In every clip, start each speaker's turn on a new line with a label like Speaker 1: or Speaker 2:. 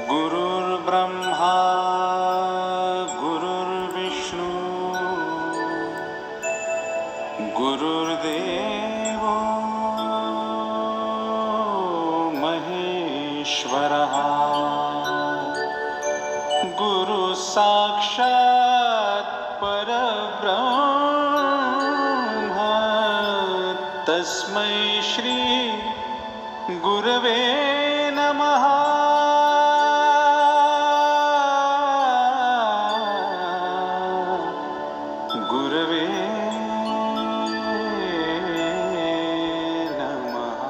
Speaker 1: गुरुर्ब्रह्मा गुरुर्विष्णू गुरुर्देवो महेश्वरः गुरु साक्षात् परब्रह्म तस्मै श्री गुरवे नमः। गुरवे नमः।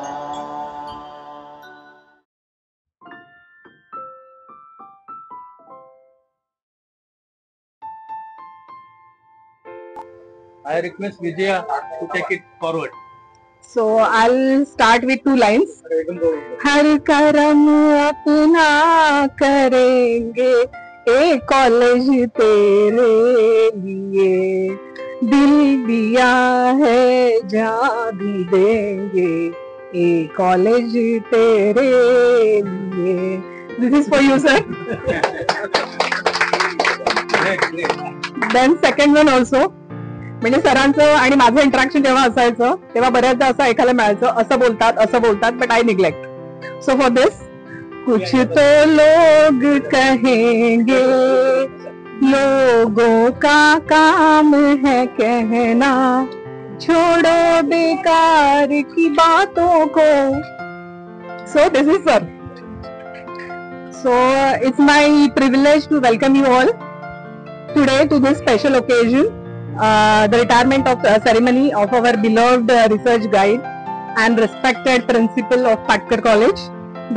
Speaker 2: I request Vijaya to take it forward.
Speaker 3: So I'll start with 2 lines. हर करम अपना करेंगे ए कॉलेज तेरे लिए, दिल दिया है जान भी देंगे ए कॉलेज तेरे लिए. This is for you, sir. Then second one also. म्हणजे सरांचं आणि माझं इंटरॅक्शन जेव्हा असायचं तेव्हा बऱ्याचदा असं ऐकायला मिळायचं, असं बोलतात but I neglect. So for this, कुछ तो लोग कहेंगे लोगों का काम है कहना, छोड़ो बेकार की बातों को. So this is sir. So it's my privilege to welcome you all today to this special occasion. The retirement of ceremony of our beloved research guide and respected principal of Patkar College,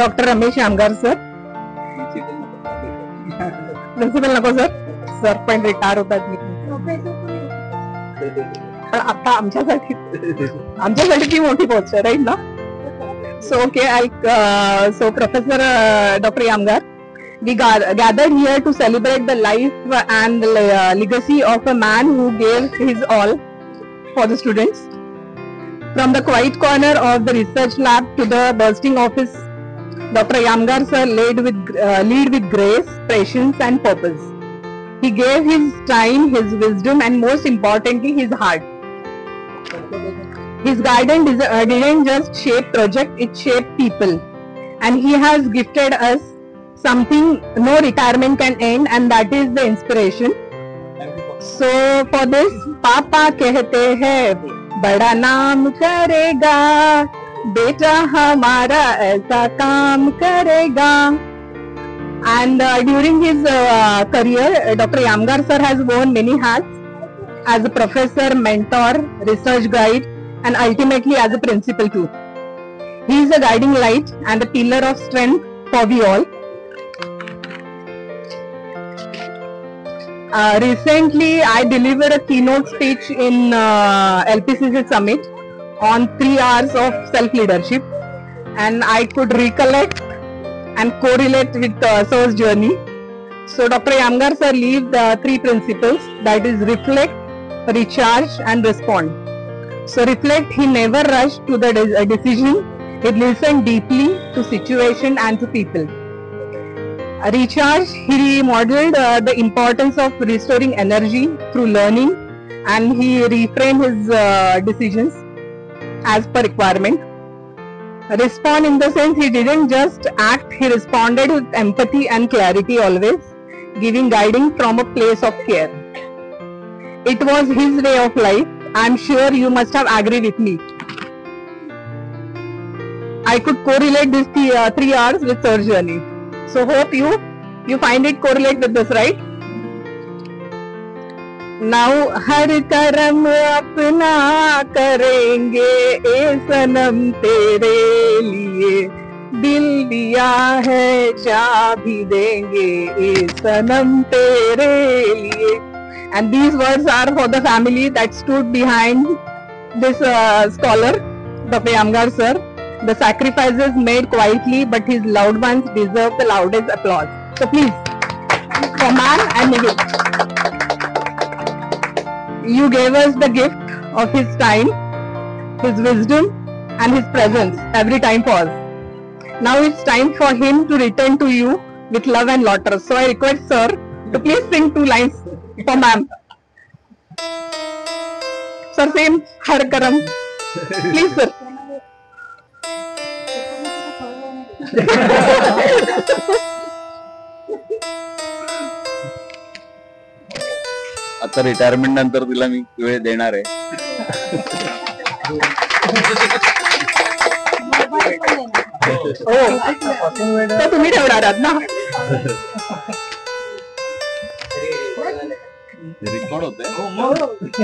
Speaker 3: Dr. Ramesh Yamgar sir. Principal नको sir, sir पण retire होतात. पण आता आमच्यासाठी ती मोठी post आहे, right ना? So okay, so Professor Dr. Yamgar, we gathered here to celebrate the life and legacy of a man who gave his all for the students. From the quiet corner of the research lab to the bursting office, Dr. Yamgar sir lead with grace, patience and purpose. He gave his time, his wisdom and most importantly his heart. His guidance didn't just shape project, it shaped people. And he has gifted us something no retirement can end, and that is the inspiration. So for this, पापा कहते हैं बड़ा नाम करेगा, बेटा हमारा ऐसा काम करेगा. And during his career, Dr. Yamgar sir has worn many hats as a professor, mentor, research guide, and ultimately as a principal too. He is a guiding light and a pillar of strength for we all. Recently, I delivered a keynote speech in LPCC Summit on 3 hours of self-leadership, and I could recollect and correlate with sir's journey. So Dr. Yamgar sir leaves 3 principles, that is reflect, recharge and respond. So reflect, he never rushed to the decision, he listened deeply to situation and to people. Recharge, he modeled the importance of restoring energy through learning, and he reframed his decisions as per requirement. Respond in the sense he didn't just act, he responded with empathy and clarity, always giving guiding from a place of care. It was his way of life. I'm sure you must have agreed with me. I could correlate this 3 hours with sir's journey. So hope you find it correlate with this, right? Now हर करम अपना करेंगे ए सनम तेरे लिए, दिल दिया है जा भी देंगे ए सनम तेरे लिए. And these words are for the family that stood behind this scholar, Dr. Yamgar sir. The sacrifices made quietly, but his loved ones deserve the loudest applause. So please, for man and Nigel, you gave us the gift of his time, his wisdom and his presence every time for us. Now it's time for him to return to you with love and laughter. So I request sir to please sing 2 lines for ma'am. Sir, same Har Karam. Please sir.
Speaker 4: आता retirement नंतर तिला मी वेळ देणार आहे.
Speaker 3: तर तुम्ही ठेवणार आहात ना.
Speaker 4: रेकॉर्ड होतंय.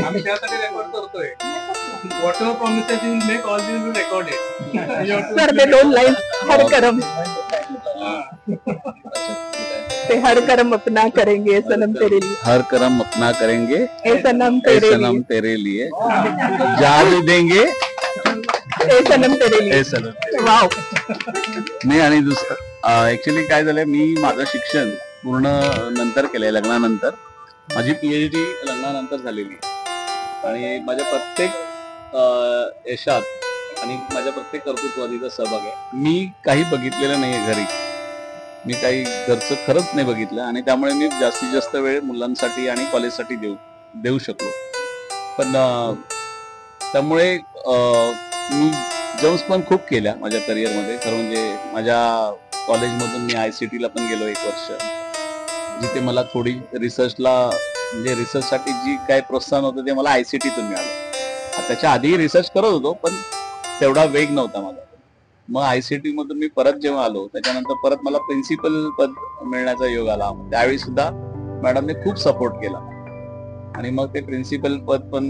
Speaker 2: आम्ही त्यासाठी रेकॉर्ड करतोय. Whatever promises you will make, all these will record it.
Speaker 3: Sir ते 2 लाईन हर करम ते हर करम अपना करेंगे सनम तेरे लिए,
Speaker 4: हर करम अपना करेंगे
Speaker 3: ए सनम
Speaker 4: ए
Speaker 3: तेरे
Speaker 4: सनम
Speaker 3: लिए,
Speaker 4: तेरे लिए, जान देंगे
Speaker 3: ए सनम तेरे लिए.
Speaker 4: ए सनम.
Speaker 3: वाव.
Speaker 4: नाही आणि दुसरं ऍक्च्युली काय झालंय, मी माझं शिक्षण पूर्ण नंतर केलंय, लग्नानंतर. माझी PhD लग्नानंतर झालेली आणि माझ्या प्रत्येक यशात आणि माझ्या प्रत्येक कर्तृत्वादीचा सहभाग आहे. मी काही बघितलेलं नाहीये घरी, मी काही घरचं खरंच नाही बघितलं आणि त्यामुळे मी जास्तीत जास्त वेळ मुलांसाठी आणि कॉलेजसाठी देऊ शकलो. पण त्यामुळे मी जम्स पण खूप केल्या माझ्या करिअरमध्ये. खरं म्हणजे माझ्या कॉलेजमधून मी ICT ला पण गेलो 1 वर्ष, जिथे मला थोडी रिसर्चला म्हणजे रिसर्चसाठी जी काय प्रोत्साहन होतं ते मला ICTतून मिळालं. त्याच्या आधी रिसर्च करत होतो पण तेवढा वेग नव्हता माझा. मग ICT मधून मी परत जेव्हा आलो त्याच्यानंतर परत मला प्रिन्सिपल पद मिळण्याचा योग आला. त्यावेळी सुद्धा मॅडमने खूप सपोर्ट केला आणि मग ते प्रिन्सिपल पद पण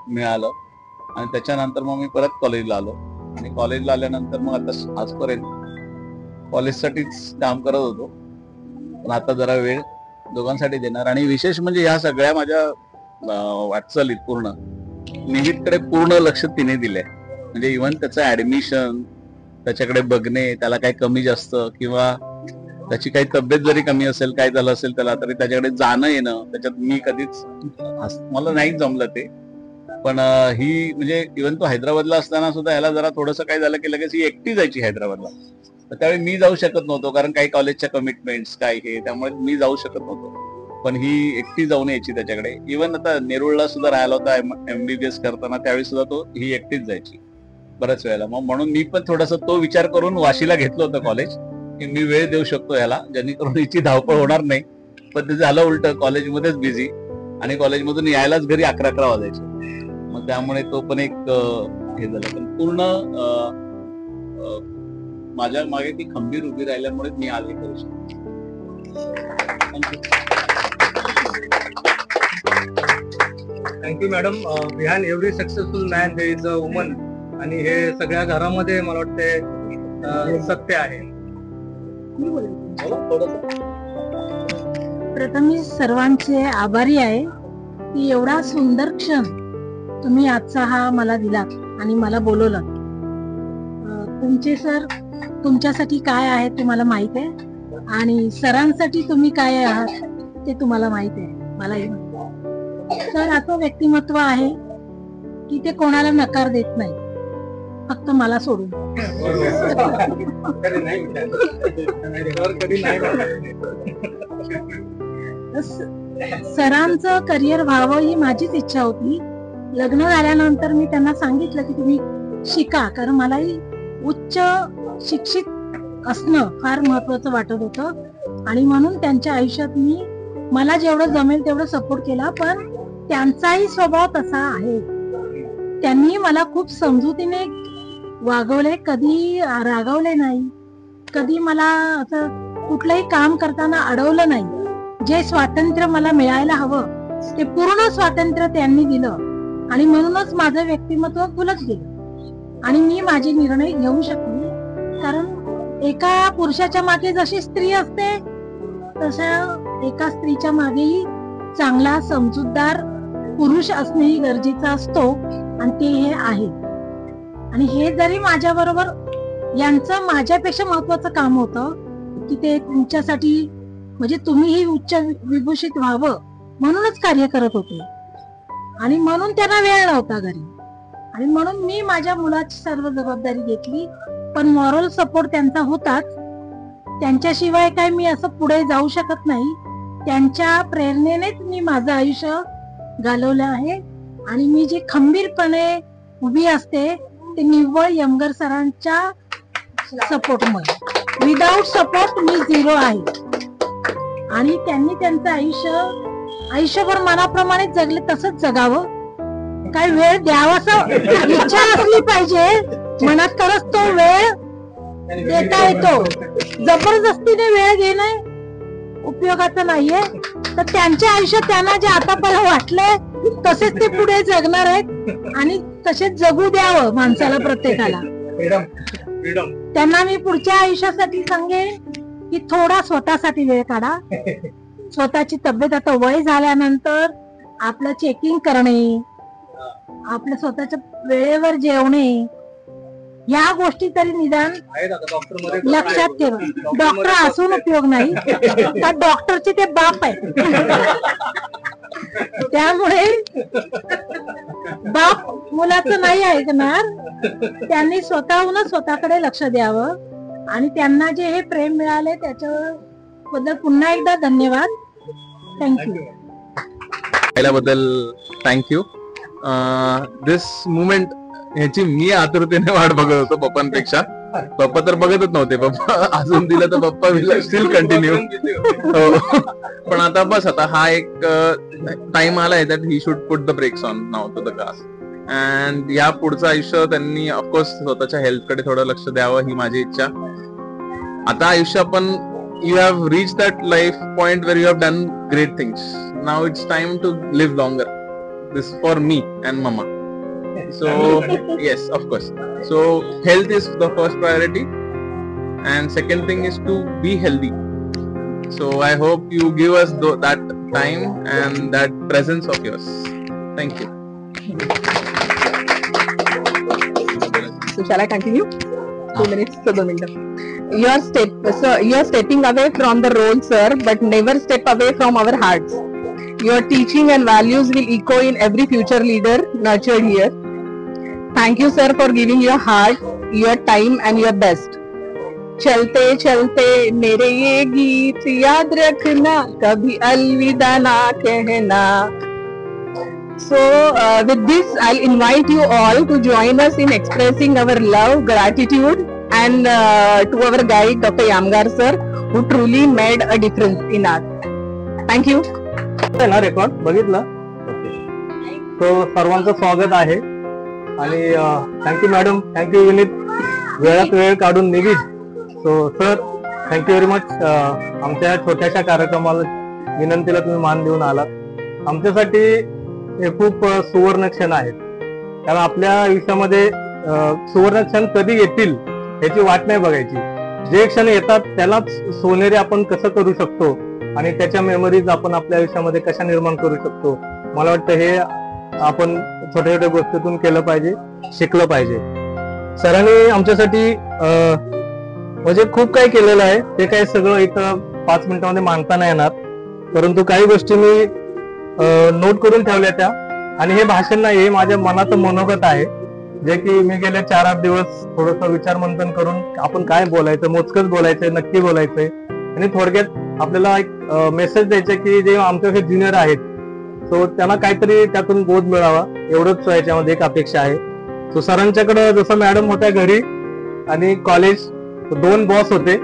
Speaker 4: मिळालं आणि त्याच्यानंतर मग मी परत कॉलेजला आलो आणि कॉलेजला आल्यानंतर मग आता आजपर्यंत कॉलेजसाठीच काम करत होतो. पण आता जरा वेळ दोघांसाठी देणार आणि विशेष म्हणजे ह्या सगळ्या माझ्या वाटचालीत पूर्ण निहितकडे पूर्ण लक्ष तिने दिलंय. म्हणजे इव्हन त्याचं ऍडमिशन, त्याच्याकडे बघणे, त्याला काही कमी जास्त किंवा त्याची काही तब्येत जरी कमी असेल, काय झालं असेल त्याला, तरी त्याच्याकडे जाणं येणं, त्याच्यात मी कधीच मला नाही जमलं ते. पण ही म्हणजे इव्हन तो हैदराबादला असताना सुद्धा ह्याला जरा थोडंसं काय झालं की लगेच ही एकटी जायची हैदराबादला. तर त्यावेळी मी जाऊ शकत नव्हतो कारण काही कॉलेजच्या कमिटमेंट्स काय हे, त्यामुळे मी जाऊ शकत नव्हतो. पण ही एकटी जाऊन यायची त्याच्याकडे. इव्हन आता नेरुळला सुद्धा राहिला होता MBBS करताना, त्यावेळी सुद्धा तो ही एकटीच जायची बऱ्याच वेळेला. मग म्हणून मी पण थोडासा तो विचार करून वाशीला घेतलं होतं कॉलेज, की मी वेळ देऊ शकतो याला जेणेकरून हिची धावपळ होणार नाही. पण ते झालं उलट, कॉलेजमध्येच बिझी आणि कॉलेजमधून यायलाच घरी 11 वाजायचे. मग त्यामुळे तो पण एक हे झालं. पण पूर्ण माझ्या मागे ती खंबीर उभी राहिल्यामुळे मी आज हे करू शकतो.
Speaker 2: Thank you madam. Behind every successful man there is a woman. आणि हे सगळ्या घरामध्ये मला वाटते सत्य आहे.
Speaker 5: प्रथम मी सर्वांचे आभारी आहे की एवढा सुंदर क्षण तुम्ही आजचा हा मला दिलात आणि मला बोलवलं. तुमचे सर तुमच्यासाठी काय आहे तुम्हाला माहित आहे आणि सरांसाठी तुम्ही काय आहात ते तुम्हाला माहित आहे, मलाही माहित आहे. सर असं व्यक्तिमत्व आहे की ते कोणाला नकार देत नाही, फक्त मला सोडून. सरांचं करिअर व्हावं ही माझीच इच्छा होती. लग्न झाल्यानंतर मी त्यांना सांगितलं की तुम्ही शिका, कारण मलाही उच्च शिक्षित असणं फार महत्वाचं वाटत होतं आणि म्हणून त्यांच्या आयुष्यात मी मला जेवढं जमेल तेवढं सपोर्ट केला. पण त्यांचाही स्वभाव तसा आहे. त्यांनी मला खूप समजुतीने वागवले, कधी रागवले नाही, कधी मला असं कुठलंही काम करताना अडवलं नाही. जे स्वातंत्र्य मला मिळायला हवं ते पूर्ण स्वातंत्र्य त्यांनी दिलं आणि म्हणूनच माझं व्यक्तिमत्व खुलत गेलं आणि मी माझे निर्णय घेऊ शकले. कारण एका पुरुषाच्या मागे जशी स्त्री असते तशा एका स्त्रीच्या मागेही चांगला समजूतदार पुरुष असणेही गरजेचं असतो आणि ते हे आहे. आणि हे जरी माझ्या बरोबर यांचं माझ्यापेक्षा महत्वाचं काम होतं की ते तुमच्यासाठी म्हणजे तुम्हीही उच्च विभूषित व्हावं म्हणूनच कार्य करत होते आणि म्हणून त्यांना वेळ नव्हता घरी आणि म्हणून मी माझ्या मुलाची सर्व जबाबदारी घेतली. पण मॉरल सपोर्ट त्यांचा होताच, त्यांच्याशिवाय काय मी असं पुढे जाऊ शकत नाही. त्यांच्या प्रेरणेनेच मी माझं आयुष्य घालवलं आहे आणि मी जी खंबीरपणे उभी असते ते निव्वळ यमगर सरांच्या सपोर्टमुळे. विदाऊट सपोर्ट मी झिरो आहे. आणि त्यांनी त्यांचं आयुष्यभर मनाप्रमाणे जगले तसंच जगावं. काय वेळ द्यावासा इच्छा असली पाहिजे मनात, तरच तो वेळ देता येतो. जबरदस्तीने वेळ घेणं उपयोगाचं नाहीये. तर त्यांच्या आयुष्यात त्यांना जे आतापर्यंत वाटलंय तसेच ते पुढे जगणार आहेत आणि तसेच जगू द्यावं माणसाला, प्रत्येकाला. त्यांना मी पुढच्या आयुष्यासाठी सांगेन की थोडा स्वतःसाठी वेळ काढा. स्वतःची तब्येत, आता वय झाल्यानंतर आपलं चेकिंग करणे, आपल्या स्वतःच्या वेळेवर जेवणे, या गोष्टी तरी निदान लक्षात ठेवा. डॉक्टर असून उपयोग नाही, तर डॉक्टरचे ते बाप आहे. त्यामुळे बाप मुलाचं नाही ऐकणार. त्यांनी स्वतःहूनच स्वतःकडे लक्ष द्यावं आणि त्यांना जे हे प्रेम मिळाले त्याच्याबद्दल पुन्हा एकदा धन्यवाद. थँक्यू.
Speaker 6: पाहिल्याबद्दल थँक्यू. दिस मुमेंट ह्याची मी आतुरतेने वाट बघत होतो पप्पांपेक्षा. पप्पा तर बघतच नव्हते. पप्पा अजून दिलं तर पप्पा विल स्टील कंटिन्यू. पण आता बस, आता हा एक टाइम आलाय that he should put the brakes on now to the gas. And या पुढचं आयुष्य त्यांनी ऑफकोर्स स्वतःच्या हेल्थकडे थोडं लक्ष द्यावं, ही माझी इच्छा. आता आयुष्य आपण, you have reached that life point where you have done great things. Now it's time to live longer. This is for me and mama. So yes, of course. So health is the first priority, and second thing is to be healthy. So I hope you give us that time and that presence of yours. Thank you.
Speaker 3: So shall I continue? 2 minutes, so 2 minutes. You are stepping away from the role, sir, but never step away from our hearts. Your teaching and values will echo in every future leader nurtured here. Thank you, sir, for giving your heart, your time, and your best. चलते चलते मेरे ये गीत याद रखना, कभी अलविदा ना कहना. So with this, I'll invite you all to join us in expressing our love, gratitude, and to our guide, Dr. Yamgar sir, who truly made a difference in us. Thank you.
Speaker 2: ना record बघितलं. तो सर्वांचं स्वागत आहे आणि thank you madam, thank you Vineet, वेळात वेळ काढून निघित. So sir, thank you very much. आमच्या छोट्याशा कार्यक्रमाला विनंतीला तुम्ही मान देऊन आलात. आमच्यासाठी हे खूप सुवर्ण क्षण आहेत, कारण आपल्या आयुष्यामध्ये सुवर्ण क्षण कधी येतील याची वाट नाही बघायची. जे क्षण येतात त्यालाच सोनेरी आपण कसं करू शकतो आणि त्याच्या मेमरीज आपण आपल्या आयुष्यामध्ये कशा निर्माण करू शकतो, मला वाटतं हे आपण छोट्या छोट्या गोष्टीतून केलं पाहिजे, शिकलं पाहिजे. सरांनी आमच्यासाठी म्हणजे खूप काही केलेलं आहे. ते काही सगळं इथं 5 मिनिटांमध्ये मांडता नाही येणार, परंतु काही गोष्टी मी नोट करून ठेवल्या त्या. आणि हे भाषण नाही, हे माझ्या मनाचं मनोगत आहे, जे की मी गेले 4-8 दिवस थोडंसं विचार मंथन करून आपण काय बोलायचं, मोजकच बोलायचंय, नक्की बोलायचंय आणि थोडक्यात आपल्याला एक मेसेज द्यायचा की जे आमच्याकडे ज्युनियर आहेत सो त्यांना काहीतरी त्यातून बोध मिळावा, एवढंच याच्यामध्ये एक अपेक्षा आहे. सो सरांच्याकडे जसं मॅडम होत्या घरी आणि कॉलेज, 2 बॉस होते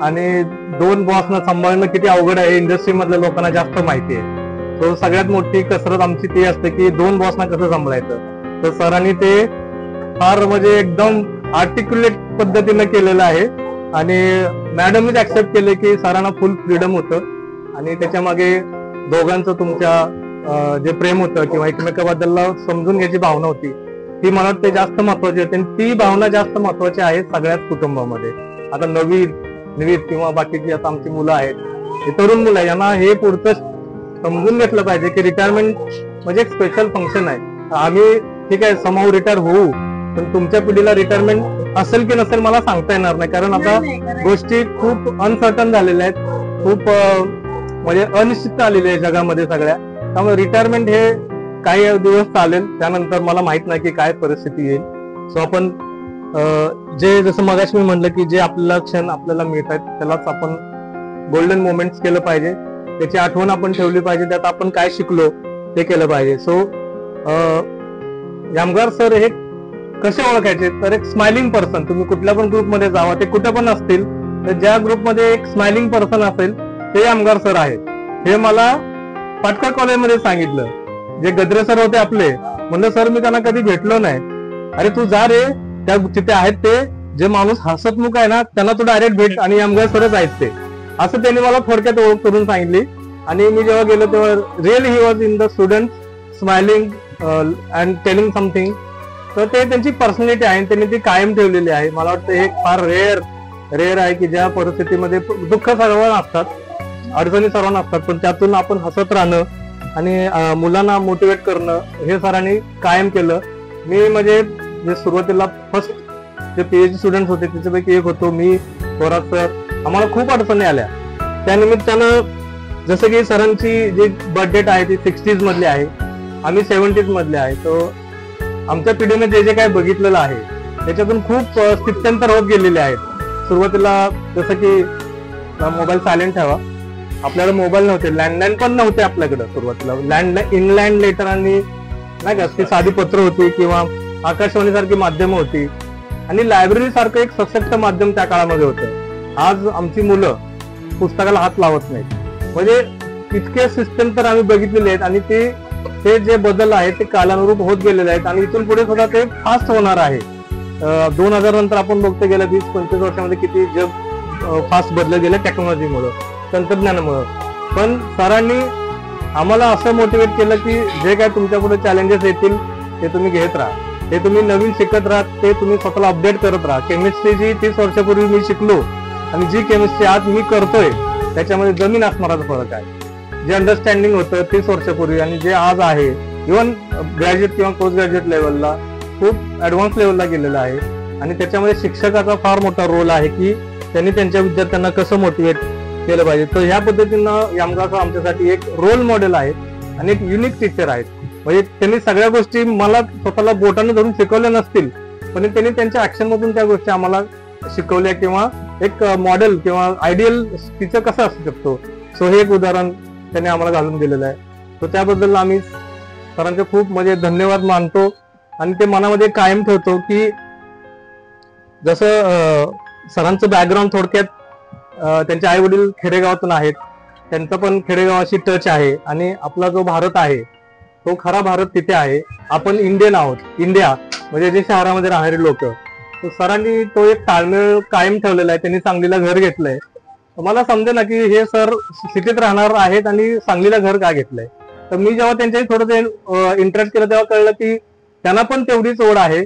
Speaker 2: आणि 2 बॉसना सांभाळणं किती अवघड आहे इंडस्ट्री मधल्या लोकांना जास्त माहिती आहे. सो सगळ्यात मोठी कसरत आमची ती असते की 2 बॉसना कसं सांभाळायचं. तर सरांनी ते फार म्हणजे एकदम आर्टिक्युलेट पद्धतीने केलेलं आहे आणि मॅडमनीच ऍक्सेप्ट केले की सरांना फुल फ्रीडम होतं आणि त्याच्या मागे दोघांचं तुमच्या जे प्रेम होतं किंवा एकमेकाबद्दल समजून घ्यायची भावना होती ती मला वाटते जास्त महत्वाची होती आणि ती भावना जास्त महत्वाची आहे सगळ्याच कुटुंबामध्ये. आता नवीन किंवा बाकीची आता आमची मुलं आहेत, हे तरुण मुलं आहे, यांना हे पुढचं समजून घेतलं पाहिजे की रिटायरमेंट म्हणजे एक स्पेशल फंक्शन आहे. आम्ही ठीक आहे समाव रिटायर होऊ, पण तुमच्या पिढीला रिटायरमेंट असेल की नसेल मला सांगता येणार नाही, कारण आता गोष्टी खूप अनसर्टन झालेल्या आहेत, खूप म्हणजे अनिश्चित आलेली आहे जगामध्ये सगळ्या. त्यामुळे रिटायरमेंट हे काही दिवस चालेल, त्यानंतर मला माहित नाही की काय परिस्थिती येईल. सो आपण जे जसं मगाशी मी म्हटलं की जे आपल्याला क्षण आपल्याला मिळत आहेत त्यालाच आपण गोल्डन मोमेंट्स केलं पाहिजे, त्याची आठवण आपण ठेवली पाहिजे, त्यात आपण काय शिकलो ते केलं पाहिजे. सो यामगार सर हे कसे ओळखायचे, तर एक स्माइलिंग पर्सन, तुम्ही कुठल्या पण ग्रुपमध्ये जावा, ते कुठे पण असतील तर ज्या ग्रुपमध्ये एक स्माइलिंग पर्सन असेल ते यामगार सर आहेत. हे मला पाटकर कॉलेजमध्ये सांगितलं. जे गद्रे सर होते आपले, म्हणलं सर मी त्यांना कधी भेटलो नाही. अरे तू जा रे, त्या तिथे आहेत ते, जे माणूस हसतमुख आहे ना त्यांना तू डायरेक्ट भेट, आणि यामगार सरच आहेत ते, असं त्यांनी मला थोडक्यात ओळख करून सांगितली. आणि मी जेव्हा गेलो तेव्हा really he was in the student smiling and telling something. तर ते त्यांची पर्सनॅलिटी आहे, त्यांनी ती कायम ठेवलेली आहे. मला वाटतं हे फार रेअर आहे की ज्या परिस्थितीमध्ये दुःख सर्वांना असतात, अडचणी सर्वांना असतात, पण त्यातून आपण हसत राहणं आणि मुलांना मोटिवेट करणं हे सरांनी कायम केलं. मी म्हणजे जे सुरुवातीला फर्स्ट जे PhD स्टुडंट होते त्याच्यापैकी एक होतो मी, थोरात सर. आम्हाला खूप अडचणी आल्या, त्यानिमित्तानं जसं की सरांची जी बर्थ डेट आहे ती 60s मधली आहे, आम्ही 70s मधले आहे. तो आमच्या पिढीने जे जे काय बघितलेलं आहे त्याच्यातून खूप स्थित्यंतर होत गेलेले आहेत. सुरुवातीला जसं की मोबाईल सायलेंट ठेवा, आपल्याला मोबाईल नव्हते, लँडलाईन पण नव्हते आपल्याकडे सुरुवातीला. इनलँड लेटर आणि नाही का ती साधी पत्र होती किंवा आकाशवाणी सारखी माध्यम होती, आणि लायब्ररी सारखं एक सशक्त माध्यम त्या काळामध्ये होतं. आज आमची मुलं पुस्तकाला हात लावत नाहीत. म्हणजे इतके सिस्टम तर आम्ही बघितलेले आहेत, आणि ते जे बदल आहेत ते कालानुरूप होत गेलेले आहेत, आणि इथून पुढे सुद्धा ते फास्ट होणार आहे. 2000 नंतर आपण बघतो गेल्या 20-25 वर्षामध्ये किती जग फास्ट बदलत गेलं टेक्नॉलॉजीमुळं, तंत्रज्ञानामुळं. पण सरांनी आम्हाला असं मोटिवेट केलं की जे काय तुमच्या पुढे चॅलेंजेस येतील ते तुम्ही घेत राहा, ते तुम्ही नवीन शिकत राहा, ते तुम्ही स्वतःला अपडेट करत राहा. केमिस्ट्री जी 30 वर्षापूर्वी मी शिकलो आणि जी केमिस्ट्री आज मी करतोय त्याच्यामध्ये जमीन आसमानाचा फरक आहे. जे अंडरस्टँडिंग होतं 30 वर्षापूर्वी आणि जे आज आहे, इव्हन ग्रॅज्युएट किंवा पोस्ट ग्रॅज्युएट लेवलला खूप ऍडव्हान्स लेवलला गेलेलं आहे. आणि त्याच्यामध्ये शिक्षकाचा फार मोठा रोल आहे की त्यांनी त्यांच्या विद्यार्थ्यांना कसं मोटिवेट केलं पाहिजे. तर ह्या पद्धतीनं यामगार सर आमच्यासाठी एक रोल मॉडेल आहेत आणि एक युनिक टीचर आहेत. म्हणजे त्यांनी सगळ्या गोष्टी मला स्वतःला बोटाने धरून शिकवल्या नसतील, पण त्यांनी त्यांच्या ऍक्शन मधून त्या गोष्टी आम्हाला शिकवल्या, किंवा एक मॉडेल किंवा आयडियल टीचर कसं असू शकतो. सो हे एक उदाहरण त्यांनी आम्हाला घालून दिलेलं आहे. तर त्याबद्दल आम्ही सरांचे खूप म्हणजे धन्यवाद मानतो, आणि ते मनामध्ये कायम ठेवतो की जसं सरांचं बॅकग्राऊंड थोडक्यात त्यांचे आई वडील खेडेगावातून आहेत, त्यांचा पण खेडेगावाशी टच आहे, आणि आपला जो भारत आहे तो खरा भारत तिथे आहे. आपण इंडियन आहोत, इंडिया म्हणजे जे शहरामध्ये राहणारे लोक. तर सरांनी तो एक ताळमेळ कायम ठेवलेला आहे. त्यांनी सांगलीला घर घेतलंय. मला समजे ना की हे सर सिटीत राहणार आहेत आणि सांगलीला घर का घेतलंय. तर मी जेव्हा त्यांच्याशी थोडं इंटरेस्ट केलं तेव्हा कळलं की त्यांना पण तेवढीच ओढ आहे,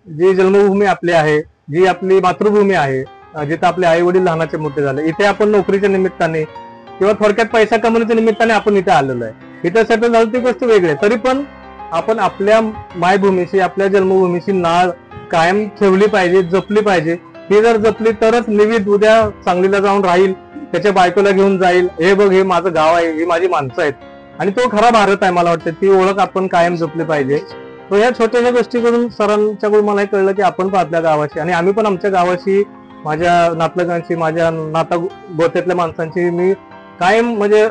Speaker 2: जी जन्मभूमी आपली आहे, जी आपली मातृभूमी आहे, जिथे आपले आई वडील लहानाचे मोठे झाले. इथे आपण नोकरीच्या निमित्ताने किंवा थोडक्यात पैसा कमवण्याच्या निमित्ताने आपण इथे आलेलो आहे. इथे सेटल झालं ती गोष्ट वेगळी आहे, तरी पण आपण आपल्या मायभूमीशी, आपल्या जन्मभूमीशी नाळ कायम ठेवली पाहिजे, जपली पाहिजे. ही जर जपली तरच निविद उद्या सांगलीला जाऊन राहील, त्याच्या बायकोला घेऊन जाईल, हे बघ हे माझं गाव आहे, ही माझी माणसं आहेत, आणि तो खरा भारत आहे. मला वाटतं ती ओळख आपण कायम जपली पाहिजे. तो ह्या छोट्याशा गोष्टी करून सरांच्याकडून मला कळलं की आपण पण आपल्या गावाशी, आणि आम्ही पण आमच्या गावाशी, माझ्या नातलगांशी, माझ्या नाता गोत्यातल्या माणसांशी मी कायम म्हणजे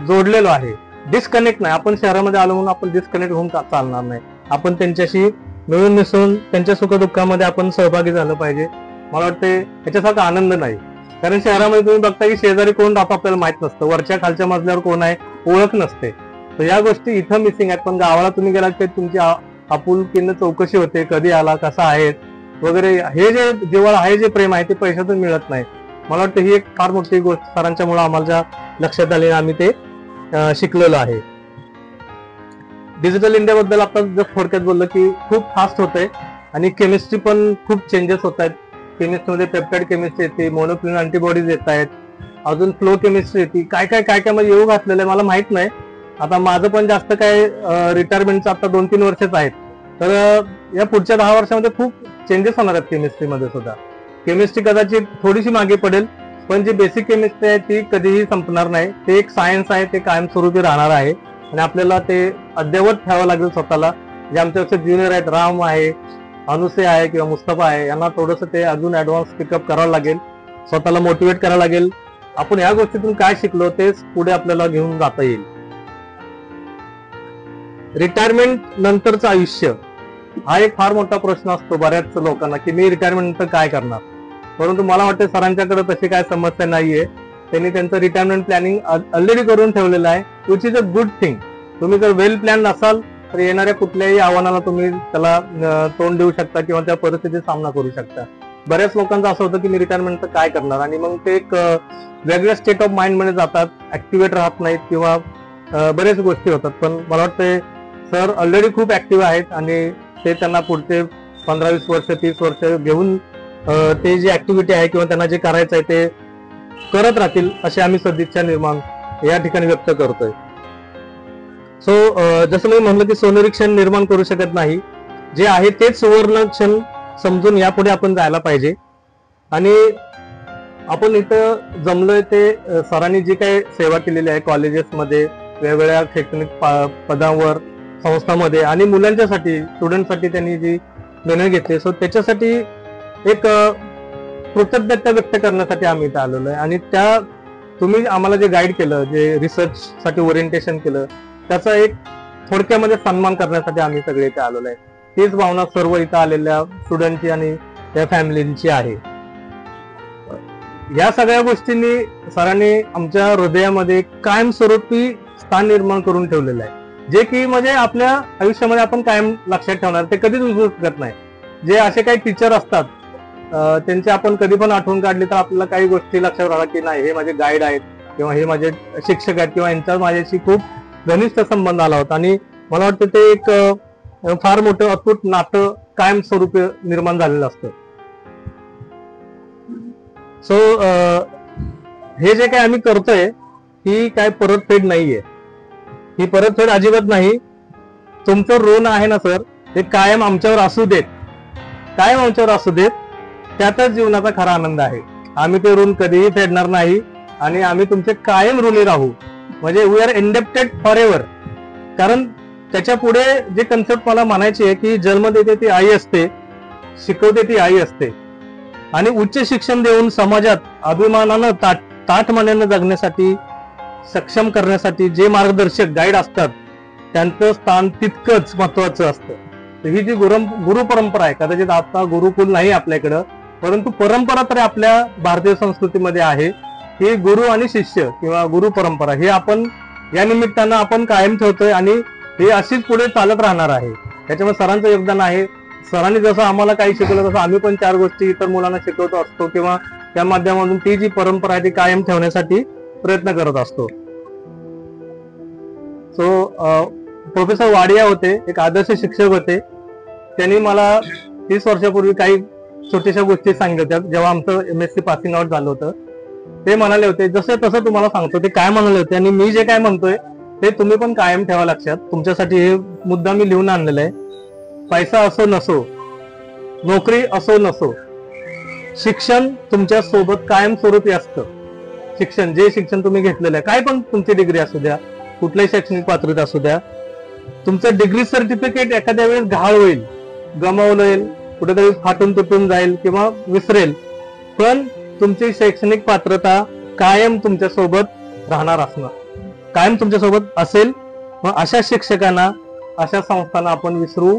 Speaker 2: जोडलेलो आहे. डिस्कनेक्ट नाही. आपण शहरामध्ये आलो म्हणून आपण डिस्कनेक्ट होऊन चालणार नाही. आपण त्यांच्याशी मिळून मिसळून त्यांच्या सुखदुःखामध्ये आपण सहभागी झालं पाहिजे. मला वाटते याच्यासारखा आनंद नाही, कारण शहरामध्ये तुम्ही बघता की शेजारी कोण राहतो आपल्याला माहित नसतं, वरच्या खालच्या मजल्यावर कोण आहे ओळख नसते. तर या गोष्टी इथं मिसिंग आहेत. पण गावाला तुम्ही गेलात की तुमची आपुलकीनं चौकशी होते, कधी आला, कसा आहे वगैरे. हे जे जिव्हाळ आहे, जे प्रेम आहे, ते पैशातून मिळत नाही. मला वाटतं ही एक फार मोठी गोष्ट सरांच्यामुळे आम्हाला लक्षात आली, आम्ही ते शिकलेलो आहे. डिजिटल इंडियाबद्दल आपण जर थोडक्यात बोललं की खूप फास्ट होतंय, आणि केमिस्ट्री पण खूप चेंजेस होत आहेत. केमिस्ट्रीमध्ये पेप्टाइड केमिस्ट्री येते, मोनोक्लोनल अँटीबॉडीज येत आहेत, अजून फ्लो केमिस्ट्री येते, काय काय काय काय म्हणजे येऊ घातलेलं आहे मला माहित नाही. आता माझं पण जास्त काय रिटायरमेंटचं आता 2-3 वर्षच आहेत. तर या पुढच्या 10 वर्षामध्ये खूप चेंजेस होणार आहेत केमिस्ट्रीमध्ये सुद्धा. केमिस्ट्री कदाचित थोडीशी मागे पडेल, पण जी बेसिक केमिस्ट्री आहे ती कधीही संपणार नाही. ते एक सायन्स आहे, ते कायमस्वरूपी राहणार आहे, आणि आपल्याला ते अद्ययावत ठेवावं लागेल स्वतःला. जे आमच्यापेक्षा ज्युनियर आहेत, राम आहे, अनुसे आहे किंवा मुस्तफा आहे यांना थोडंसं ते अजून ऍडव्हान्स पिकअप करावं लागेल, स्वतःला मोटिवेट करावं लागेल. आपण या गोष्टीतून काय शिकलो तेच पुढे आपल्याला घेऊन जाता येईल. रिटायरमेंट नंतरचं आयुष्य हा एक फार मोठा प्रश्न असतो बऱ्याच लोकांना की मी रिटायरमेंट नंतर काय करणार. परंतु मला वाटतं सरांच्याकडे तशी काय समस्या नाहीये. त्यांनी त्यांचं रिटायरमेंट प्लॅनिंग ऑलरेडी करून ठेवलेलं आहे, which is a good thing. तुम्ही जर वेल प्लॅन नसाल तर येणाऱ्या कुठल्याही आव्हानाला तुम्ही त्याला तोंड देऊ शकता किंवा त्या परिस्थितीचा सामना करू शकता. बऱ्याच लोकांचं असं होतं की मी रिटायरमेंट काय करणार आणि मग ते एक वेगळ्या स्टेट ऑफ माइंड मध्ये जातात, ऍक्टिव्हेट राहत नाहीत किंवा बऱ्याच गोष्टी होतात. पण मला वाटतं सर ऑलरेडी खूप ऍक्टिव्ह आहेत आणि ते त्यांना पुढचे 15-20 वर्ष 30 वर्ष घेऊन ते जी ऍक्टिव्हिटी आहे किंवा त्यांना जे करायचं आहे ते करत राहतील अशी आम्ही सदिच्छा निर्माण या ठिकाणी व्यक्त करतोय. सो जसं मी म्हणलं की सोनेरी क्षण निर्माण करू शकत नाही, जे आहे तेच सुवर्ण क्षण समजून यापुढे आपण जायला पाहिजे. आणि आपण इथं जमलोय ते सरांनी जी काही सेवा केलेली आहे कॉलेजेसमध्ये, वेगवेगळ्या शैक्षणिक पदांवर, संस्थांमध्ये आणि मुलांच्यासाठी स्टुडंटसाठी त्यांनी जी निर्णय घेतले, सो त्याच्यासाठी एक कृतज्ञता व्यक्त करण्यासाठी आम्ही इथं आलेलो आहे. आणि त्या तुम्ही आम्हाला जे गाईड केलं, जे रिसर्च साठी ओरिएंटेशन केलं, त्याचा एक थोडक्यामध्ये सन्मान करण्यासाठी आम्ही सगळे इथे आलेलो आहे. तीच भावना सर्व इथं आलेल्या स्टुडंटची आणि त्या फॅमिलींची आहे. या सगळ्या गोष्टींनी सरांनी आमच्या हृदयामध्ये कायमस्वरूपी स्थान निर्माण करून ठेवलेलं आहे, जे की म्हणजे आपल्या आयुष्यामध्ये आपण कायम लक्षात ठेवणार, ते कधीच विसरू शकत नाही. जे असे काही टीचर असतात त्यांचे आपण कधी पण आठवण काढली तर आपल्याला काही गोष्टी लक्षात राहतात की नाही हे माझे गाईड आहेत किंवा हे माझे शिक्षक आहेत किंवा यांचा माझ्याशी खूप घनिष्ठ संबंध आला होता. आणि मला वाटतं ते एक फार मोठं अतूट नातं कायमस्वरूपी निर्माण झालेलं असतं. सो हे जे काय आम्ही करतोय ही काय परतफेड नाहीये, ही परतफेड अजिबात नाही. तुमचं ऋण आहे ना सर, ते कायम आमच्यावर असू देत, कायम आमच्यावर असू देत, त्यातच जीवनाचा खरा आनंद आहे. आम्ही ते ऋण कधीही फेडणार नाही आणि आम्ही तुमचे कायम ऋणी राहू. म्हणजे we are indebted forever. कारण त्याच्या पुढे जे कन्सेप्ट मला म्हणायची आहे की जन्म देते ती आई असते, शिकवते ती आई असते, आणि उच्च शिक्षण देऊन समाजात अभिमानानं ताठमानेनं जगण्यासाठी सक्षम करण्यासाठी जे मार्गदर्शक गाईड असतात त्यांचं स्थान तितकंच महत्वाचं असतं. ही जी गुरु परंपरा आहे, कदाचित आता गुरुकुल नाही आपल्याकडं, परंतु परंपरा तर आपल्या भारतीय संस्कृतीमध्ये आहे. ही गुरु आणि शिष्य किंवा गुरु परंपरा हे आपण या निमित्तानं आपण कायम ठेवतोय आणि हे अशीच पुढे चालत राहणार आहे. त्याच्यामुळे सरांचं योगदान आहे. सरांनी जसं आम्हाला काही शिकवलं तसं आम्ही पण 4 गोष्टी इतर मुलांना शिकवतो असतो किंवा त्या माध्यमातून ती जी परंपरा आहे ती कायम ठेवण्यासाठी प्रयत्न करत असतो. सो प्रोफेसर वाडिया होते, एक आदर्श शिक्षक होते. त्यांनी मला 30 वर्षापूर्वी काही छोट्याशा गोष्टी सांगितल्या होत्या जेव्हा आमचं MSc पासिंग आउट झालं होतं. ते म्हणाले होते, जसं तसं तुम्हाला सांगतो, ते काय म्हणाले होते आणि मी जे काय म्हणतोय ते तुम्ही पण कायम ठेवा लक्षात. तुमच्यासाठी हे मुद्दा मी लिहून आणलेला आहे. पैसा असो नसो, नोकरी असो नसो, शिक्षण तुमच्या सोबत कायमस्वरूपी असतं. शिक्षण, जे शिक्षण तुम्ही घेतलेलं आहे, काय पण तुमची डिग्री असू द्या, कुठल्याही शैक्षणिक पात्रता असू द्या, तुमचं डिग्री सर्टिफिकेट एखाद्या वेळेस गहाळ होईल, गमावलं येईल, कुठेतरी फाटून तुटून जाईल किंवा विसरेल, पण तुमची शैक्षणिक पात्रता कायम तुमच्या सोबत राहणार असणार, कायम तुमच्या सोबत असेल. मग अशा शिक्षकांना, अशा संस्थांना आपण विसरू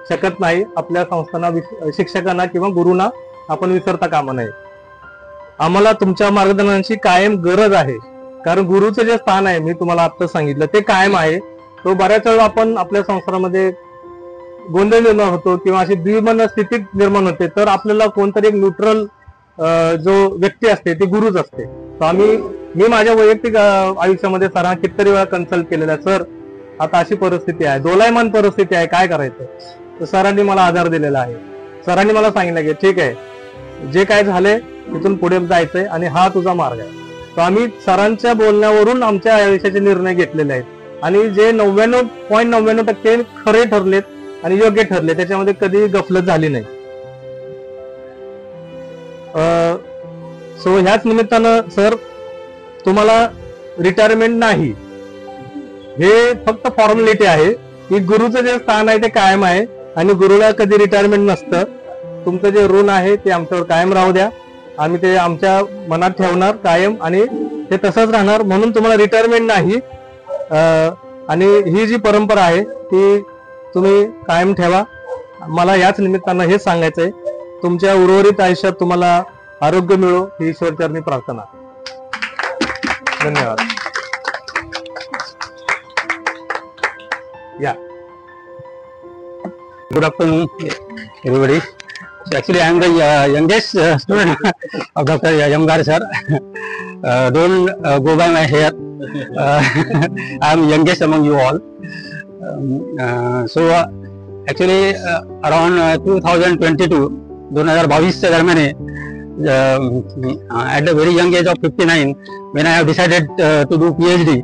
Speaker 2: शकत नाही. आपल्या संस्थांना, शिक्षकांना किंवा गुरुंना आपण विसरता कामा नये. आम्हाला तुमच्या मार्गदर्शनाची कायम गरज आहे, कारण गुरुचं जे स्थान आहे, मी तुम्हाला आता सांगितलं, ते कायम आहे. तो बऱ्याच वेळा आपण आपल्या संसारामध्ये गोंधळ निर्माण होतो किंवा अशी द्विमन स्थिती निर्माण होते, तर आपल्याला कोणतरी एक न्यूट्रल जो व्यक्ती असते ती गुरुच असते. मी माझ्या वैयक्तिक आयुष्यामध्ये सरांना कितीतरी वेळा कन्सल्ट केलेला आहे, सर आता अशी परिस्थिती आहे, दोलायमान परिस्थिती आहे, काय करायचं. तर सरांनी मला आधार दिलेला आहे. सरांनी मला सांगितलं की ठीक आहे, जे काय झालंय तिथून पुढे जायचंय आणि हा तुझा मार्ग आहे. तर आम्ही सरांच्या बोलण्यावरून आमच्या आयुष्याचे निर्णय घेतलेले आहेत आणि जे 99.99% खरे ठरलेत आणि योग्य ठरले, त्याच्यामध्ये कधी गफलत झाली नाही. सो ह्याच निमित्तानं सर, तुम्हाला रिटायरमेंट नाही, हे फक्त फॉर्मॅलिटी आहे. की गुरुचं जे स्थान आहे ते कायम आहे आणि गुरुला कधी रिटायरमेंट नसतं. तुमचं जे ऋण आहे ते आमच्यावर कायम राहू द्या. आम्ही ते आमच्या मनात ठेवणार कायम आणि ते तसंच राहणार, म्हणून तुम्हाला रिटायरमेंट नाही. आणि ही जी परंपरा आहे ती तुम्ही कायम ठेवा. मला याच निमित्तानं हेच सांगायचंय, तुमच्या उर्वरित आयुष्यात तुम्हाला आरोग्य मिळो ही ईश्वरचरणी प्रार्थना. धन्यवाद. या.
Speaker 7: Good afternoon, everybody. So actually, I am the youngest student of Dr. Yamgar sir. Don't go by my hair. I am youngest among you all. So actually, around 2022, 2022 च्या दरम्यान at the very young age of 59, when I have decided to do PhD,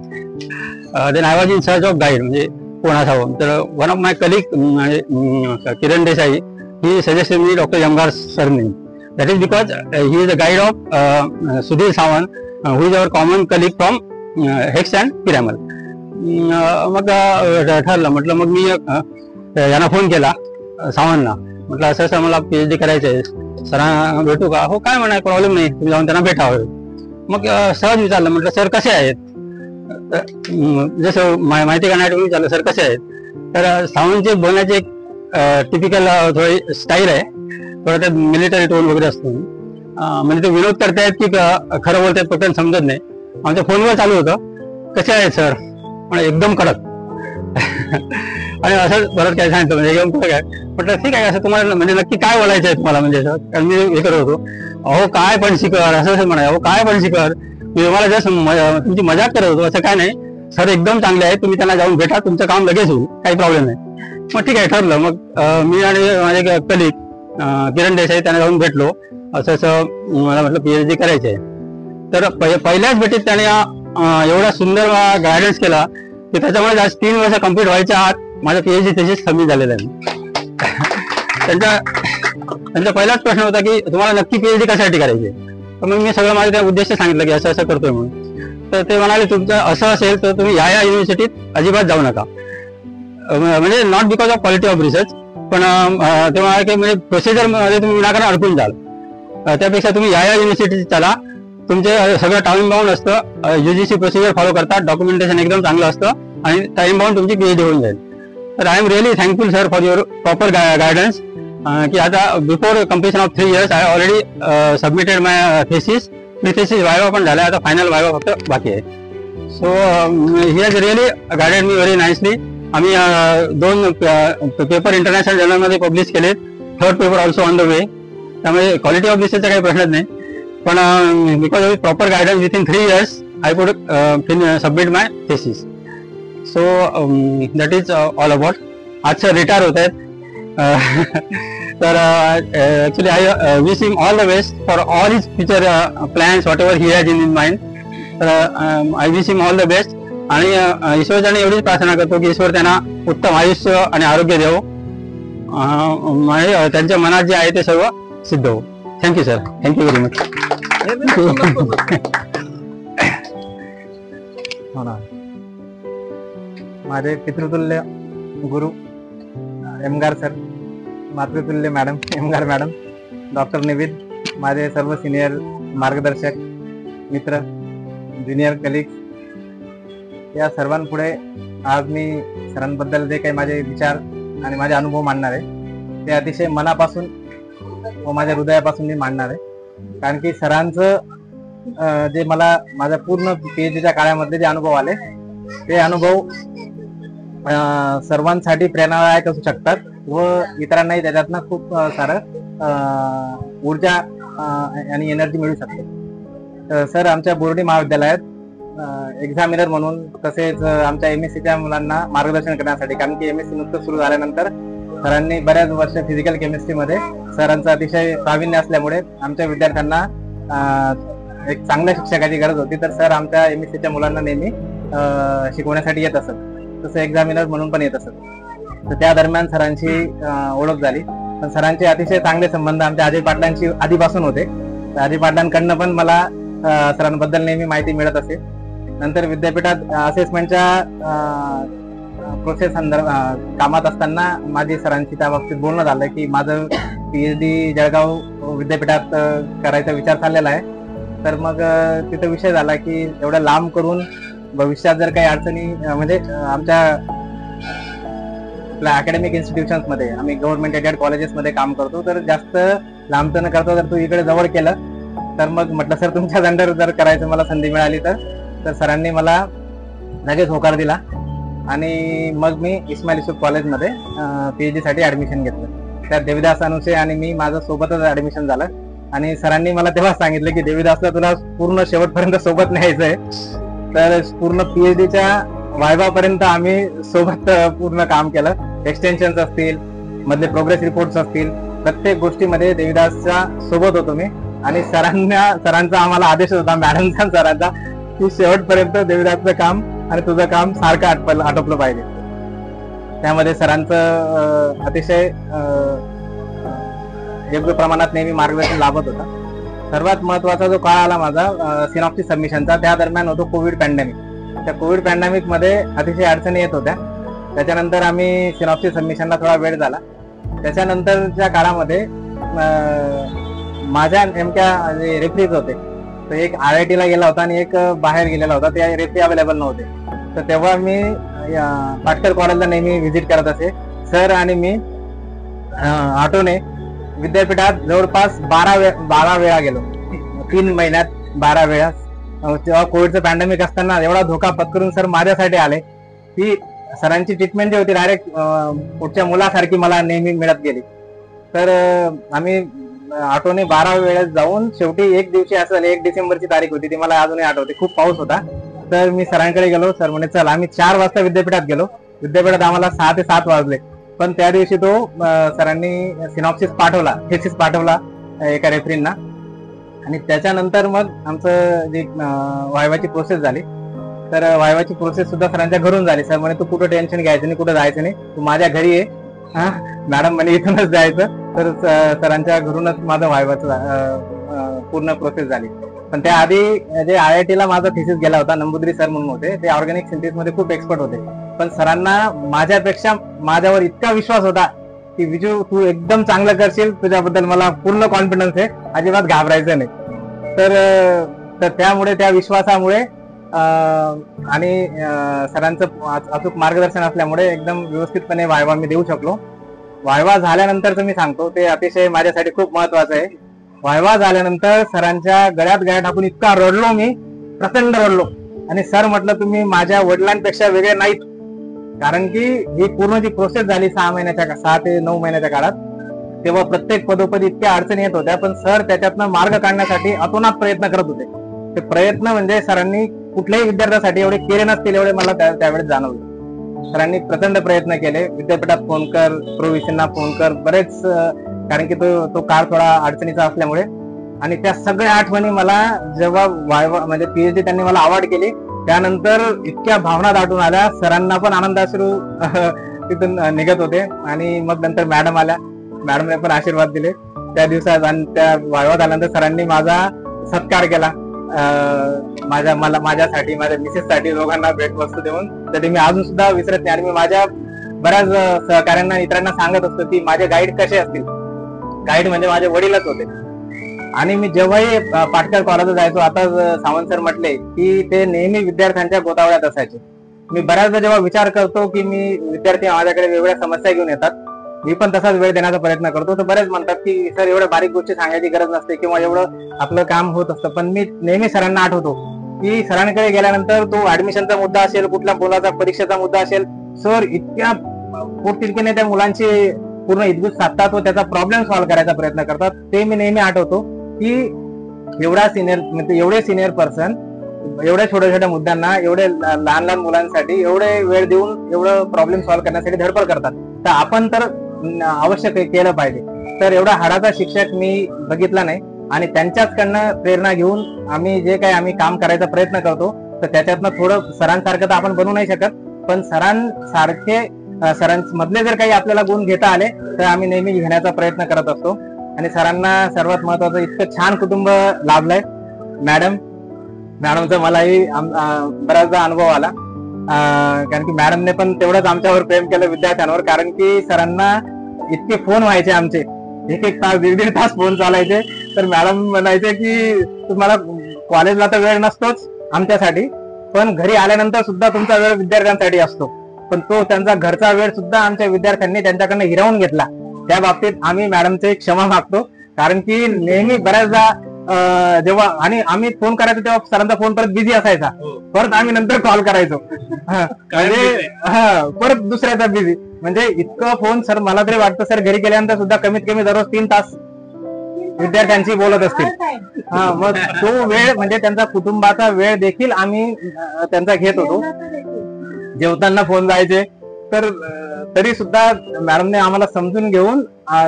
Speaker 7: then I was in search of guide. म्हणजे कोण असावं, तर one of my colleague Kiran Desai, he suggested me Dr. Yamgar sir name. That is because he is the guide of Sudhir Sawant, who is our common colleague from Hex and Piramal. मग ठरलं, म्हटलं मग मी यांना phone केला सावंतला, म्हटलं असं असं मला PhD करायचं आहे, सरांना भेटू का? हो काय म्हणा, प्रॉब्लेम नाही, तुम्ही जाऊन त्यांना भेटावं. मग सहज विचारलं, म्हटलं सर कसे आहेत? जसं माहिती करण्यासाठी विचारलं सर कसे आहेत. तर सावंतचे बोलण्याचे एक टिपिकल थोडी स्टाईल आहे, थोडं त्यात मिलिटरी टोन वगैरे असतो. म्हणजे ते विनोद करतायत की खरं बोलतायत पटकन समजत नाही. आमच्या फोनवर चालू होतं, कसे आहेत सर? म्हणजे एकदम कडक. आणि असं परत काय सांगितलं, म्हणजे एकदम कडक आहे. म्हटलं ठीक आहे, असं तुम्हाला म्हणजे नक्की काय बोलायचं आहे तुम्हाला? म्हणजे कारण मी हे करत होतो, अहो काय पण शिकर, असं असं म्हणा, अहो काय पण शिकर, मी तुम्हाला जस्ट तुमची मजाक करत होतो, असं काय नाही. सर एकदम चांगले आहे, तुम्ही त्यांना जाऊन भेटा, तुमचं काम लगेच होईल, काही प्रॉब्लेम नाही. मग ठीक आहे, ठरलं. मग मी आणि माझे कलिग किरण देसाई त्यांना जाऊन भेटलो. असं असं मला म्हटलं PhD करायचं आहे. तर पहिल्याच भेटीत त्याने एवढा सुंदर गायडन्स केला की त्याच्यामुळे आज 3 वर्ष कंप्लीट व्हायच्या आत माझं PhD thesis सबमिट झालेलं आहे. त्यांचा पहिलाच प्रश्न होता की तुम्हाला नक्की PhD कशासाठी करायची? तर मग मी सगळं माझं त्या उद्देश सांगितलं की असं असं करतोय म्हणून. तर ते म्हणाले तुमचं असं असेल तर तुम्ही या युनिव्हर्सिटीत अजिबात जाऊ नका. म्हणजे not because of quality of research, पण ते म्हणाले की म्हणजे प्रोसिजर मध्ये तुम्ही विनाकारण अडकून जाल, त्यापेक्षा तुम्ही या युनिव्हर्सिटीत चला, तुमचे सगळं टाइम बाउंड असतं, UGC प्रोसिजर फॉलो करतात, डॉक्युमेंटेशन एकदम चांगलं असतं आणि टाइम बाउंड तुमची PhD होऊन जाईल. तर I am really thankful sir for your proper guidance. की आता before completion of 3 years I already submitted my thesis. thesis viva पण झाला, आता फायनल वायवा फक्त बाकी आहे. So he has really guided me very nicely. आम्ही 2 पेपर इंटरनॅशनल जर्नलमध्ये पब्लिश केले, 3rd paper also on the way. त्यामुळे क्वालिटी ऑफ रिसर्चचा काही प्रश्नच नाही, पण because of proper guidance within 3 years I could submit my thesis. So that is all about. आज sir retire होत आहेत. तर actually I wish him all the best for all his future plans, whatever he has in mind. तर I wish him all the best. आणि ईश्वरच्याने एवढीच प्रार्थना करतो की ईश्वर त्यांना उत्तम आयुष्य आणि आरोग्य देवो, म्हणजे त्यांच्या मनात जे आहे ते सर्व सिद्ध हो. Thank you sir, thank you very much.
Speaker 2: माझे पितृतुल्य गुरु एमगार सर, मातृतुल्य मॅडम एमगार मॅडम, डॉक्टर निविद, माझे सर्व सिनियर मार्गदर्शक मित्र, ज्युनियर कलिग्स, या सर्वांपुढे आज मी सरांबद्दल जे काही माझे विचार आणि माझे अनुभव मांडणार आहे ते अतिशय मनापासून व माझ्या हृदयापासून मी मांडणार आहे. कारण की सरांचं जे मला माझ्या पूर्ण PhDच्या काळामध्ये जे अनुभव आले ते अनुभव सर्वांसाठी प्रेरणादायक असू शकतात व इतरांनाही त्याच्यातनं खूप सारं ऊर्जा आणि एनर्जी मिळू शकते. सर आमच्या बोर्डी महाविद्यालयात एक्झामिनर म्हणून, तसेच आमच्या MSCच्या मुलांना मार्गदर्शन करण्यासाठी, कारण की MSC नुकतं सुरू झाल्यानंतर सरांनी बऱ्याच वर्ष फिजिकल केमिस्ट्रीमध्ये सरांचं अतिशय प्रावीण्य असल्यामुळे आमच्या विद्यार्थ्यांना एक चांगल्या शिक्षकाची गरज होती. तर सर आमच्या MSCच्या मुलांना नेहमी शिकवण्यासाठी येत असत, तसं एक्झामिनर म्हणून पण येत असत. तर त्या दरम्यान सरांची ओळख झाली. पण सरांचे अतिशय चांगले संबंध आमच्या अजय पाटलांशी आधीपासून होते. तर अजय पाटलांकडनं पण मला सरांबद्दल नेहमी माहिती मिळत असे. नंतर विद्यापीठात असेसमेंटच्या प्रोसेस कामात असताना माझी सरांशी त्या बाबतीत बोलणं झालं की माझं PhD जळगाव विद्यापीठात करायचा विचार चाललेला आहे. तर मग तिथं विषय झाला की एवढं लांब करून भविष्यात जर काही अडचणी म्हणजे आमच्या आपल्या अकॅडमिक इन्स्टिट्यूशन्स मध्ये आम्ही गव्हर्नमेंट एडेड कॉलेजेस मध्ये काम करतो, तर जास्त लांबचं न करता जर तू इकडे जवळ केलं तर मग म्हटलं सर तुमच्याच अंडर जर करायचं मला संधी मिळाली तर सरांनी मला लगेच होकार दिला आणि मग मी इस्माईल युसूफ कॉलेजमध्ये PhD साठी ऍडमिशन घेतलं. त्यात देविदास अनुसे आणि मी माझं सोबतच ऍडमिशन झालं आणि सरांनी मला तेव्हा सांगितलं की देविदासला तुला पूर्ण शेवटपर्यंत सोबत न्यायचंय. तर पूर्ण PhDच्या वायवापर्यंत आम्ही सोबत पूर्ण काम केलं. एक्सटेन्शन्स असतील, मधले प्रोग्रेस रिपोर्ट्स असतील, प्रत्येक गोष्टीमध्ये देविदासच्या सोबत होतो मी. आणि सरांचा आम्हाला आदेश होता, मॅडमचा सरांचा, की शेवटपर्यंत देविदासचं काम आणि तुझं काम सारखं आटोपलं पाहिजे. त्यामध्ये सरांचं अतिशय योग्य प्रमाणात नेहमी मार्गदर्शन लाभत होता. सर्वात महत्वाचा जो काळ आला माझा सिनॉप्सिस सबमिशनचा, त्या दरम्यान होतो कोविड पॅन्डेमिक. त्या कोविड पॅन्डेमिक मध्ये अतिशय अडचणी येत होत्या. त्याच्यानंतर आम्ही सिनॉप्सिस सबमिशनला थोडा वेळ झाला. त्याच्यानंतरच्या काळामध्ये माझ्या नेमक्या जे रेफरीज होते, तर एक IIT ला गेला होता आणि एक बाहेर गेलेला होता, ते रेफरी अवेलेबल नव्हते. तर तेव्हा मी पाटकर कॉलेजला नेहमी व्हिजिट करत असे. सर आणि मी ऑटोने विद्यापीठात जवळपास 12 वेळा गेलो, 3 महिन्यात 12 वेळा. तेव्हा कोविडचं पॅन्डेमिक असताना एवढा धोका पत्करून सर माझ्यासाठी आले की सरांची ट्रीटमेंट जी होती डायरेक्ट पुढच्या मुलासारखी मला नेहमी मिळत गेली. तर आम्ही ऑटोने 12 वेळेस जाऊन शेवटी एक दिवशी असं 1 डिसेंबरची तारीख होती, ती मला अजूनही आठवते. खूप पाऊस होता. तर मी सरांकडे गेलो. सर म्हणे चल. आम्ही 4 वाजता विद्यापीठात गेलो. विद्यापीठात आम्हाला 6 ते 7 वाजले. पण त्या दिवशी तो सरांनी सिनॉप्सिस पाठवला, थेसिस पाठवला एका रेफरींना. आणि त्याच्यानंतर मग आमचं जी वायवाची प्रोसेस झाली, तर वायवाची प्रोसेस सुद्धा सरांच्या घरून झाली. सर म्हणे तू कुठं टेन्शन घ्यायचं नाही, कुठं जायचं नाही, तू माझ्या घरी ये. मॅडम म्हणे इथूनच जायचं. तर सरांच्या घरूनच माझं वायवाचं पूर्ण प्रोसेस झाली. पण त्याआधी जे IIT ला माझा थिसिस गेला होता, नंबुद्री सर म्हणून होते, ते ऑर्गॅनिक सिंथेसिस मध्ये खूप एक्सपर्ट होते. पण सरांना माझ्यापेक्षा माझ्यावर इतका विश्वास होता की विजू तू एकदम चांगलं करशील, तुझ्याबद्दल मला पूर्ण कॉन्फिडन्स आहे, अजिबात घाबरायचं नाही. तर त्यामुळे, त्या विश्वासामुळे आणि सरांचं अचूक मार्गदर्शन असल्यामुळे एकदम व्यवस्थितपणे वायवा मी देऊ शकलो. वायवा झाल्यानंतरचं मी सांगतो, ते अतिशय माझ्यासाठी खूप महत्वाचं आहे. वायवा झाल्यानंतर सरांच्या गळ्यात टाकून इतका रडलो मी, प्रचंड रडलो. आणि सर म्हटलं तुम्ही माझ्या वडिलांपेक्षा वेगळे नाहीत. कारण की ही पूर्ण जी प्रोसेस झाली 6 ते 9 महिन्याच्या काळात, तेव्हा प्रत्येक पदोपदी इतक्या अडचणी येत होत्या, पण सर त्याच्यातनं मार्ग काढण्यासाठी अतोनात प्रयत्न करत होते. ते प्रयत्न म्हणजे सरांनी कुठल्याही विद्यार्थ्यासाठी एवढे केले नसतील एवढे मला त्यावेळेस जाणवले. सरांनी प्रचंड प्रयत्न केले. विद्यापीठात फोन कर, प्रोविशनना फोन कर, बरेच, कारण की तो काळ थोडा अडचणीचा असल्यामुळे. आणि त्या सगळ्या आठवणी मला जेव्हा वायवा म्हणजे PhD त्यांनी मला अवॉर्ड केली, त्यानंतर इतक्या भावना दाटून आल्या. सरांना पण आनंदाश्रू तिथून निघत होते. आणि मग नंतर मॅडम आल्या, मॅडमने पण आशीर्वाद दिले त्या दिवसात. आणि त्या वायवा झाल्यानंतर सरांनी माझा सत्कार केला, माझ्यासाठी, माझ्या मिसेससाठी दोघांना भेटवस्तू देऊन. तर ते मी अजून सुद्धा विसरत नाही. आणि मी माझ्या बऱ्याच सहकाऱ्यांना, मित्रांना सांगत असतो की माझे गाईड कसे असतील. गाईड म्हणजे माझे वडीलच होते. आणि मी जेव्हाही पाटकर कॉलेजला जायचो, आता सावंत सर म्हटले की ते नेहमी विद्यार्थ्यांच्या गोतावळ्यात असायचे. मी बऱ्याचदा जेव्हा विचार करतो की मी विद्यार्थी माझ्याकडे वेगवेगळ्या समस्या घेऊन येतात, मी पण तसाच वेळ देण्याचा प्रयत्न करतो. तर बरेच म्हणतात की सर एवढ्या बारीक गोष्टी सांगायची गरज नसते किंवा एवढं आपलं काम होत असतं. पण मी नेहमी सरांना आठवतो की सरांकडे गेल्यानंतर तो ऍडमिशनचा मुद्दा असेल, कुठल्या मुलाचा परीक्षेचा मुद्दा असेल, सर इतक्या पोटतिडकीने त्या मुलांची पूर्ण इतगुत साधतात व त्याचा प्रॉब्लेम सॉल्व्ह करायचा प्रयत्न करतात. ते मी नेहमी आठवतो की एवढे सिनियर पर्सन एवढ्या छोट्या छोट्या मुद्द्यांना, एवढे लहान लहान मुलांसाठी एवढे वेळ देऊन एवढं प्रॉब्लेम सॉल्व्ह करण्यासाठी धडपड करतात. तर आपण तर अवश्य केलं पाहिजे. तर एवढा हाडाचा शिक्षक मी बघितला नाही. आणि त्यांच्याचकडनं प्रेरणा घेऊन आम्ही काम करायचा प्रयत्न करतो. तर त्याच्यातनं थोडं सरांसारखं तर आपण बनवू नाही शकत, पण सरांमधले जर काही आपल्याला गुण घेता आले तर आम्ही नेहमी घेण्याचा प्रयत्न करत असतो. आणि सरांना सर्वात महत्वाचं, इतकं छान कुटुंब लाभलंय. मॅडमचा मलाही बराचदा अनुभव आला. कारण की मॅडमने पण तेवढंच आमच्यावर प्रेम केलं विद्यार्थ्यांवर, कारण की सरांना इतके फोन व्हायचे आमचे, एक तास 1.5 तास फोन चालायचे. तर मॅडम म्हणायचे की तुम्हाला कॉलेजला तर वेळ नसतोच आमच्यासाठी, पण घरी आल्यानंतर सुद्धा तुमचा वेळ विद्यार्थ्यांसाठी असतो. पण तो त्यांचा घरचा वेळ सुद्धा आमच्या विद्यार्थ्यांनी त्यांच्याकडनं हिरावून घेतला. त्या बाबतीत आम्ही मॅडमचे क्षमा मागतो, कारण की नेहमी बऱ्याचदा जेव्हा आणि आम्ही फोन करायचो तेव्हा सरांचा फोन परत बिझी असायचा, परत आम्ही नंतर कॉल करायचो, म्हणजे परत दुसऱ्याचा बिझी. म्हणजे इतकं फोन सर, मला तरी वाटतं सर घरी गेल्यानंतर सुद्धा कमीत कमी दररोज 3 तास विद्यार्थ्यांशी बोलत असतील. मग तो वेळ म्हणजे त्यांचा कुटुंबाचा वेळ देखील आम्ही त्यांचा घेत होतो. जेवताना फोन जायचे, तर तरी सुद्धा मॅडमने आम्हाला समजून घेऊन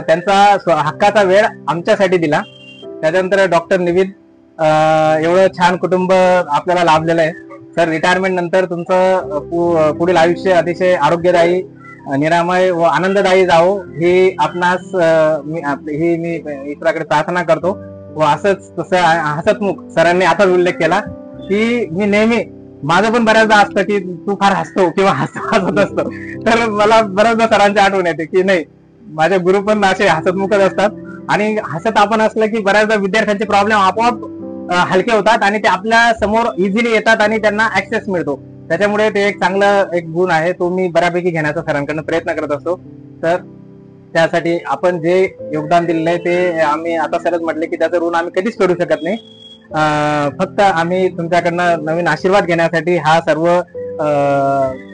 Speaker 2: त्यांचा हक्काचा वेळ आमच्यासाठी दिला. त्याच्यानंतर डॉक्टर निविद, एवढं छान कुटुंब आपल्याला लाभलेलं आहे. सर रिटायरमेंट नंतर तुमचं पुढील आयुष्य अतिशय आरोग्यदायी, निरामय व आनंददायी जावो ही आपणास मी ईश्वराकडे प्रार्थना करतो. व असंच तसं हसतमुख सरांनी आताच उल्लेख केला की मी नेहमी, माझं पण बऱ्याचदा असतं की तू फार हसतो किंवा हसत असतो, तर मला बऱ्याचदा सरांची आठवण येते की नाही, माझे गुरु पण असे हसतमुखच असतात. आणि हसत आपण असलं की बऱ्याचदा विद्यार्थ्यांचे प्रॉब्लेम आपोआप हलके होतात आणि ते आपल्या समोर इझिली येतात आणि त्यांना ऍक्सेस मिळतो. त्याच्यामुळे ते एक चांगलं एक गुण आहे, तो मी बऱ्यापैकी घेण्याचा सरांकडनं प्रयत्न करत असतो. तर त्यासाठी आपण जे योगदान दिलेलं आहे ते आम्ही आता सरच म्हटले की त्याचं ऋण आम्ही कधीच करू शकत नाही. फक्त आम्ही तुमच्याकडनं नवीन आशीर्वाद घेण्यासाठी हा सर्व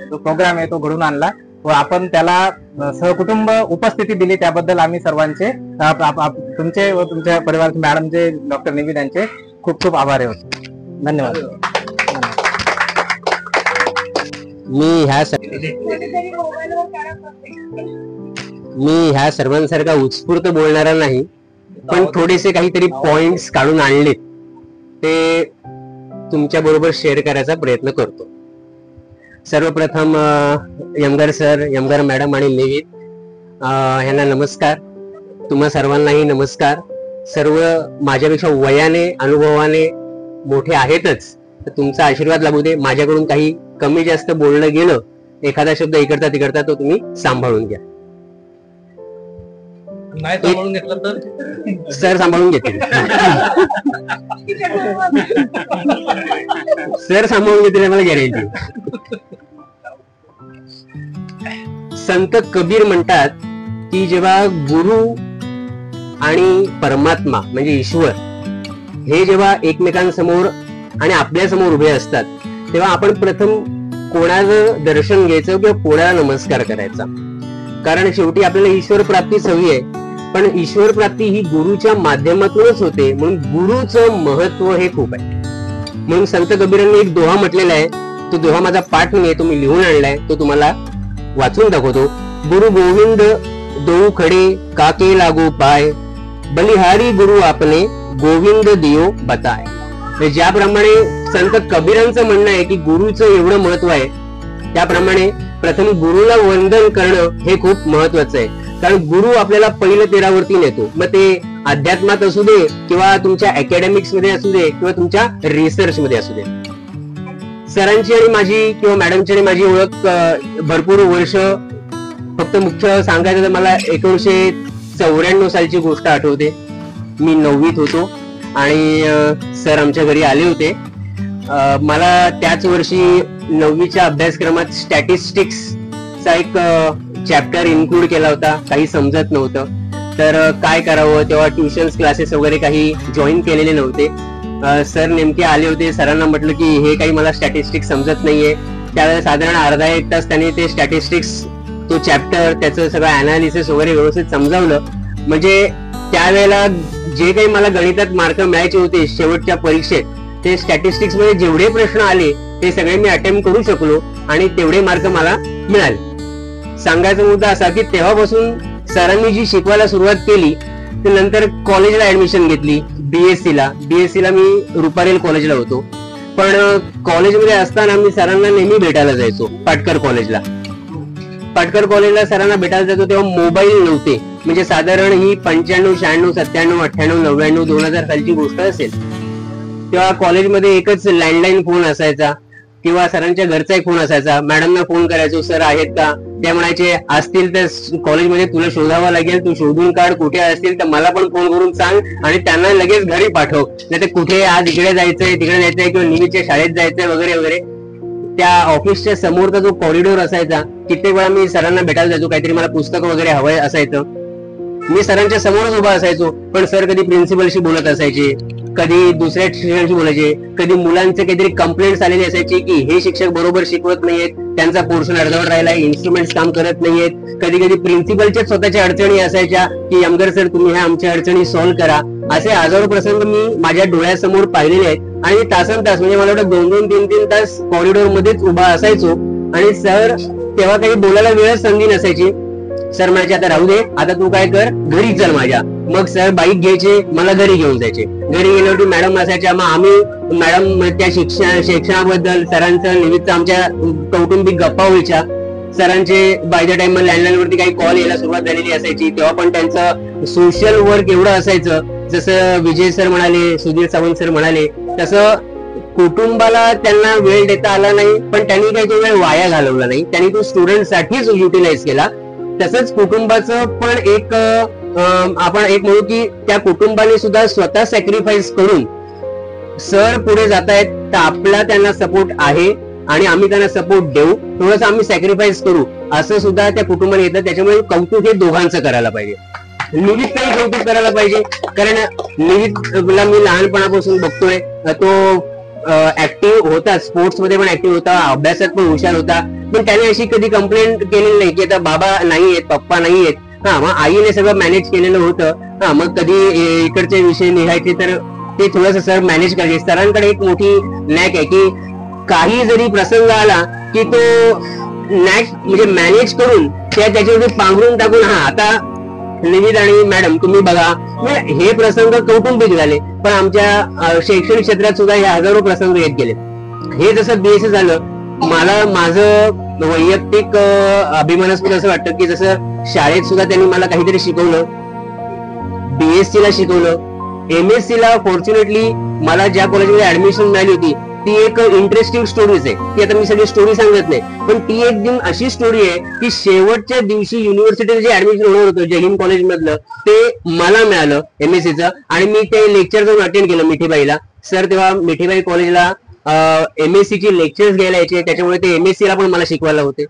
Speaker 2: जो प्रोग्राम आहे तो घडून आणला व आपण त्याला सहकुटुंब उपस्थिती दिली, त्याबद्दल आम्ही सर्वांचे तुमचे व तुमच्या परिवाराचे, मॅडमचे, डॉक्टर निविद यांचे खूप खूप आभारी होतो. धन्यवाद.
Speaker 8: मी ह्या सर्वांसारखा उत्स्फूर्त बोलणारा नाही, पण थोडेसे काहीतरी पॉइंट्स काढून आणले ते तुमच्या बरोबर शेअर करायचा प्रयत्न करतो. सर्वप्रथम यमगर सर, यमगर मॅडम आणि निविद यांना नमस्कार. तुम्हा सर्वांनाही नमस्कार. सर्व माझ्यापेक्षा वयाने, अनुभवाने मोठे आहेतच, तर तुमचा आशीर्वाद लाभू दे. माझ्याकडून काही कमी जास्त बोललं गेलं, एखादा शब्द इकडता तिकडता, तो तुम्ही सांभाळून घ्या.
Speaker 2: नाही सांभाळून घेतलं तर
Speaker 8: सर सांभाळून घेतील. सर सांभाळून घेतील मला गॅरेंटी. संत कबीर म्हणतात की जेव्हा गुरु आणि परमात्मा म्हणजे ईश्वर हे जेव्हा एकमेकांसमोर आणि आपल्या समोर उभे असतात, तेव्हा आपण प्रथम कोणाचं दर्शन घ्यायचं किंवा कोणाला नमस्कार करायचा. कारण शेवटी आपल्याला ईश्वर प्राप्तीच हवी आहे, पण ईश्वर प्राप्ती ही गुरुच्या माध्यमातूनच होते, म्हणून गुरुचं महत्व हे खूप आहे. म्हणून संत कबीरांनी एक दोहा म्हटलेला आहे, तो दोहा माझा पाठ नाही, तो मी लिहून आणलाय, तो तुम्हाला वाचून दाखवतो. गुरु गोविंद दो खडे काके लागू पाय, बलिहारी गुरु आपने गोविंद दियो बताय. ज्याप्रमाणे संत कबीरांचं म्हणणं आहे की गुरुचं एवढं महत्व आहे, त्याप्रमाणे प्रथम गुरुला वंदन करणं हे खूप महत्वाचं आहे. कारण गुरु आपल्याला पहिलं तेरावरती नेतो, मग ते अध्यात्मात असू दे किंवा तुमच्या अकॅडमिक्स मध्ये असू दे किंवा तुमच्या रिसर्च मध्ये असू दे. सरांची आणि माझी किंवा मॅडमची आणि माझी ओळख भरपूर वर्ष, फक्त मुख्य सांगायचं तर मला 1994 सालची गोष्ट आठवते. मी 9वीत होतो आणि सर आमच्या घरी आले होते. मला त्याच वर्षी 9वीच्या अभ्यासक्रमात स्टॅटिस्टिक्सचा एक चॅप्टर इन्क्लूड केला होता. काही समजत नव्हतं, तर काय करावं, तेव्हा ट्युशन्स क्लासेस वगैरे काही जॉईन केलेले नव्हते. सर नेमके आले होते. सरांना म्हटलं की हे काही मला स्टॅटिस्टिक्स समजत नाहीये. त्यावेळेला साधारण अर्धा एक तास त्यांनी ते स्टॅटिस्टिक्स, तो चॅप्टर, त्याचं सगळं अनालिसिस वगैरे व्यवस्थित समजावलं. म्हणजे त्यावेळेला जे काही मला गणितात मार्क मिळायचे होते शेवटच्या परीक्षेत, ते स्टॅटिस्टिक्स मध्ये जेवढे प्रश्न आले ते सगळे मी अटेम्प्ट करू शकलो आणि तेवढे मार्क मला मिळाले. सांगायचा मुद्दा असा की तेव्हापासून सरांनी जी शिकवायला सुरुवात केली, ते नंतर कॉलेजला ऍडमिशन घेतली. बीएससीला मी रुपारेल कॉलेजला होतो, पण कॉलेजमध्ये असताना मी सरांना नेहमी भेटायला जायचो. पाटकर कॉलेजला सरांना भेटायला जायचो. तेव्हा मोबाईल नव्हते, म्हणजे साधारण ही 95, 96, 97, 98, 99, 2000 सालची गोष्ट असेल. तेव्हा कॉलेजमध्ये एकच लँडलाईन फोन असायचा किंवा सरांच्या घरचा एक फोन असायचा, मॅडमना फोन करायचो, सर आहेत का, ते म्हणायचे असतील तर कॉलेजमध्ये तुला शोधावं लागेल, तू शोधून काढ, कुठे असतील तर मला पण फोन करून सांग आणि त्यांना लगेच घरी पाठव, नाही तर कुठे आज इकडे जायचंय तिकडे जायचंय किंवा निवीच्या शाळेत जायचंय वगैरे वगैरे. त्या ऑफिसच्या समोरचा जो कॉरिडोर असायचा, कित्येक वेळा मी सरांना भेटायला जायचो, काहीतरी मला पुस्तक वगैरे हवंय असायचं, मी सरांच्या समोरच उभा असायचो, पण सर कधी प्रिन्सिपलशी बोलत असायचे, कधी दुसऱ्या शिक्षकांशी बोलायचे, कधी मुलांचे काहीतरी कंप्लेंट्स आलेले असायचे की हे शिक्षक बरोबर शिकवत नाहीयेत, त्यांचा पोर्शन अर्धवट राहिलाय, इन्स्ट्रुमेंट्स काम करत नाहीयेत. कधी कधी प्रिन्सिपलच्या स्वतःच्या अडचणी असायच्या की यमगर सर तुम्ही ह्या आमच्या अडचणी सॉल्व्ह करा. असे हजारो प्रसंग मी माझ्या डोळ्यासमोर पाहिलेले आहेत आणि तासन तास म्हणजे मला वाटतं 2-2, 3-3 तास कॉरिडोर मध्येच उभा असायचो आणि सर तेव्हा काही बोलायला वेळच संधी नसायची. सर म्हणायचे आता राहू दे, आता तू काय कर घरी चल माझ्या. मग सर बाईक घ्यायचे, मला घरी घेऊन जायचे. घरी गेल्यावरती मॅडम असायच्या, मग आम्ही मॅडम त्या शिक्षणाबद्दल सरांचं निमित्त आमच्या कौटुंबिक गप्पा व्हायच्या. सरांचे बाय द टाइम लँडलाईन वरती काही कॉल यायला सुरुवात झालेली असायची, तेव्हा पण त्यांचं सोशल वर्क एवढं असायचं. जसं विजय सर म्हणाले, सुधीर सावंत सर म्हणाले, तसं कुटुंबाला त्यांना वेळ देता आला नाही, पण त्यांनी काही तो वेळ वाया घालवला नाही, त्यांनी तो स्टुडंटसाठीच युटिलाइज केला. तसंच कुटुंबाचं पण एक आपण एक म्हणू की त्या कुटुंबाने सुद्धा स्वतः सॅक्रिफाईस करून सर पुढे जातायत तर आपला त्यांना सपोर्ट आहे आणि आम्ही त्यांना सपोर्ट देऊ, थोडंसं आम्ही सॅक्रिफाईस करू, असं सुद्धा त्या कुटुंबाने येतं. त्याच्यामुळे कौतुक हे दोघांचं करायला पाहिजे, निविदचंही कौतुक करायला पाहिजे, कारण निविदला मी लहानपणापासून बघतोय, तो ऍक्टिव्ह होता, स्पोर्ट्स मध्ये पण ऍक्टिव्ह होता, अभ्यासात पण हुशार होता, पण त्याने अशी कधी कंप्लेंट केलेली नाही की आता बाबा नाही आहेत, पप्पा नाही आहेत. हा, मग आईने सगळं मॅनेज केलेलं होतं. हा, मग कधी इकडचे विषय लिहायचे तर ते थोडंसं सर मॅनेज करायचे. सरांकडे एक मोठी नॅक आहे की काही जरी प्रसंग आला की तो नॅक म्हणजे मॅनेज करून त्याच्यावरती पांघरून टाकून हा आता निविद आणि मॅडम तुम्ही बघा. हे प्रसंग कौटुंबिक झाले, पण आमच्या शैक्षणिक क्षेत्रात सुद्धा हे हजारो प्रसंग येत गेले. हे जसं बीएससी झालं, मला माझं वैयक्तिक अभिमानास्पद असं वाटतं की जसं शाळेत सुद्धा त्यांनी मला काहीतरी शिकवलं, बीएससी ला शिकवलं, एमएससी ला फॉर्च्युनेटली मला ज्या कॉलेजमध्ये ऍडमिशन मिळाली होती ती एक इंटरेस्टिंग स्टोरीज आहे. ती आता मी सगळी स्टोरी सांगत नाही, पण ती एक दिन अशी स्टोरी आहे की शेवटच्या दिवशी युनिव्हर्सिटीचं जे ऍडमिशन होणार होतं जय हिंद कॉलेज मधलं ते मला मिळालं एमएससीचं, आणि मी ते लेक्चर जाऊन अटेंड केलं मिठीबाईला. सर तेव्हा मिठीबाई कॉलेजला एमएससी ची लेक्चर्स घ्यायला यायचे, त्याच्यामुळे ते एमएससी ला पण मला शिकवायला होते.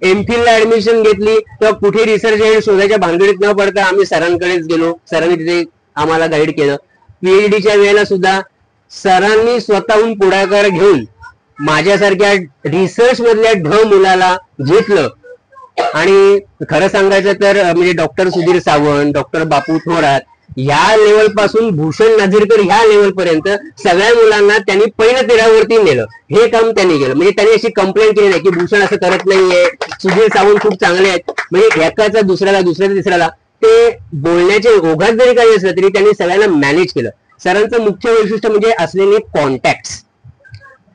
Speaker 8: एमफिल ला ऍडमिशन घेतली तेव्हा कुठे रिसर्च एंड शोधायच्या भानगडीत न पडता आम्ही सरांकडेच गेलो, सरांनी तिथे आम्हाला गाईड केलं. पीएचडीच्या वेळेला सुद्धा सरांनी स्वतःहून पुढाकार घेऊन माझ्यासारख्या रिसर्च मधल्या मुलाला घेतलं. आणि खरं सांगायचं तर म्हणजे डॉक्टर सुधीर सावंत, डॉक्टर बापू थोरात ह्या लेवल पासून भूषण नाझिरकर ह्या लेवल पर्यंत सगळ्या मुलांना त्यांनी पहिल्या तेरावरती नेलं. हे काम त्यांनी केलं. म्हणजे त्यांनी अशी कंप्लेंट केली नाही की भूषण असं करत नाहीये, सुधीर सावंत खूप चांगले आहेत, म्हणजे एकाचा दुसऱ्याला दुसऱ्याचा तिसऱ्याला ते बोलण्याचे ओघात जरी काही असलं तरी त्यांनी सगळ्यांना मॅनेज केलं. सरांचं मुख्य वैशिष्ट्य म्हणजे असलेले कॉन्टॅक्ट.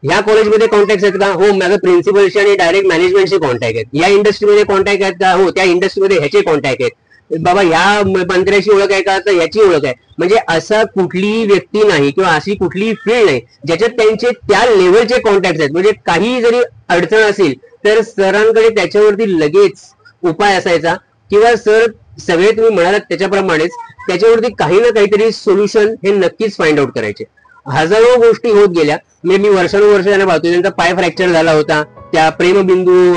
Speaker 8: ह्या कॉलेजमध्ये कॉन्टॅक्ट आहेत का? हो, माझं प्रिन्सिपलशी आणि डायरेक्ट मॅनेजमेंटचे कॉन्टॅक्ट आहेत. या इंडस्ट्रीमध्ये कॉन्टॅक्ट आहेत का? हो, त्या इंडस्ट्रीमध्ये ह्याचे कॉन्टॅक्ट आहेत. बाबा ह्या मंत्र्याची ओळख आहे का? तर ह्याची ओळख आहे. म्हणजे असा कुठलीही व्यक्ती नाही किंवा अशी कुठलीही फील्ड नाही ज्याच्यात त्यांचे त्या लेवलचे कॉन्टॅक्ट आहेत. म्हणजे काही जरी अडचण असेल तर सरांकडे त्याच्यावरती लगेच उपाय असायचा, किंवा सर सगळे तुम्ही म्हणालात त्याच्याप्रमाणेच त्याच्यावरती काही ना काहीतरी सोल्युशन हे नक्कीच फाइंड आउट करायचे. हजारो गोष्टी होत गेल्या. मी वर्षानुवर्ष त्यांना पाहतो. त्यांचा पाय फ्रॅक्चर झाला होता, त्या प्रेमबिंदू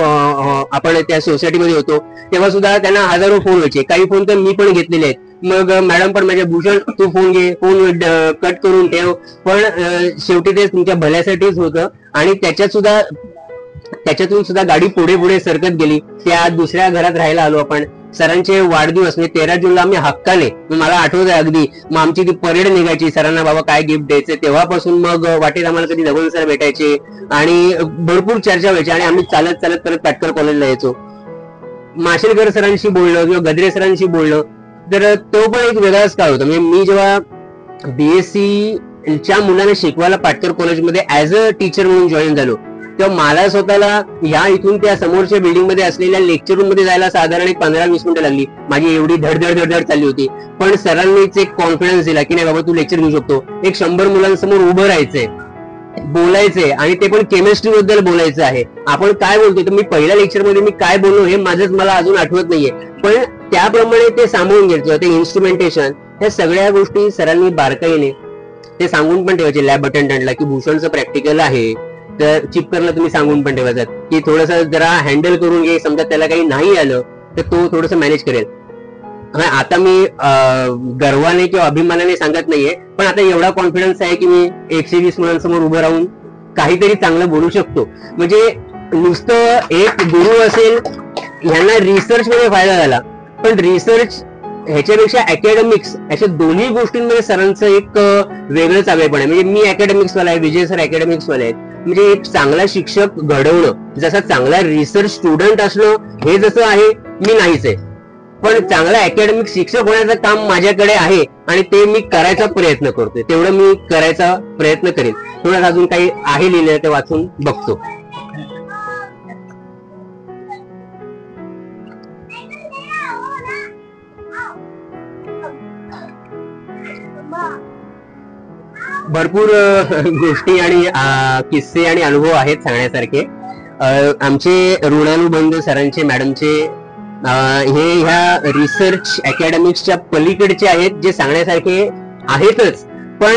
Speaker 8: आपण त्या सोसायटीमध्ये होतो तेव्हा सुद्धा त्यांना हजारो फोन व्हायचे. काही फोन तर मी पण घेतलेले आहेत. मग मॅडम पण माझ्या भूषण तू फोन घे, फोन कट करून ठेव, पण शेवटी ते तुमच्या भल्यासाठीच होतं. आणि त्याच्यातून सुद्धा गाडी पुढे पुढे सरकत गेली. त्या दुसऱ्या घरात राहायला आलो आपण. सरांचे वाढदिवस म्हणजे 13 जूनला आम्ही हक्काने, मला आठवत आहे अगदी, मग आमची ती परेड निघायची, सरांना बाबा काय गिफ्ट द्यायचं. तेव्हापासून मग वाटेत आम्हाला कधी दगड सर भेटायचे आणि भरपूर चर्चा व्हायची आणि आम्ही चालत चालत परत ताटकर कॉलेजला यायचो. माशेलकर सरांशी बोलणं किंवा गद्रे सरांशी बोलणं तर तो पण एक वेगळाच काळ होता. म्हणजे मी जेव्हा बीएससी च्या मुलांना शिकवायला पाटकर कॉलेजमध्ये ऍज अ टीचर म्हणून जॉईन झालो तेव्हा मला स्वतःला या इथून त्या समोरच्या बिल्डिंग मध्ये असलेल्या लेक्चर रूम मध्ये जायला साधारण एक 15-20 मिनिटं लागली. माझी एवढी धडधड चालली होती, पण सरांनीच एक कॉन्फिडन्स दिला की नाही बाबा तू लेक्चर घेऊ शकतो. एक 100 मुलांसमोर उभं राहायचंय बोलायचंय आणि ते पण केमिस्ट्री बद्दल बोलायचं आहे. आपण काय बोलतोय तर मी पहिल्या लेक्चर मध्ये मी काय बोललो हे माझंच मला अजून आठवत नाहीये, पण त्याप्रमाणे ते सांगून घ्यायचं. ते इन्स्ट्रुमेंटेशन ह्या सगळ्या गोष्टी सरांनी बारकाईने ते सांगून पण ठेवायचे. लॅब अटेंडंटला की भूषणचं प्रॅक्टिकल आहे तर चिपकरला तुम्ही सांगून पण ठेवायचं की थोडस जरा हँडल करून घे, समजा त्याला काही नाही आलं तर तो थोडस मॅनेज करेल. आता मी गर्वाने किंवा अभिमानाने सांगत नाहीये, पण आता एवढा कॉन्फिडन्स आहे की मी 120 मुलांसमोर उभं राहून काहीतरी चांगलं बोलू शकतो. म्हणजे नुसतं एक गुरु असेल ह्यांना रिसर्च मध्ये फायदा झाला, पण रिसर्च ह्याच्यापेक्षा अकॅडमिक्स अशा दोन्ही गोष्टींमध्ये सरांचं एक वेगळंच आवेपण आहे. म्हणजे मी अकॅडमिक्स वाला आहे, विजय सर अकॅडमिक्स वाले आहेत. म्हणजे एक चांगला शिक्षक घडवणं, जसा चांगला रिसर्च स्टुडंट असणं हे जसं आहे मी नाहीच आहे, पण चांगला अकॅडमिक शिक्षक होण्याचं काम माझ्याकडे आहे आणि ते मी करायचा प्रयत्न करतोय. तेवढं मी करायचा प्रयत्न करेन. थोडं अजून काही आहे लिहिलेलं ते वाचून बघतो. भरपूर गोष्टी आणि किस्से आणि अनुभव आहेत सांगण्यासारखे. आमचे ऋणानुबंध सरांचे मॅडमचे हे ह्या रिसर्च अकॅडमिक्सच्या पलीकडचे आहेत, जे सांगण्यासारखे आहेतच, पण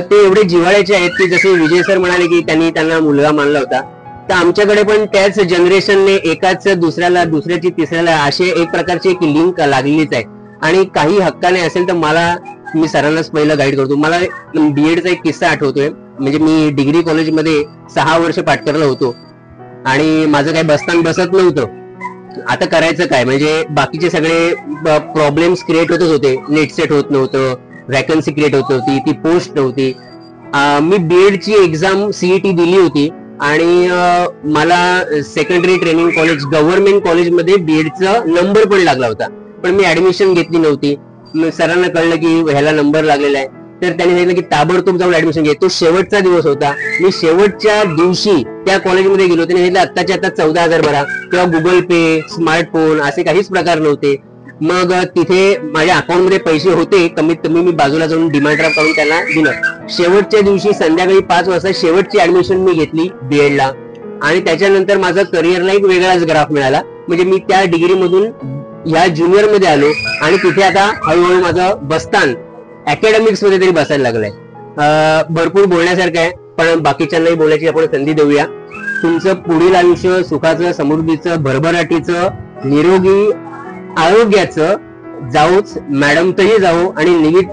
Speaker 8: ते एवढे जिव्हाळ्याचे आहेत की जसे विजय सर म्हणाले की त्यांना मुलगा मानला होता, तर आमच्याकडे पण त्याच जनरेशनने एकाच दुसऱ्याला, दुसऱ्याची तिसऱ्याला असे एक प्रकारची एक लिंक लागलेलीच आहे. आणि काही हक्काने असेल तर मी सरांनाच पहिलं गाईड करतो. मला बीएडचा एक किस्सा आठवतोय. म्हणजे मी डिग्री कॉलेजमध्ये 6 वर्ष पाठकरला होतो आणि माझं काही बसताना बसत नव्हतं. आता करायचं काय, म्हणजे बाकीचे सगळे प्रॉब्लेम्स क्रिएट होतच होते. नेट सेट होत नव्हतं, वॅकन्सी क्रिएट होत होती, ती पोस्ट नव्हती. मी बीएडची एक्झाम सीईटी दिली होती आणि मला सेकंडरी ट्रेनिंग कॉलेज गव्हर्नमेंट कॉलेजमध्ये बीएडचा नंबर पण लागला होता, पण मी ऍडमिशन घेतली नव्हती. सरांना कळलं की ह्याला नंबर लागलेला आहे, तर त्यांनी सांगितलं की ताबडतोब जाऊन ऍडमिशन घे. तो शेवटचा दिवस होता. मी शेवटच्या दिवशी त्या कॉलेजमध्ये गेलो. त्याने सांगितलं आत्ताच्या आता 14,000 भरा. तेव्हा गुगल पे, स्मार्टफोन असे काहीच प्रकार नव्हते. मग तिथे माझ्या अकाउंटमध्ये पैसे होते, कमीत कमी मी बाजूला जाऊन डिमांड ड्राफ्ट काढून त्यांना दिलं. शेवटच्या दिवशी संध्याकाळी 5 वाजता शेवटची ऍडमिशन मी घेतली बीएडला आणि त्याच्यानंतर माझा करिअरला एक वेगळाच ग्राफ मिळाला. म्हणजे मी त्या डिग्रीमधून या ज्युनियर मध्ये आलो आणि तिथे आता हळूहळू माझं बसतान अकॅडमिक्स मध्ये तरी बसायला लागलंय. भरपूर बोलण्यासारखं आहे, पण बाकीच्यांनाही बोलायची आपण संधी देऊया. तुमचं पुढील आयुष्य सुखाचं, समृद्धीचं, भरभराटीचं, निरोगी आरोग्याचं जाऊच. मॅडम तरी जाऊ आणि निवित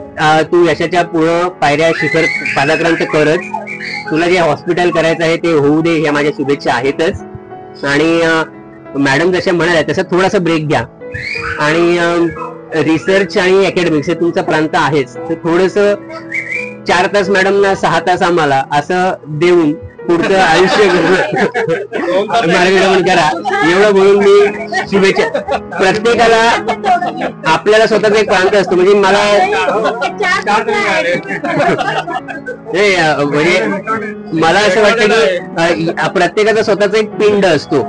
Speaker 8: तू यशाच्या पुढं पायऱ्या शिखर पादाक्रांत करत. तुला जे हॉस्पिटल करायचं आहे ते होऊ दे, ह्या माझ्या शुभेच्छा आहेतच. आणि मॅडम जशा म्हणाल्या तसं थोडासा ब्रेक घ्या आणि रिसर्च आणि अकॅडमिक्स हे तुमचा प्रांत आहेच, तर थोडस 4 तास मॅडमना 6 तास आम्हाला असं देऊन पुढचं आयुष्य मार्गक्रमण करा. एवढं बोलून मी शुभेच्छा. प्रत्येकाला आपल्याला स्वतःचा एक प्रांत असतो. म्हणजे मला मला असं वाटतं की प्रत्येकाचा स्वतःचा एक पिंड असतो.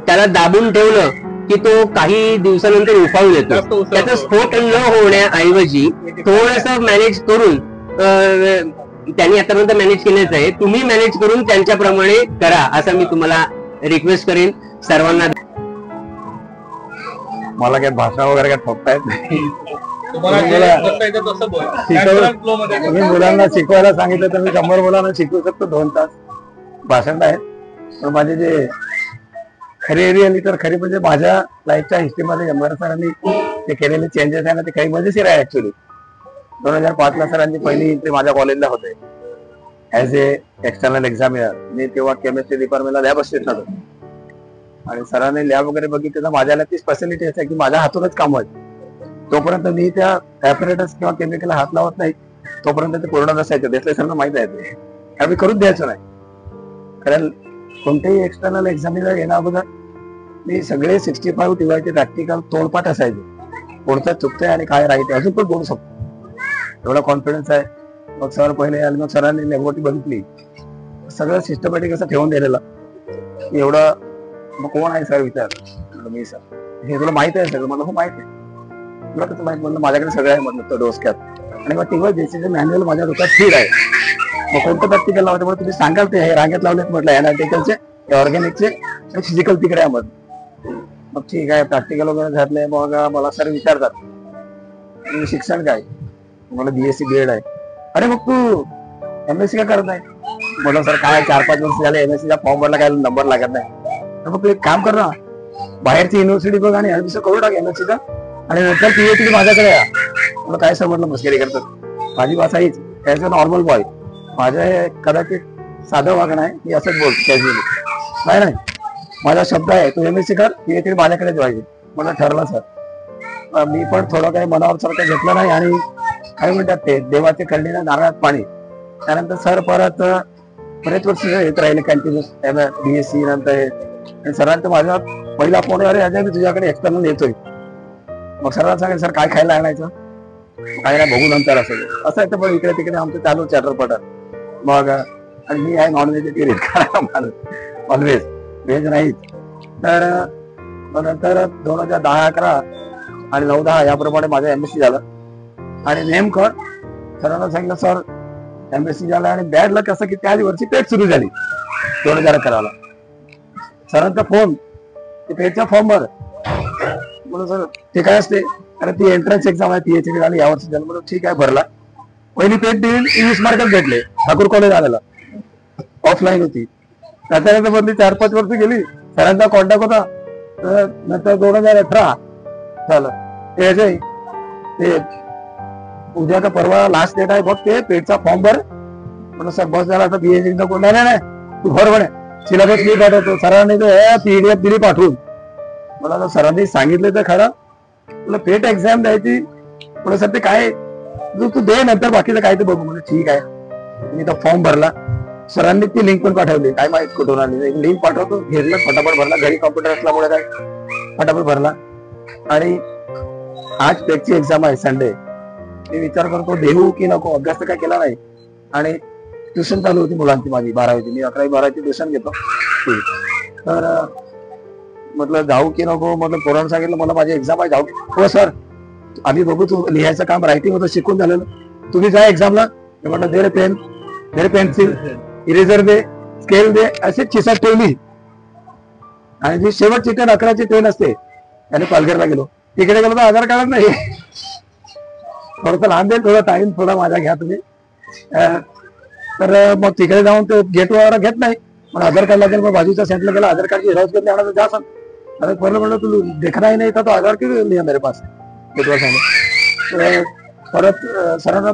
Speaker 8: त्याला दाबून ठेवलं की तो काही दिवसानंतर उफाळून येतो. त्याचा स्फोट न होण्याऐवजी थोडस मॅनेज करून त्यांनी आतापर्यंत मॅनेज केलेच आहे, तुम्ही मॅनेज करून त्यांच्याप्रमाणे करा असं मी तुम्हाला रिक्वेस्ट करेन सर्वांना.
Speaker 2: मला काय भाषा वगैरे काय ठोकता येत नाही. मी मुलांना शिकवायला सांगितलं तर मी 100 मुलांना शिकवू शकतो 2 तास. भाषण आहेत, पण माझे जे खरी रिअली तर खरी म्हणजे माझ्या लाईफच्या हिस्ट्रीमध्ये एमआर सरांनी ते केलेले चेंजेस आहे ना, ते काही मजेशीर आहे ऍक्च्युली. 2005 ला सरांची पहिली एंट्री माझ्या कॉलेजला होते ऍज ए एक्सटर्नल एक्झामिनर. मी तेव्हा केमिस्ट्री डिपार्टमेंटला लॅब असिस्टंट होतो आणि सरांनी लॅब वगैरे बघितलं तर माझ्याला तीच फॅसिलिटी आहे की माझ्या हातूनच काम व्हायचं. तोपर्यंत मी त्या ऍपरेटस किंवा केमिकलला हात लावत नाही तोपर्यंत ते पूर्ण नसायचं. देसले सरांना माहित आहे ते, आम्ही करूच द्यायचो नाही. कारण कोणतेही एक्सटर्नल एक्झामिनर येण्या अगोदर मी सगळे 65 टीवायचे प्रॅक्टिकल तोंडपाठ असायचे. कोणतं चुकतंय आणि काय राईट अजून पण बोलू शकतो, एवढा कॉन्फिडन्स आहे. मग सर पहिले आले, मग सरांनी लॅबोरेटरी बघितली, सगळं सिस्टमॅटिक असं ठेवून दिलेलं. एवढं मग कोण आहे सर विचार मी सर हे तुला माहित आहे सगळं. मला हो माहित आहे. तुला कसं माहित? म्हणलं माझ्याकडे सगळं आहे म्हटलं तो डोसक्यात. आणि मग तेव्हा जेसीचे मॅन्युअल माझ्या डोक्यात स्थिर आहे
Speaker 9: मग कोणतं प्रॅक्टिकल लावते तुम्ही सांगाल ते हे रांगेत लावलेत म्हटलं एनालिटिकलचे ऑर्गॅनिकचे फिजिकल तिकडे आहे मग ठीक आहे प्रॅक्टिकल वगैरे घातलंय. मग मला सर विचारतात तुम्ही शिक्षण काय, मला बीएससी बीएड आहे. अरे मग तू एमएससी का करत नाही. म्हणलं सर काय 4-5 वर्ष झाले एमएससीचा फॉर्म भरला काय नंबर लागत नाही. तर मग तू एक काम कर ना बाहेरची युनिव्हर्सिटी बघ आणि ऍडमिशन करू टाक एमएससीचा आणि नंतर पीएचडी माझ्याकडे या. मला काय समजलं मस्करी करतात. माझी भाषा हीच ॲज अ नॉर्मल बॉय माझ्या कदाचित साधं वागणं आहे मी असंच बोलतो कॅज्युअली नाही माझा शब्द आहे तू एमएससी कर पीएचडी माझ्याकडेच पाहिजे. मला ठरलं सर. मी पण थोडं काही मनावर सारखं घेतलं नाही आणि काय म्हणतात ते देवाचे कळलेल्या नारळात पाणी. त्यानंतर सर परत बरेच वर्ष येत राहिले कंटिन्युअस बीएससी नंतर सरांचं माझा पहिला फोन अरे अजय मी तुझ्याकडे एक्सटर्नल येतोय. मग सरांना सांगेल सर काय खायला आणायचं काय नाही बघू नंतर असं आहे. तर पण इकडे तिकडे आमचं चालू चॅटर मग आणि मी आहे नॉन व्हेजिटेरियन ऑलवेज व्हेज नाहीच. तर नंतर 2010-11 आणि 9-10 याप्रमाणे माझं एमएससी झालं आणि नेमकं सरांना सांगितलं सर एमएससी झालं आणि बॅड लक असं की त्याच वर्षी पेट सुरू झाली 2011ला. सरांचा फोन ते पेटच्या फॉर्म भर म्हणून सर ते काय असते अरे ती एंट्रन्स एक्झाम आहे पीएचडी झाली यावर्षी झालं म्हणून ठीक आहे भरला. पहिली पेट देऊन 20 मार्कच भेटले ठाकूर कॉलेज आलेला ऑफलाईन होती. त्याच्यानंतर मधली 4-5 वर्ष गेली सरांचा कॉन्टॅक्ट होता. नंतर 2018 झालं ते अजय ते उद्या का परवा लास्ट डेट आहे बघ ते पेटचा फॉर्म भर म्हणून सर बस झाला आता पीएचडीचा कोण नाही तू भर म्हणे सिलेबस मी पाठवतो. सरांनी पीडीएफ दिली पाठवून. मला सरांनी सांगितलं तर खरं तुला पेट एक्झाम द्यायची म्हणून सर ते काय तू दे नंतर बाकीचं काय ते बघू म्हणजे ठीक आहे. मी तो फॉर्म भरला. सरांनी ती लिंक पण पाठवली काय माहित कुठून आली लिंक पाठवतो घेतलं फटाफट भरला. घरी कॉम्प्युटर असल्यामुळे काय फटाफट भरला आणि आज पेटची एक्झाम आहे संडे. मी विचार करतो देऊ की नको अभ्यास तर काय केला नाही आणि ट्युशन चालू होती मुलांची माझी 12वीची मी 11वी-12वीची ट्युशन घेतो. तर म्हटलं जाऊ की नको म्हटलं पोरांना सांगितलं मला माझी एक्झाम आहे जाऊ. हो सर आम्ही बघू तू लिहायचं काम रायटिंग होतं शिकून झालेलं तुम्ही जा एक्झामला. म्हटलं दे रे पेन दे रे पेन्सिल इरेझर दे स्केल दे अशी खिसात ठेवली आणि जी शेवटची ट्रेन 11ची ट्रेन असते त्याने पालघरला गेलो. तिकडे गेलो तर आधार कार्ड नाही थोडंसं लांब देईल थोडा टाइम थोडा माझा घ्या तुम्ही. तर मग तिकडे जाऊन ते गेट वगैरे घेत नाही पण आधार कार्ड लागेल. मग बाजूच्या सेंटरला गेला आधार कार्डची झेरॉक्स घेतली आणि जा सांग अरे पहिलं म्हणलं तू देखना ही नाही था तो आधार क्यों लिया मेरे पास परत सरांना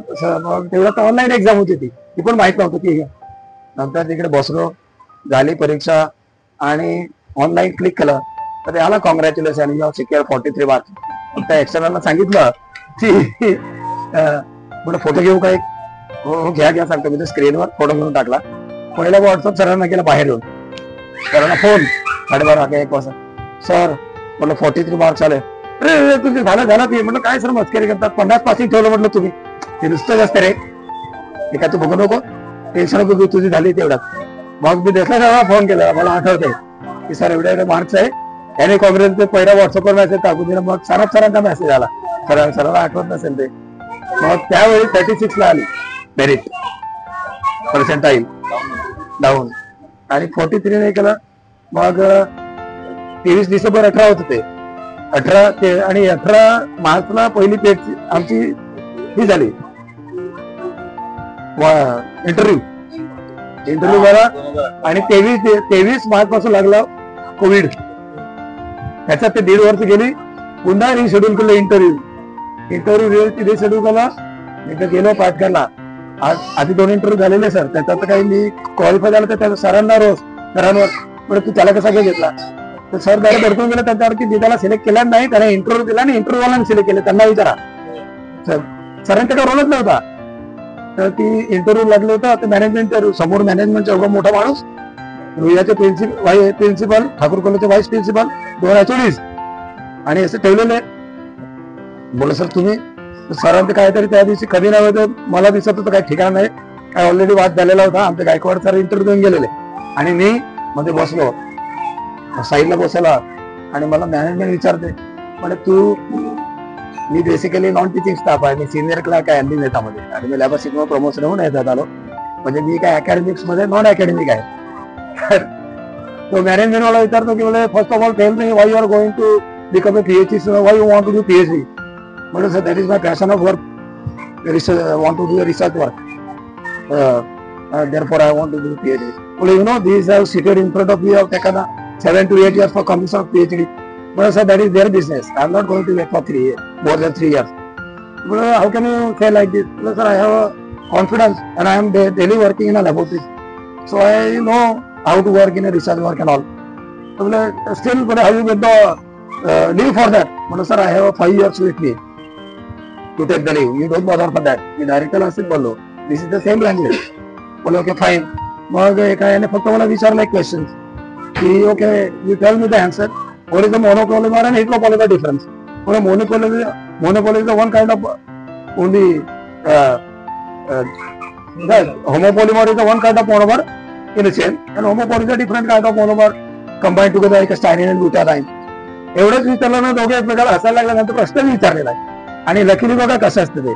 Speaker 9: तेवढा तर ऑनलाईन एक्झाम होती ती पण माहित नव्हतं की. नंतर तिकडे बसलो झाली परीक्षा आणि ऑनलाईन क्लिक केलं तर ते आला congratulation you have secured 43 marks. त्या एक्सटर्नलला सांगितलं की फोटो घेऊ काय हो घ्या सांगतो मी स्क्रीनवर फोटो घेऊन टाकला. पहिला व्हॉट्सअप सरांना केला बाहेर येऊन सरांना फोन 12:30-1 वाजता सर म्हटलं 43 मार्क्स आले. अरे तुझे झालं ते म्हटलं काय सर मस्करी करतात 50 पासिंग ठेवलं म्हटलं तुम्ही ते नुसतंच असते रे ते काय तू बघू नको टेन्शन नको तुझी झाली तेवढ्यात. मग मी देखला फोन केला मला आठवते की सर एवढे मार्क्स आहे याने काँग्रेसचे पहिला व्हॉट्सअपवर मेसेज टाकून दिला. मग सरांचा मेसेज आला सरांना आठवत नसेल ते. मग त्यावेळी 36ला आली मेरिट पर्सेंटाईल डाऊन आणि 43 नाही केलं. मग 23 डिसेंबर 18 होत ते 18 ते आणि 18 मार्चला पहिली पेट आमची ही झाली इंटरव्ह्यू झाला आणि 23 मार्च पासून लागला कोविड. त्याच्यात ते 1.5 वर्ष गेली. पुन्हा रिशेड्यूल केलं इंटरव्ह्यू रिशेड्यूल केला. एकदा गेलो पाठ करला आधी 2 इंटरव्ह्यू झालेले सर त्याच्यात काही मी क्वालिफाय झालं तर त्या सरांवर म्हणजे तू त्याला कसा घेतला तर सर डायरेक्ट भरपूर गेलं त्यांच्यावर की त्याला सिलेक्ट केला नाही त्याने इंटरव्ह्यू दिला आणि इंटरव्ह्यूला सिलेक्ट केले त्यांना विचारा सरांचा काय रोलच नव्हता. तर ती इंटरव्ह्यू लागलं होतं मॅनेजमेंट समोर मॅनेजमेंटचा एवढा मोठा माणूस रुईयाचे प्रिन्सिपल ठाकूर कॉलेजचे व्हाईस प्रिन्सिपल 2 HODs आणि असं ठेवलेलं आहे. बोला सर तुम्ही सरांचं काहीतरी त्या दिवशी कधी नाही होतं मला दिसत होतं काही ठिकाण नाही काय ऑलरेडी वाद झालेला होता. आमचे गायकवाड सर इंटरव्ह्यू देऊन गेलेले आणि मी मध्ये बसलो साईडला बसला आणि मला मॅनेजमेंट विचारते म्हणजे तू मी बेसिकली नॉन टीचिंग स्टाफ आहे मी सिनियर क्लर्क आहे एमडी नेतामध्ये आणि मी लॅबर सिग्मा प्रमोशन होऊन येतात आलो. म्हणजे मी काय अकॅडमिक्स मध्ये नॉन अकॅडमिक आहे. तो मॅनेजमेंट वाला विचारतो की म्हणजे first of all tell me why you are going to become a PhD, why you want to do PhD. म्हटलं sir that is my passion of work, want to do a research work. Therefore, I want to do PhD. Well, you know, these have seated in front of me, have taken 7 to 8 years for completion of PhD. But sir, that is their business. I am not going to wait for 3 years, more than 3 years. But how can you say like this? Well, sir, I have a confidence and I am daily working in a laboratory. So I know how to work in a research work and all. Well, still, but how you get the leave for that? Well, sir, I have 5 years with me to take the leave. You don't bother for that. मी director असेल बोललो, this is the same language. बोलो okay fine. मग एका याने फक्त मला विचारलं एक क्वेश्चन की okay you tell me the answer, what is the monopolymer and heteropolymer difference. म्हणजे monopolymer is the one kind of only, homopolymer is the one kind of monomer in a chain, and homopoly is a different kind of monomer combined together like a styrene and butadiene. एवढंच विचारलं ना, दोघे एकमेकाला हसायला लागल्यानंतर प्रश्न विचारलेला आहे. आणि लकीली बघा कसं असतं ते,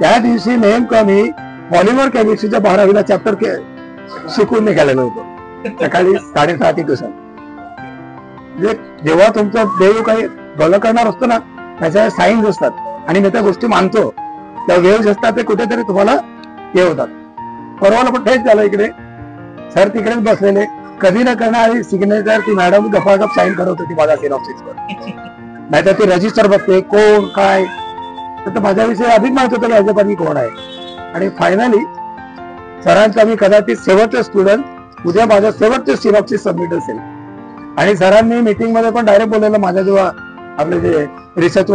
Speaker 9: त्या दिवशी नेमकं मी पॉलिमर केमिस्ट्रीच्या 12वीला चॅप्टर शिकून निघालेलो होतो, सकाळी 6:30 ते ट्युशन. म्हणजे जेव्हा तुमचं देव काही भलं करणार असतो ना, त्याच्या साईन्स असतात आणि मी त्या गोष्टी मानतो, त्या वेव्स असतात ते कुठेतरी तुम्हाला हे होतात. परवाला पण तेच झालं, इकडे सर तिकडेच बसलेले, कधी न करणारी सिग्नेचर ती मॅडम गपागप साईन करत होती माझ्या सिनॉप्सिसवर. नाहीतर ती रजिस्टर बघते कोण काय, तर माझ्याविषयी अधिक माहित होतं की ऍज कोण आहे. आणि फायनली सरांचा मी कदाचित शेवटचे स्टुडंट, उद्या माझ्या शेवटचे सिनॉप्सिस सबमिट असेल. आणि सरांनी मीटिंग मध्ये पण डायरेक्ट बोललेलं, माझ्या जेव्हा आपले जे रिसर्च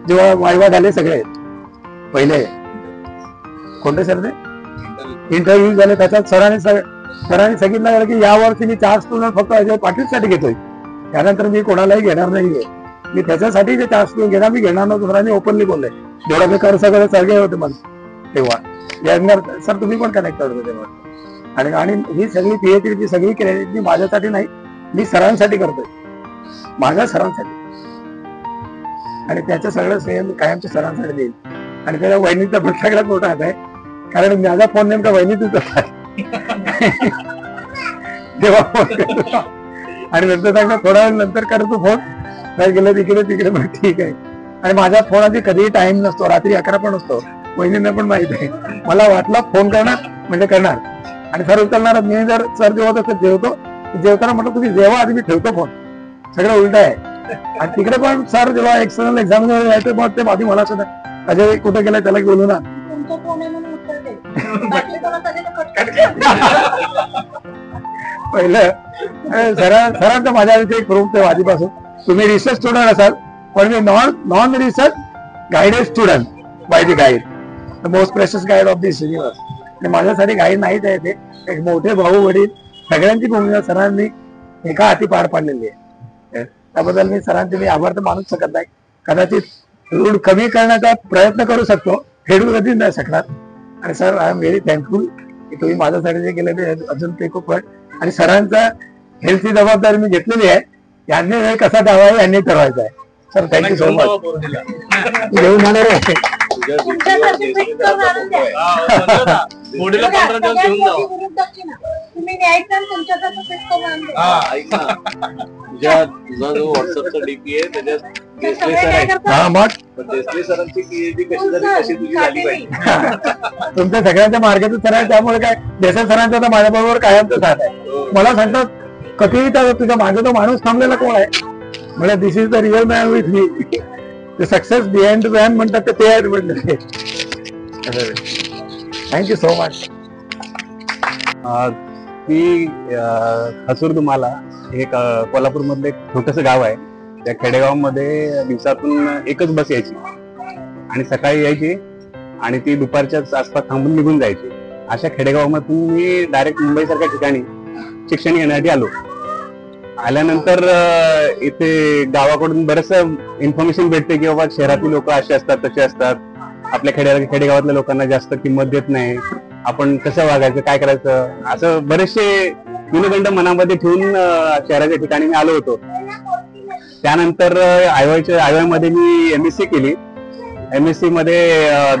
Speaker 9: जेव्हा वायवा झाले सगळे पहिले कोणते सर ते इंटरव्ह्यू झाले, त्याच्यात सरांनी सांगितलं गेलं की यावर्षी मी 4 स्टुडंट फक्त अजय पाटीलसाठी घेतोय, त्यानंतर मी कोणालाही घेणार नाहीये. मी त्याच्यासाठी जे 4 स्टुडंट घेणार, मी घेणार नव्हतो. सरांनी ओपनली बोलले, जेवढा मी कर सगळं सगळे होते मला तेव्हा. सर तुम्ही पण कनेक्ट होते तेव्हा. आणि ही सगळी PhDची सगळी क्रेडिट मी माझ्यासाठी नाही, मी सरांसाठी करतोय, माझ्या सरांसाठी. आणि त्याचं सगळं श्रेय मी कायमच्या सरांसाठी देईल. आणि त्याच्या वहिनीचा पण सगळ्यात मोठा हात आहे, कारण माझा फोन नेमका वहिनीतच होता तेव्हा फोन. आणि नंतर सांगता थोडा वेळ नंतर करतो फोन, काय गेलं तिकडे मग ठीक आहे. आणि माझ्या फोनाची कधीही टाइम नसतो, रात्री 11 पण असतो, वहिनींना पण माहित आहे. मला वाटलं फोन करणार म्हणजे करणार, आणि सर उचलणार. मी जर सर जेवत असत जेवताना म्हटलं तुम्ही जेव्हा आधी मी ठेवतो फोन, सगळं उलट आहे. आणि तिकडे पण सर जेव्हा एक्सटर्नल एक्झाम यायचं मग ते आधी मला सुद्धा अजय कुठे गेलाय त्याला बोलू ना. पहिलं सरांचं माझ्याविषयी एक प्रूफ ते आधीपासून, तुम्ही रिसर्च स्टुडंट असाल पण मी non research guided student by the guide, the most precious guide of this universe. आणि माझ्यासाठी गाईड नाहीच आहे ते, एक मोठे भाऊ वडील सगळ्यांची भूमिका सरांनी एका हाती पार पाडलेली आहे. त्याबद्दल मी सरांचे मी आभार तर मानूच शकत नाही. कदाचित ऋण कमी करण्याचा प्रयत्न करू शकतो, फेडू कधीच नाही शकणार. आणि sir I am very thankful की तुम्ही माझ्यासाठी जे केलं ते अजून ते खूप. आणि सरांचा हेल्थची जबाबदारी मी घेतलेली आहे, यांनी वेळ कसा द्यावा यांनी ठरवायचा आहे. Sir thank you so much. घेऊन जाणार आहे
Speaker 4: तुझा जो व्हॉट्सअपचा डीपी आहे त्याच्यात देसले सर आहे, मग देसले सरांची PhD कशी झाली कशी तुझी झाली पाहिजे.
Speaker 9: तुमच्या सगळ्यांच्या मार्गाचं सर आहे, त्यामुळे काय देसाई सरांचा तर माझ्याबरोबर कायमचं साथ आहे. मला सांगतात कधीही तुझ्या मागे तो माणूस थांबलेला कोण आहे, म्हणजे this is the real man with me. ते सक्सेस बिहाइंड द मॅन म्हणतात ते आहेत म्हणजे. Thank you so much.
Speaker 7: मी हसूर तुम्हाला एक कोल्हापूर मधलं एक छोटस गाव आहे, त्या खेडेगावामध्ये दिवसातून एकच बस यायची आणि सकाळी यायची आणि ती दुपारच्या आसपास थांबून निघून जायची. अशा खेडेगावामधून मी डायरेक्ट मुंबईसारख्या ठिकाणी शिक्षण घेण्यासाठी आल्यानंतर इथे गावाकडून बरंच इन्फॉर्मेशन भेटते की बाबा शहरातील लोक असे असतात तसे असतात, आपल्या खेडेगावातल्या लोकांना जास्त किंमत देत नाही, आपण कसं वागायचं काय करायचं, असं बरेचसे न्यूनगंड मनामध्ये ठेवून शहराच्या ठिकाणी मी आलो होतो. त्यानंतर आयवाय मध्ये मी MSc केली MSc मध्ये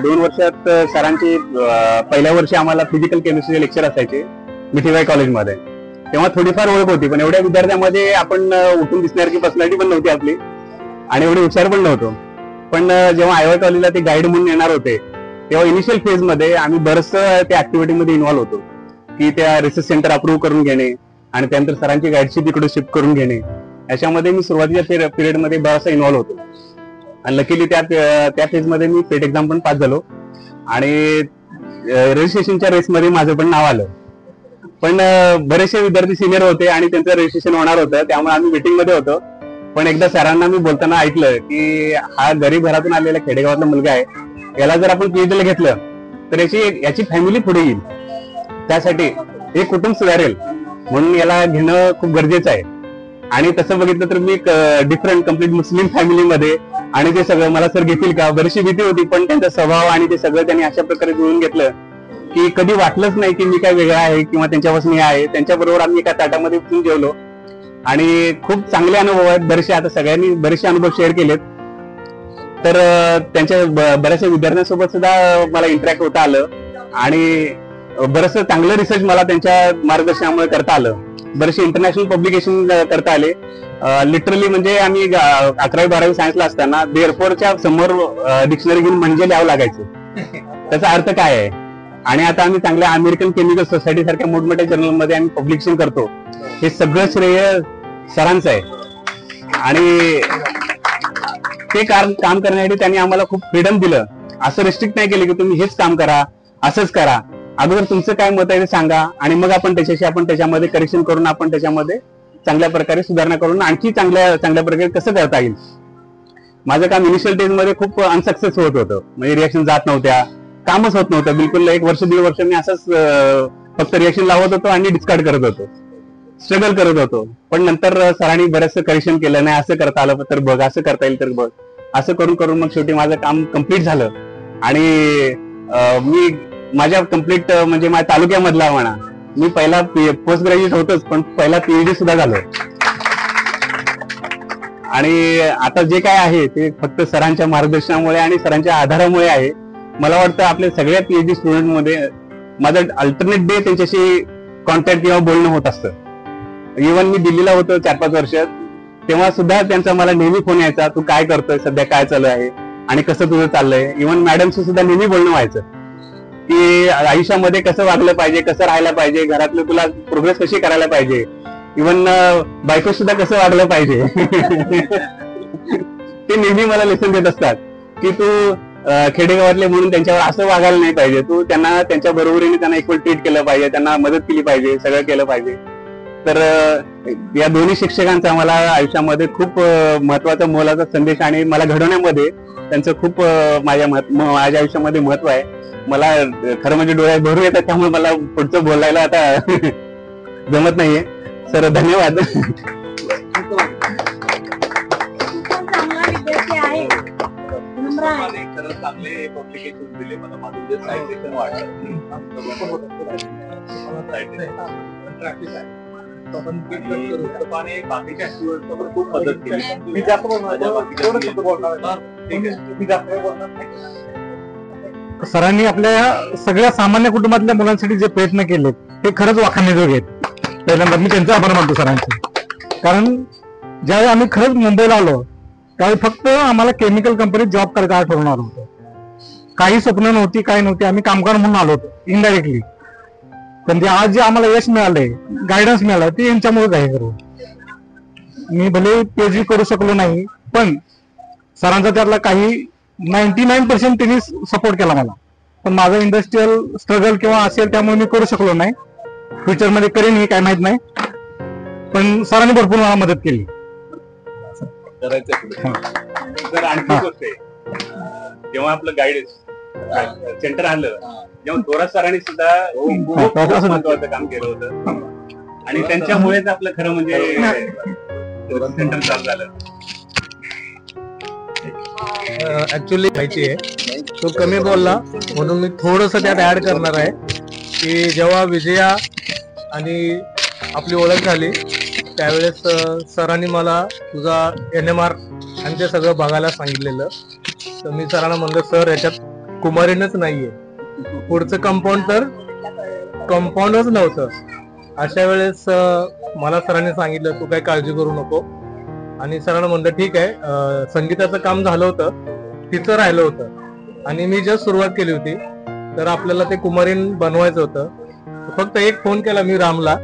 Speaker 7: 2 वर्षात सरांची पहिल्या वर्षी आम्हाला फिजिकल केमिस्ट्रीचे लेक्चर असायचे मिठीबाई कॉलेजमध्ये. तेव्हा थोडीफार ओळख होती, पण एवढ्या विद्यार्थ्यामध्ये आपण उठून दिसण्यासारखी पर्सनॅलिटी पण नव्हती आपली आणि एवढे हुशार पण नव्हतो. पण जेव्हा IY कॉलेजला ते गाईड म्हणून येणार होते तेव्हा इनिशियल फेज मध्ये आम्ही बरंचसं त्या ऍक्टिव्हिटीमध्ये इन्व्हॉल्व होतो, की त्या रिसर्च सेंटर अप्रूव्ह करून घेणे आणि त्यानंतर सरांची गाईडशिप इकडे शिफ्ट करून घेणे. याच्यामध्ये मी सुरुवातीच्या पिरियडमध्ये बराचसा इन्व्हॉल्व होतो आणि लकीली त्या फेजमध्ये मी पेट एक्झाम पण पास झालो आणि रजिस्ट्रेशनच्या रेसमध्ये माझं पण नाव आलं. पण बरेचसे विद्यार्थी सिनियर होते आणि त्यांचं रजिस्ट्रेशन होणार होतं, त्यामुळे आम्ही मीटिंग मध्ये होतो. पण एकदा सरांना मी बोलताना ऐकलं की हा गरीब घरातून आलेला खेडेगावातला मुलगा आहे, याला जर आपण PhD ला घेतलं तर याची फॅमिली पुढे येईल, त्यासाठी हे कुटुंब सुधारेल, म्हणून याला घेणं खूप गरजेचं आहे. आणि तसं बघितलं तर मी डिफरंट कम्प्लीट मुस्लिम फॅमिलीमध्ये आणि ते सगळं मला सर घेतील का बरीचशी भीती होती, पण त्यांचा स्वभाव आणि ते सगळं त्यांनी अशा प्रकारे जुळून घेतलं की कधी वाटलंच नाही की मी काय वेगळा आहे किंवा त्यांच्यापासून हे आहे. त्यांच्याबरोबर आम्ही एका ताटामध्ये बसून जेवलो आणि खूप चांगले अनुभव आहेत बरेचसे. आता सगळ्यांनी बरेचसे अनुभव शेअर केलेत, तर त्यांच्या बऱ्याचशा विद्यार्थ्यांसोबत सुद्धा मला इंटरॅक्ट होता आलं आणि बरंचसं चांगलं रिसर्च मला त्यांच्या मार्गदर्शनामुळे करता आलं. बरेचसे इंटरनॅशनल पब्लिकेशन करता आले. लिटरली म्हणजे आम्ही 11वी-12वी सायन्सला असताना देअरफॉरच्या समोर डिक्शनरी घेऊन म्हणजे लिहावं लागायचं, त्याचा अर्थ काय आहे. आणि आता आम्ही चांगल्या अमेरिकन केमिकल सोसायटी सारख्या मोठमोठ्या जर्नलमध्ये आम्ही पब्लिकेशन करतो. हे सगळं श्रेय सरांचं आहे आणि ते काम करण्यासाठी त्यांनी आम्हाला खूप फ्रीडम दिलं. असं रिस्ट्रिक्ट नाही केलं की तुम्ही हेच काम करा, असंच करा. अगोदर तुमचं काय मत आहे ते सांगा आणि मग आपण त्याच्यामध्ये करेक्शन करून आपण त्याच्यामध्ये चांगल्या प्रकारे सुधारणा करून आणखी चांगल्या प्रकारे कसं करता येईल. माझं काम इनिशियल डेज मध्ये खूप अनसक्सेस होत होतं, म्हणजे रिएक्शन जात नव्हत्या, कामच होत नव्हतं बिलकुल. 1 वर्ष 1.5 वर्ष मी असंच फक्त रिएक्शन लावत होतो आणि डिस्कार्ड करत होतो, स्ट्रगल करत होतो. पण नंतर सरांनी बरेचसं करेक्शन केलं, नाही असं करता आलं तर बघ, असं करता येईल तर बघ. असं करून करून मग शेवटी माझं काम कम्प्लीट झालं आणि मी माझ्या कम्प्लीट म्हणजे माझ्या तालुक्यामधला म्हणा, मी पहिला पोस्ट ग्रॅज्युएट होतोच, पण पहिला PhD सुद्धा झालो. आणि आता जे काय आहे ते फक्त सरांच्या मार्गदर्शनामुळे आणि सरांच्या आधारामुळे आहे. मला वाटतं आपल्या सगळ्या PhD स्टुडंट मध्ये माझं अल्टरनेट डे त्यांच्याशी कॉन्टॅक्ट किंवा बोलणं होत असतं. इव्हन मी दिल्लीला होतो 4-5 वर्ष, तेव्हा सुद्धा त्यांचा मला नेहमी फोन यायचा, तू काय करतोय सध्या, काय चालू आहे आणि कसं तुझं चाललंय. इव्हन मॅडमशी सुद्धा नेहमी बोलणं व्हायचं की आयुष्यामध्ये कसं वागलं पाहिजे, कसं राहायला पाहिजे, घरातलं तुला प्रोग्रेस कशी करायला पाहिजे, इव्हन बायको सुद्धा कसं वागलं पाहिजे. ते नेहमी मला लेसन देत असतात की तू खेडेगावातले म्हणून त्यांच्यावर असं वागायला नाही पाहिजे, तू त्यांना त्यांच्या बरोबरीने त्यांना इक्वल ट्रीट केलं पाहिजे, त्यांना मदत केली पाहिजे, सगळं केलं पाहिजे. तर या दोन्ही शिक्षकांचा मला आयुष्यामध्ये खूप महत्वाचा मोलाचा संदेश आणि मला घडवण्यामध्ये त्यांचं खूप माझ्या आयुष्यामध्ये महत्व आहे. मला खरं म्हणजे डोळ्यात भरून येतात, त्यामुळे मला पुढचं बोलायला आता जमत नाहीये. सर धन्यवाद.
Speaker 4: चांगले पब्लिकेशन दिले मला, माझं जे सायन्सेशन वाटलं बाकीच्या खूप मदत केली.
Speaker 2: सरांनी आपल्या सगळ्या सामान्य कुटुंबातल्या मुलांसाठी जे प्रयत्न केले ते खरंच वाखाणण्याजोगे आहेत. पहिल्यांदा मी त्यांचे आभार मानतो सरांचे, कारण ज्यावेळी आम्ही खरंच मुंबईला आलो त्यावेळी फक्त आम्हाला केमिकल कंपनीत जॉब करायचं ठरवून आलो होतो. काही स्वप्न नव्हती, काही नव्हती. आम्ही कामगार म्हणून आलो होतो इनडायरेक्टली. पण जे आज जे आम्हाला यश मिळालंय, गायडन्स मिळालं, ते यांच्यामुळे आहे. करू मी भले PhD करू शकलो नाही, पण सरांचा त्यातला काही 99% त्यांनी सपोर्ट केला मला. पण माझा इंडस्ट्रियल स्ट्रगल किंवा असेल त्यामुळे मी करू शकलो नाही. फ्युचरमध्ये करेन हे काय माहित नाही, पण सरांनी भरपूर मला मदत केली.
Speaker 4: तर आणखी गोष्ट आहे, जेव्हा आपलं गायडन्स सेंटर आलं, जेव्हा थोरात सरांनी सुद्धा महत्वाचं काम केलं होतं आणि त्यांच्यामुळेच आपलं खरं म्हणजे सेंटर चालू झालं.
Speaker 2: ऍक्च्युली माहिती आहे तो कमी बोलला म्हणून मी थोडस त्यात ऍड करणार आहे की जेव्हा विजया आणि आपली ओळख झाली त्यावेळेस सरांनी मला तुझा NMR आणि ते सगळं बघायला सांगितलेलं. तर मी सरांना म्हणलं सर याच्यात कुमारीनच नाहीये, पुढचं कंपाऊंड तर कंपाऊंडच नव्हतं. अशा वेळेस मला सरांनी सांगितलं तू काही काळजी करू नको. आणि सरांना म्हणलं ठीक आहे, संगीताचं काम झालं होतं, तिचं राहिलं होतं आणि मी जस्ट सुरुवात केली होती, तर आपल्याला ते कुमारीन बनवायचं होतं. फक्त एक फोन केला मी रामला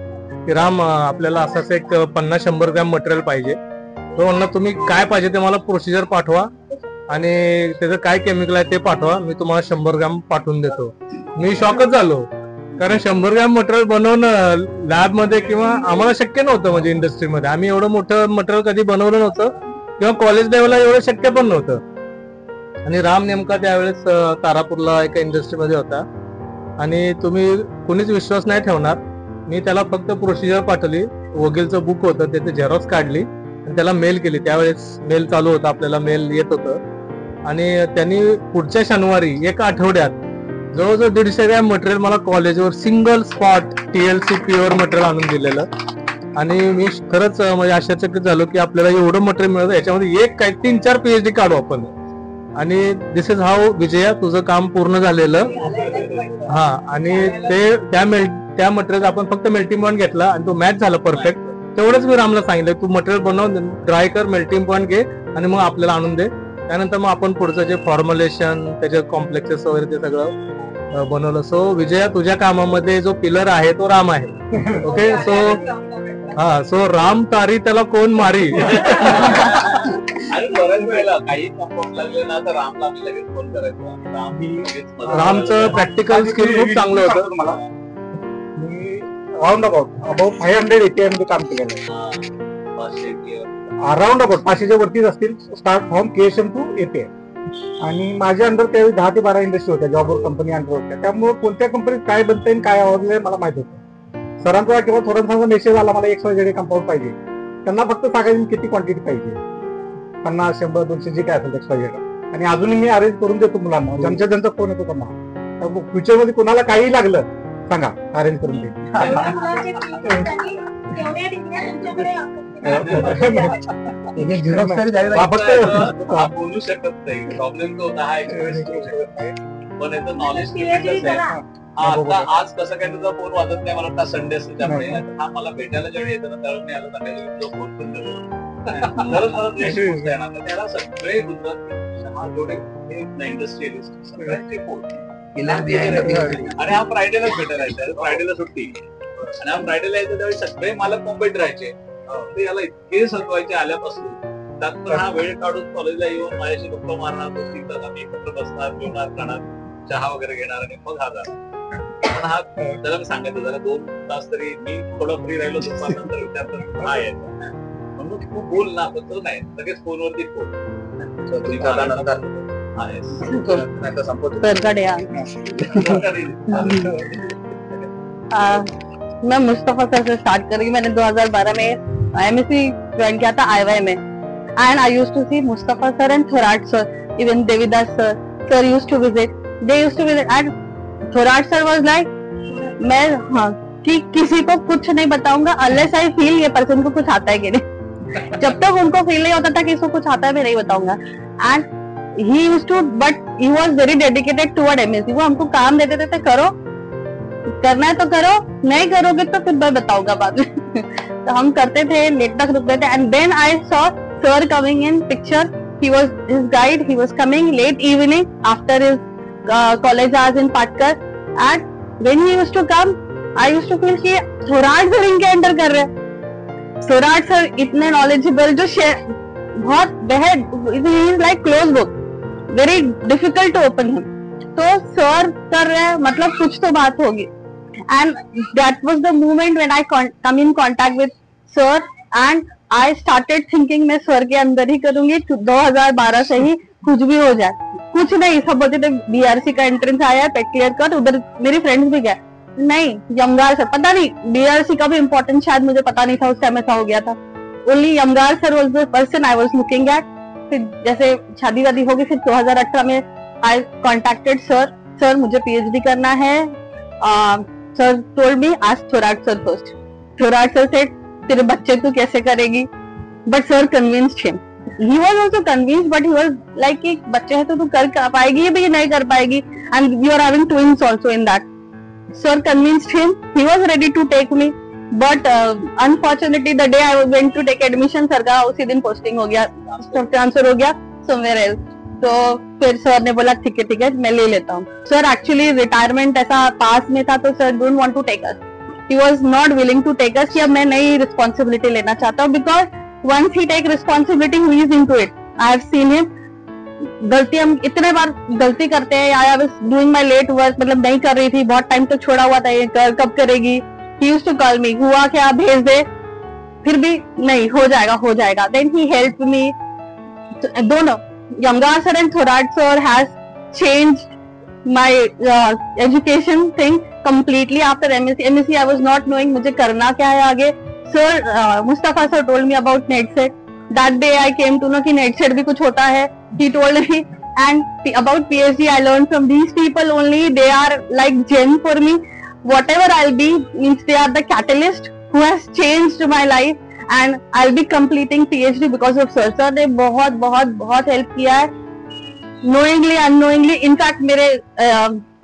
Speaker 2: की राम आपल्याला असंच एक 50-100 ग्रॅम मटेरियल पाहिजे. तो म्हणला तुम्ही काय पाहिजे ते मला प्रोसिजर पाठवा आणि त्याचं काय केमिकल आहे ते पाठवा, मी तुम्हाला 100 ग्रॅम पाठवून देतो. मी शॉकच झालो, कारण 100 ग्रॅम मटेरियल बनवणं लॅब मध्ये किंवा आम्हाला शक्य नव्हतं. म्हणजे इंडस्ट्रीमध्ये आम्ही एवढं मोठं मटेरियल कधी बनवलं नव्हतं किंवा कॉलेज लेवलला एवढं शक्य पण नव्हतं. आणि राम नेमका त्यावेळेस तारापूरला एका इंडस्ट्रीमध्ये होता आणि तुम्ही कुणीच विश्वास नाही ठेवणार. मी त्याला फक्त प्रोसिजर पाठवली, वकीलचं बुक होतं त्याचे झेरॉक्स काढली आणि त्याला मेल केली. त्यावेळेस मेल चालू होता, आपल्याला मेल येत होतं. आणि त्यांनी पुढच्या शनिवारी एका आठवड्यात जवळजवळ 150 ग्रॅम मटेरियल मला कॉलेजवर single spot TLC pure material आणून दिलेलं. आणि मी खरंच म्हणजे आश्चर्यचकित झालो की आपल्याला एवढं मटेरियल मिळतं, याच्यामध्ये एक काय 3-4 PhD काढू आपण. आणि दिस इज हाऊ विजया, तुझं काम पूर्ण झालेलं. हा, आणि ते त्या मटेरियल आपण फक्त मेल्टिंग पॉइंट घेतला आणि तो मॅच झाला परफेक्ट. तेवढंच मी रामला सांगितलं तू मटेरियल बनव, ड्राय कर, मेल्टिंग पॉइंट घे आणि मग आपल्याला आणून दे. त्यानंतर मग आपण पुढचं जे फॉर्म्युलेशन, त्याचे कॉम्प्लेक्सेस वगैरे ते सगळं बनवलं. सो विजया, तुझ्या कामामध्ये जो पिलर आहे तो राम आहे. ओके, सो राम तारी त्याला कोण मारी.
Speaker 4: आणि बऱ्याच वेळेला काही कंपाऊंड लागले ना तर रामला आम्ही लगेच फोन करायचो.
Speaker 2: रामचं प्रॅक्टिकल स्किल खूप चांगलं होतं.
Speaker 9: मला मी राऊंड अबाउट 500 API मध्ये काम केलेलं आहे. अराउंड अबाउट 500च्या वरतीच असतील, start from KSM to API. आणि माझ्या अंडर त्यावेळी 10 ते 12 इंडस्ट्री होत्या, जॉबवर कंपनी अंडर होत्या. त्यामुळे कोणत्या कंपनीत काय बनता येईल, काय आवडलंय मला माहित होतं. सरांचा किंवा थोरांचा मेसेज आला मला XYZ कंपाऊंड पाहिजे, त्यांना फक्त सांगायचं किती क्वांटिटी पाहिजे, 50, 100, 200 जे काय असेल XYZ. आणि अजूनही मी अरेंज करून देतो मुलांना, ज्यांचा फोन येतो त्यांना. फ्युचर मध्ये कोणाला काही लागलं सांगा, अरेंज करून दे.
Speaker 4: बोलू शकत नाही, प्रॉब्लेम तो हा शकत नाही, पण याचं नॉलेज आता आज कसं काय तुझा फोन वाजत नाही, मला वाटतं संडे असतो त्यामुळे. हा मला भेटायला जेव्हा येतं ना त्यावेळेस मी आलो सांगायचं फोन बंद करून. त्याला सगळे जेवढे इंडस्ट्रियलिस्ट सगळ्यांचे फोन आणि हा फ्रायडेलाच भेटायला यायचा, फ्रायडेला सुट्टी. आणि हा फ्रायडेला यायचा त्यावेळी सगळे मालक मुंबईत राहायचे, ते याला इतके सजवायचे आल्यापासून. त्यात पण हा वेळ काढून कॉलेजला येऊन माझ्याशी गप्पा मारणार, आम्ही एकत्र बसणार, जेवणार, खाणार, चहा वगैरे घेणार आणि मग हा जाणार. पण हा त्याला मी सांगायचं जरा 2 तास तरी मी थोडं फ्री राहिलो नंतर विचारतो हा यायचा, म्हणून तू बोल ना, पण तो नाही लगेच फोनवरती फोन.
Speaker 3: मैं मुस्तफा सर से स्टार्ट करूंगी. मैंने 2012 में IMSc ज्वाइन किया था IY में, and I used to see Mustafa sir and Thorat sir, even Devidas sir used to visit, they used to visit. And Thorat sir was like, मैं हाँ कि किसी को कुछ नहीं बताऊंगा अनलेस आई फील ये पर्सन को कुछ आता है कि नहीं. जब तक उनको फील नहीं होता था कि इसको कुछ आता है मैं नहीं बताऊंगा. End he used to, but he was very dedicated toward MSc. वो हमको काम देते थे, करो, करना है तो करो, नहीं करोगे तो फिर मैं बताऊंगा बाद में. तो हम करते थे, लेट तक रुकते थे. End then I saw sir coming in picture. He was his guide. He was coming late evening after his college hours in Patkar. And when he used to come, I used to feel कि Thorat sir इनके under कर रहे हैं. Thorat sir इतने knowledgeable, जो बहुत बेहद, like close book, very difficult to open him. तो सर कर रहे हैं मतलब कुछ तो बात होगी. And that was the moment when I come in contact with sir and I started thinking मैं सर के अंदर ही करूंगी. 2012 से ही कुछ भी हो जाए, कुछ नहीं. सब बोलते थे BRC का एंट्रेंस आया, पेट क्लियर कर. उधर मेरी फ्रेंड्स भी गए, नहीं यमगार सर, पता नहीं BRC का भी इम्पोर्टेंस शायद मुझे पता नहीं था उस टाइम, ऐसा हो गया था. ओनली यमगार सर वाज the person I was looking at. फिर जैसे शादी वादी होगी, फिर 2018 में आई कॉन्टेक्टेड सर. सर मुझे PhD करना है. Sir told me ask Thorat sir first. Thorat sir sed तेरे बच्चे तू कैसे करेगी, but sir convinced him. he was also convinced, but he was like कि बच्चे हैं तो तू कर पाएगी भी नहीं कर पाएगी, and you are having twins also in that. Sir convinced him. He was ready to take me, but unfortunately the day I went to take admission, sir का उसी दिन पोस्टिंग हो गया, ट्रांसफर हो गया somewhere else. तो फिर sir ने बोला ठीक है मैं ले लेता हूँ. सर एक्चुअली रिटायरमेंट ऐसा पास में था, तो sir don't want to take us. He was not willing to take us कि अब मैं नई रिस्पॉन्सिबिलिटी लेना चाहता हूँ, because once he take responsibility he is into it. I have seen him. गलती हम इतने बार गलती करते हैं. I was doing my late work, मतलब नहीं कर रही थी, बहुत टाइम तक छोड़ा हुआ था, ये कब करेगी. He used to call me, हुआ क्या भेज दे, फिर भी नहीं हो जाएगा. Then he helped me. दोनों Yamgar sir and Thorat sir has changed my education thing completely after MSc. I was not knowing मुझे करना क्या है आगे. Sir, Mustafa sir told me about NetSet. That day I came to know कि NetSet भी कुछ होता है. He told me, and about PhD I learned from these people only. They are like gem for me. Whatever I'll be, means they are the catalyst who has changed my life, and I'll be completing PhD because of sir. Sir ने बहुत help KIA है, knowingly unknowingly. In fact मेरे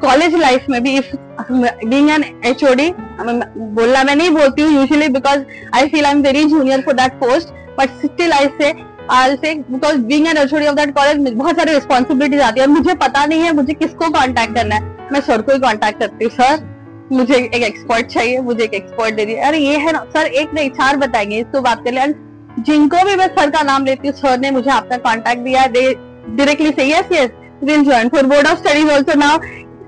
Speaker 3: college life में भी, if being an HOD, बोलना मैं नहीं बोलती हूँ usually because I feel I'm very junior for that post, but still I'll say because being an HOD of that college में बहुत सारी responsibilities आती है. मुझे पता नहीं है मुझे किसको कांटेक्ट करना है, मैं सर को ही कांटेक्ट करती हूँ. सर मुझे एक एक्सपर्ट चाहिए, मुझे एक एक्सपर्ट दे दीजिए. अरे ये है ना सर, एक नहीं 4 बताएंगे, इसको बात कर ले. जिनको भी मैं सर का नाम लेती हूँ, सर ने मुझे आपका कांटेक्ट दिया. दे डायरेक्टली से yes will join for board of studies also now.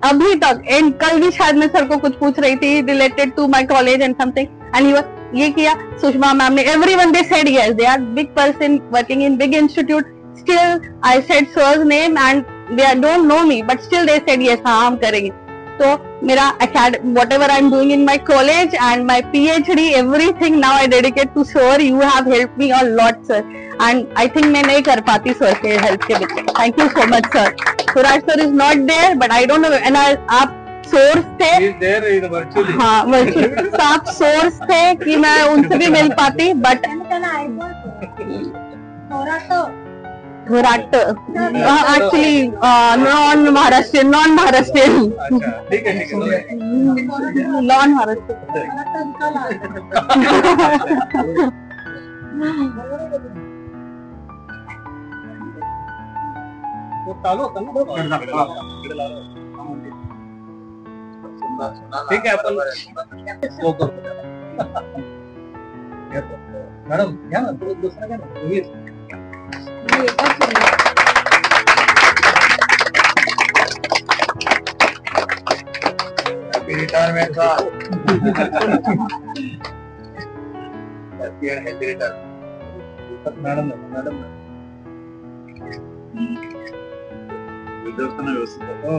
Speaker 3: अभी तक एंड कल भी शायद मैं सर को कुछ पूछ रही थी related to my college and something, and ये किया. सुषमा मैम ने, everyone they said yes, they are big person working in big institute. Still I said sir's name and they don't know me, but still they said yes, हाँ हम करेंगे. तो मेरा whatever I'm doing in my college and my PhD, everything now I dedicate to sir. You have helped me a lot, sir, and I think मैं नहीं कर पाती sir के help के बिना. Thank you so much, sir. Suraj sir is not there, but I don't know. And आप source थे, हाँ virtually. तो आप source थे कि मैं उनसे भी मिल पाती, but Thorat actually non-Maharashtrian.
Speaker 2: ठीक है चालू होतं ना. ठीक आहे आपण हो करतो. मॅडम घ्या ना, दुसरा घ्या ना. रिटायरमेंट का मॅडम विद्यार्थ्यांना व्यवस्थित हो.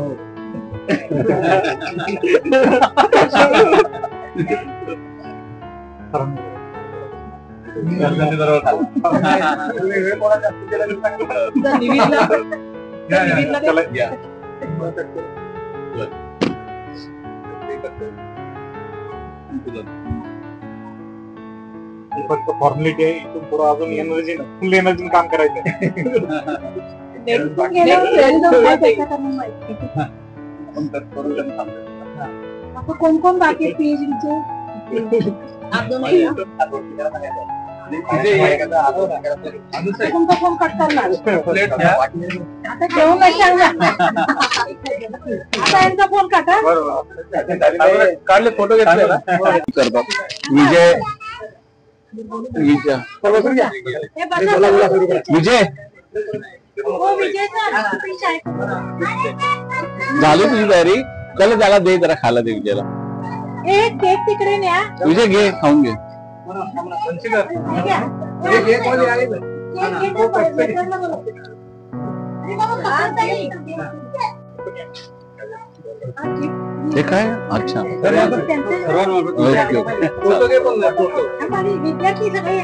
Speaker 2: फक्त फॉर्मॅलिटी आहे. इथून पुढे अजून एनर्जी फुल एनर्जी काम करायचं.
Speaker 5: कोण बाकी PhDचे तुमचा फोन कट करणार आता घेऊन आता यांचा फोन काटा.
Speaker 6: काढले फोटो घेतले करतात. विजय झाली तुझी तयारी. चल त्याला दे, जरा खायला दे विजयला.
Speaker 5: एक केक तिकडे न्या.
Speaker 6: विजय घे, खाऊन घे. हे काय? अच्छा
Speaker 5: विद्यार्थी सगळे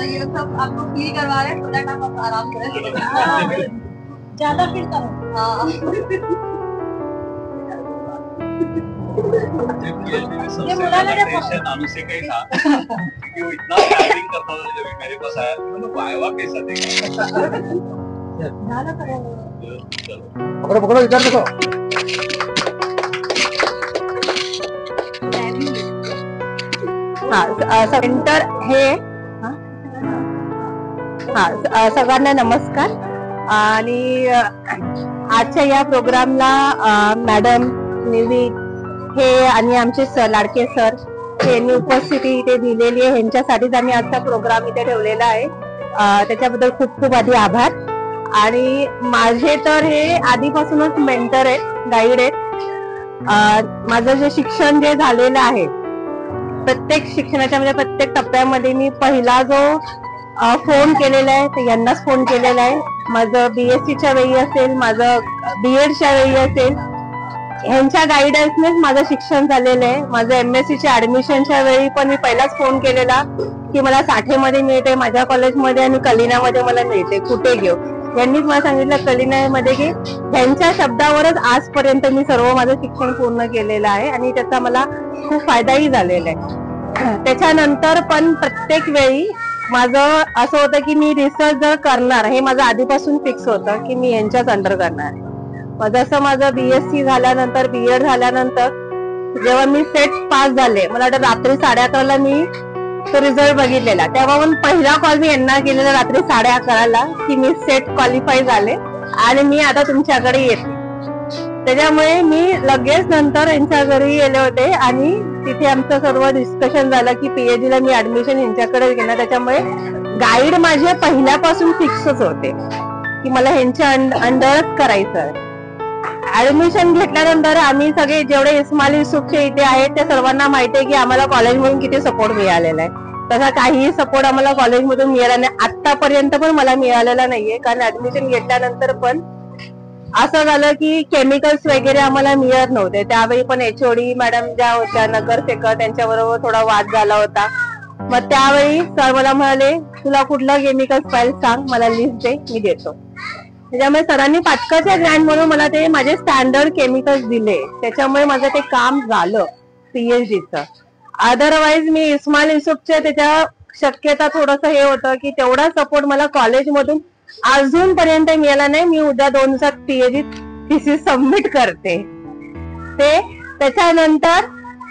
Speaker 10: ये सब आपको फील करवा रहे हैं, थोड़ा टाइम आप आराम करें, ज्यादा फील करो। हाँ
Speaker 4: सबसे ज्यादा टेंशन अनुसे का ही था कि वो इतना टायरिंग करता था जब मेरे पास आया, तो वाइवा कैसा देगा।
Speaker 9: पकड़ो पकड़ो, इधर देखो।
Speaker 3: सेंटर हे सगळ्यांना नमस्कार। आणि आजच्या या प्रोग्रामला मॅडम निविद हे आणि आमचे सर, लाडके सर यांनी उपस्थिती इथे दिलेली आहे, ह्यांच्यासाठीच आम्ही आजचा प्रोग्राम इथे ठेवलेला आहे। त्याच्याबद्दल खूप खूप आधी आभार। आणि माझे तर हे आधीपासूनच मेंटर आहेत, गाईड आहेत। माझं जे शिक्षण जे झालेलं आहे, प्रत्येक शिक्षणाच्या म्हणजे प्रत्येक टप्प्यामध्ये मी पहिला जो फोन केलेला आहे ते यांनाच फोन केलेला आहे। माझं BSc वेळी असेल, माझं BEdच्या वेळी असेल, ह्यांच्या गायडन्सनेच माझं शिक्षण झालेलं आहे। माझं MSc ऍडमिशनच्या वेळी पण मी पहिलाच फोन केलेला की मला साठेमध्ये मिळते, माझ्या कॉलेजमध्ये आणि कलिनामध्ये मला मिळते, कुठे घेऊ। यांनीच मला सांगितलं कलिनामध्ये की त्यांच्या शब्दावरच आजपर्यंत मी सर्व माझं शिक्षण पूर्ण केलेलं आहे आणि त्याचा मला खूप फायदाही झालेला आहे। त्याच्यानंतर पण प्रत्येक वेळी माझं असं होतं की मी रिसर्च जर करणार, हे माझं आधीपासून फिक्स होतं की मी यांच्याच अंडर करणार आहे। जसं माझं BSc झाल्यानंतर, BEd झाल्यानंतर जेव्हा मी सेट पास झाले, मला वाटतं रात्री 11:30ला मी तो रिझल्ट बघितलेला, तेव्हा पण पहिला कॉल मी यांना केलेला रात्री 11:30ला की मी सेट क्वालिफाय झाले आणि मी आता तुमच्याकडे येते। त्याच्यामुळे मी लगेच नंतर यांच्या घरी गेले होते आणि तिथे आमचं सर्व डिस्कशन झालं की PhD ला मी ऍडमिशन यांच्याकडे घेणार। त्याच्यामुळे गाईड माझे पहिल्यापासून फिक्सच होते की मला ह्यांच्या अंडरच करायचं। ऍडमिशन घेतल्यानंतर आम्ही सगळे जेवढे इस्माइल युसुफचे इथे आहेत ते सर्वांना माहिती आहे की आम्हाला कॉलेजमधून किती सपोर्ट मिळालेला आहे। तसा काहीही सपोर्ट आम्हाला कॉलेजमधून मिळाला नाही, आतापर्यंत पण मला मिळालेला नाहीये। कारण ऍडमिशन घेतल्यानंतर पण असं झालं की केमिकल्स वगैरे आम्हाला मिळत नव्हते। त्यावेळी पण HOD मॅडम ज्या होत्या, नगरसेवक, त्यांच्याबरोबर थोडा वाद झाला होता। मग त्यावेळी सर मला म्हणाले तुला कुठलं केमिकल्स फाईल सांग, मला लिस्ट दे, मी देतो। त्याच्यामुळे सरांनी पाटकाच्या ग्रँड म्हणून मला ते माझे स्टँडर्ड केमिकल्स दिले, त्याच्यामुळे माझं ते काम झालं PhDचं। अदरवाईज मी इस्माइल युसुफचे त्याच्या शक्यता थोडस हे होतं की तेवढा सपोर्ट मला कॉलेजमधून अजूनपर्यंत मिळाला नाही। मी उद्या 2 दिवसात PhD थिसिस सबमिट करते ते। त्याच्यानंतर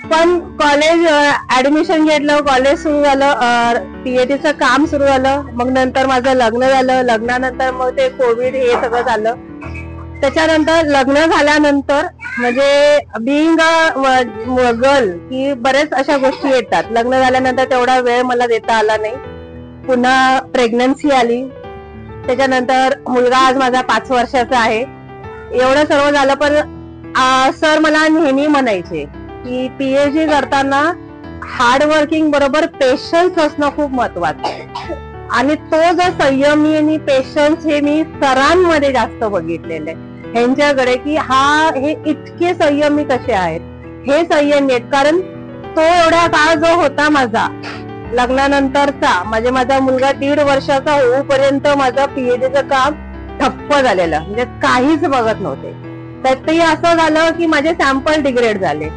Speaker 3: पण कॉलेज ऍडमिशन घेतलं, कॉलेज सुरू झालं, PhDचं काम सुरू झालं। मग नंतर माझं लग्न झालं, लग्नानंतर मग ते कोविड हे सगळं झालं। त्याच्यानंतर लग्न झाल्यानंतर म्हणजे बिईंग अ गर्ल की बरेच अशा गोष्टी येतात। लग्न झाल्यानंतर तेवढा वेळ मला देता आला नाही, पुन्हा प्रेग्नन्सी आली, त्याच्यानंतर मुलगा आज माझा 5 वर्षाचा आहे। एवढं सर्व झालं पण सर मला नेहमी म्हणायचे की PhD करताना हार्डवर्किंग बरोबर पेशन्स असणं खूप महत्वाचं आहे। आणि तो जो संयमी आणि पेशन्स हे मी सरांमध्ये जास्त बघितलेले ह्यांच्याकडे की हे इतके संयमी कसे आहेत, हे संयमी आहेत। कारण तो एवढा काळ जो होता माझा लग्नानंतरचा, म्हणजे माझा मुलगा 1.5 वर्षाचा होऊपर्यंत माझं PhDचं काम ठप्प झालेलं, म्हणजे काहीच बघत नव्हते। त्यातही असं झालं की माझे सॅम्पल डिग्रेड झाले,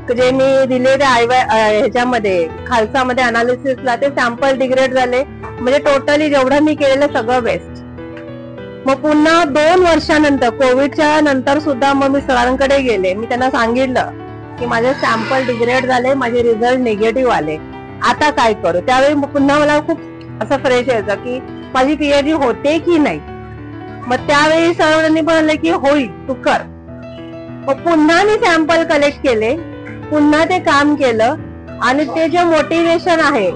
Speaker 3: जे मी दिले ते ह्याच्यामध्ये खालसामध्ये अनालिसिसला ते सॅम्पल डिग्रेड झाले, म्हणजे टोटली जेवढं मी केलेलं सगळं वेस्ट। मग पुन्हा 2 वर्षानंतर कोविडच्या नंतर सुद्धा मग मी सरांकडे गेले, मी त्यांना सांगितलं की माझे सॅम्पल डिग्रेड झाले, माझे रिझल्ट निगेटिव्ह आले, आता काय करू। त्यावेळी पुन्हा मला खूप असं फ्रेश यायचं की माझी PhD होते की नाही। मग त्यावेळी सरांनी म्हणाले की होईल, तू कर। मग पुन्हा मी सॅम्पल कलेक्ट केले, पुन्हा ते काम केलं आणि ते जे मोटिवेशन आहे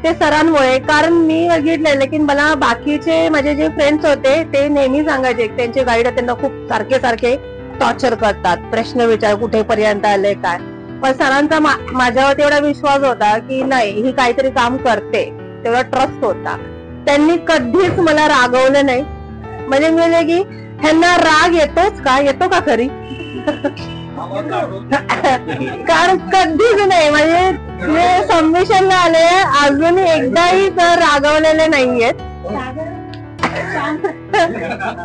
Speaker 3: ते सरांमुळे। कारण मी बघितलेलं की मला बाकीचे माझे जे फ्रेंड्स होते ते नेहमी सांगायचे त्यांचे गाईड त्यांना खूप सारखे टॉर्चर करतात, प्रश्न विचार कुठेपर्यंत आले काय। पण सरांचा माझ्यावर तेवढा विश्वास होता की नाही ही काहीतरी काम करते, तेवढा ट्रस्ट होता। त्यांनी कधीच मला रागवलं नाही, म्हणजे मी म्हणले की ह्यांना राग येतो का खरी? कारण कधीच नाही, म्हणजे सबमिशनला आले अजून एकदाही तर रागवलेले नाहीयेत.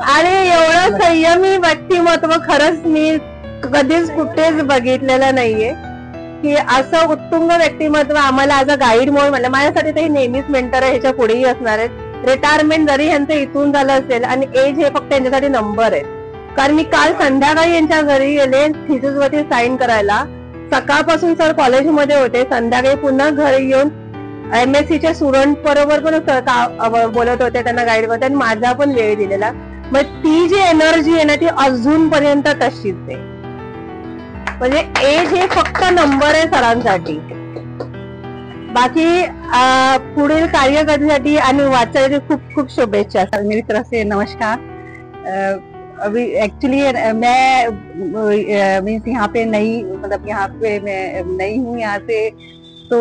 Speaker 3: आणि एवढं संयमी व्यक्तिमत्व खरंच मी कधीच कुठेच बघितलेलं नाहीये की असं उत्तुंग व्यक्तिमत्व आम्हाला ॲज अ गाईड म्हणून म्हणलं. माझ्यासाठी ते नेहमीच मेंटर आहे, ह्याच्या पुढेही असणार आहेत. रिटायरमेंट जरी यांचं इथून झालं असेल आणि एज हे फक्त त्यांच्यासाठी नंबर आहे. कारण मी काल संध्याकाळी यांच्या घरी गेले थिसिस वरती साईन करायला. सकाळपासून सर कॉलेजमध्ये होते, संध्याकाळी पुन्हा घरी येऊन MSc च्या स्टुडंट बरोबर पण बोलत होते, त्यांना गाईड करते आणि माझा पण वेळ दिलेला. मग ती जी एनर्जी आहे ना ती अजूनपर्यंत तशीच आहे. म्हणजे एज हे फक्त नंबर आहे सरांसाठी. बाकी पुढील कार्यकर्त्यासाठी आणि वाचायची खूप खूप शुभेच्छा. मेरी तरफ से नमस्कार. अभी एक्चुअली मैं मीन्स यहाँ पे नई, मतलब यहाँ पे मैं नई हूँ यहाँ से, तो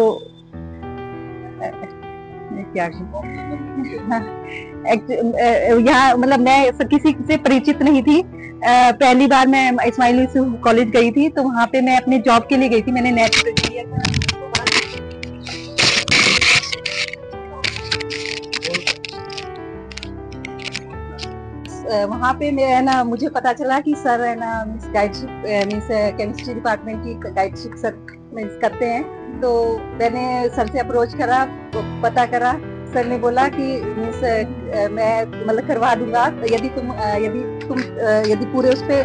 Speaker 3: क्या यहाँ मतलब मैं किसी से परिचित नहीं थी. पहली बार मैं इस्माइली कॉलेज गई थी, तो वहाँ पे मैं अपने जॉब के लिए गई थी. मैंने नेट पे किया था. वहाँ पे मैं है ना मुझे पता चला कि सर है ना मीन्स गाइडशिप मीन्स केमिस्ट्री डिपार्टमेंट की गाइडशिप सर मीन्स करते हैं. तो मैंने सर से अप्रोच करा, पता करा. सर ने बोला कि मीन्स मैं मतलब करवा दूंगा यदि पूरे उस पे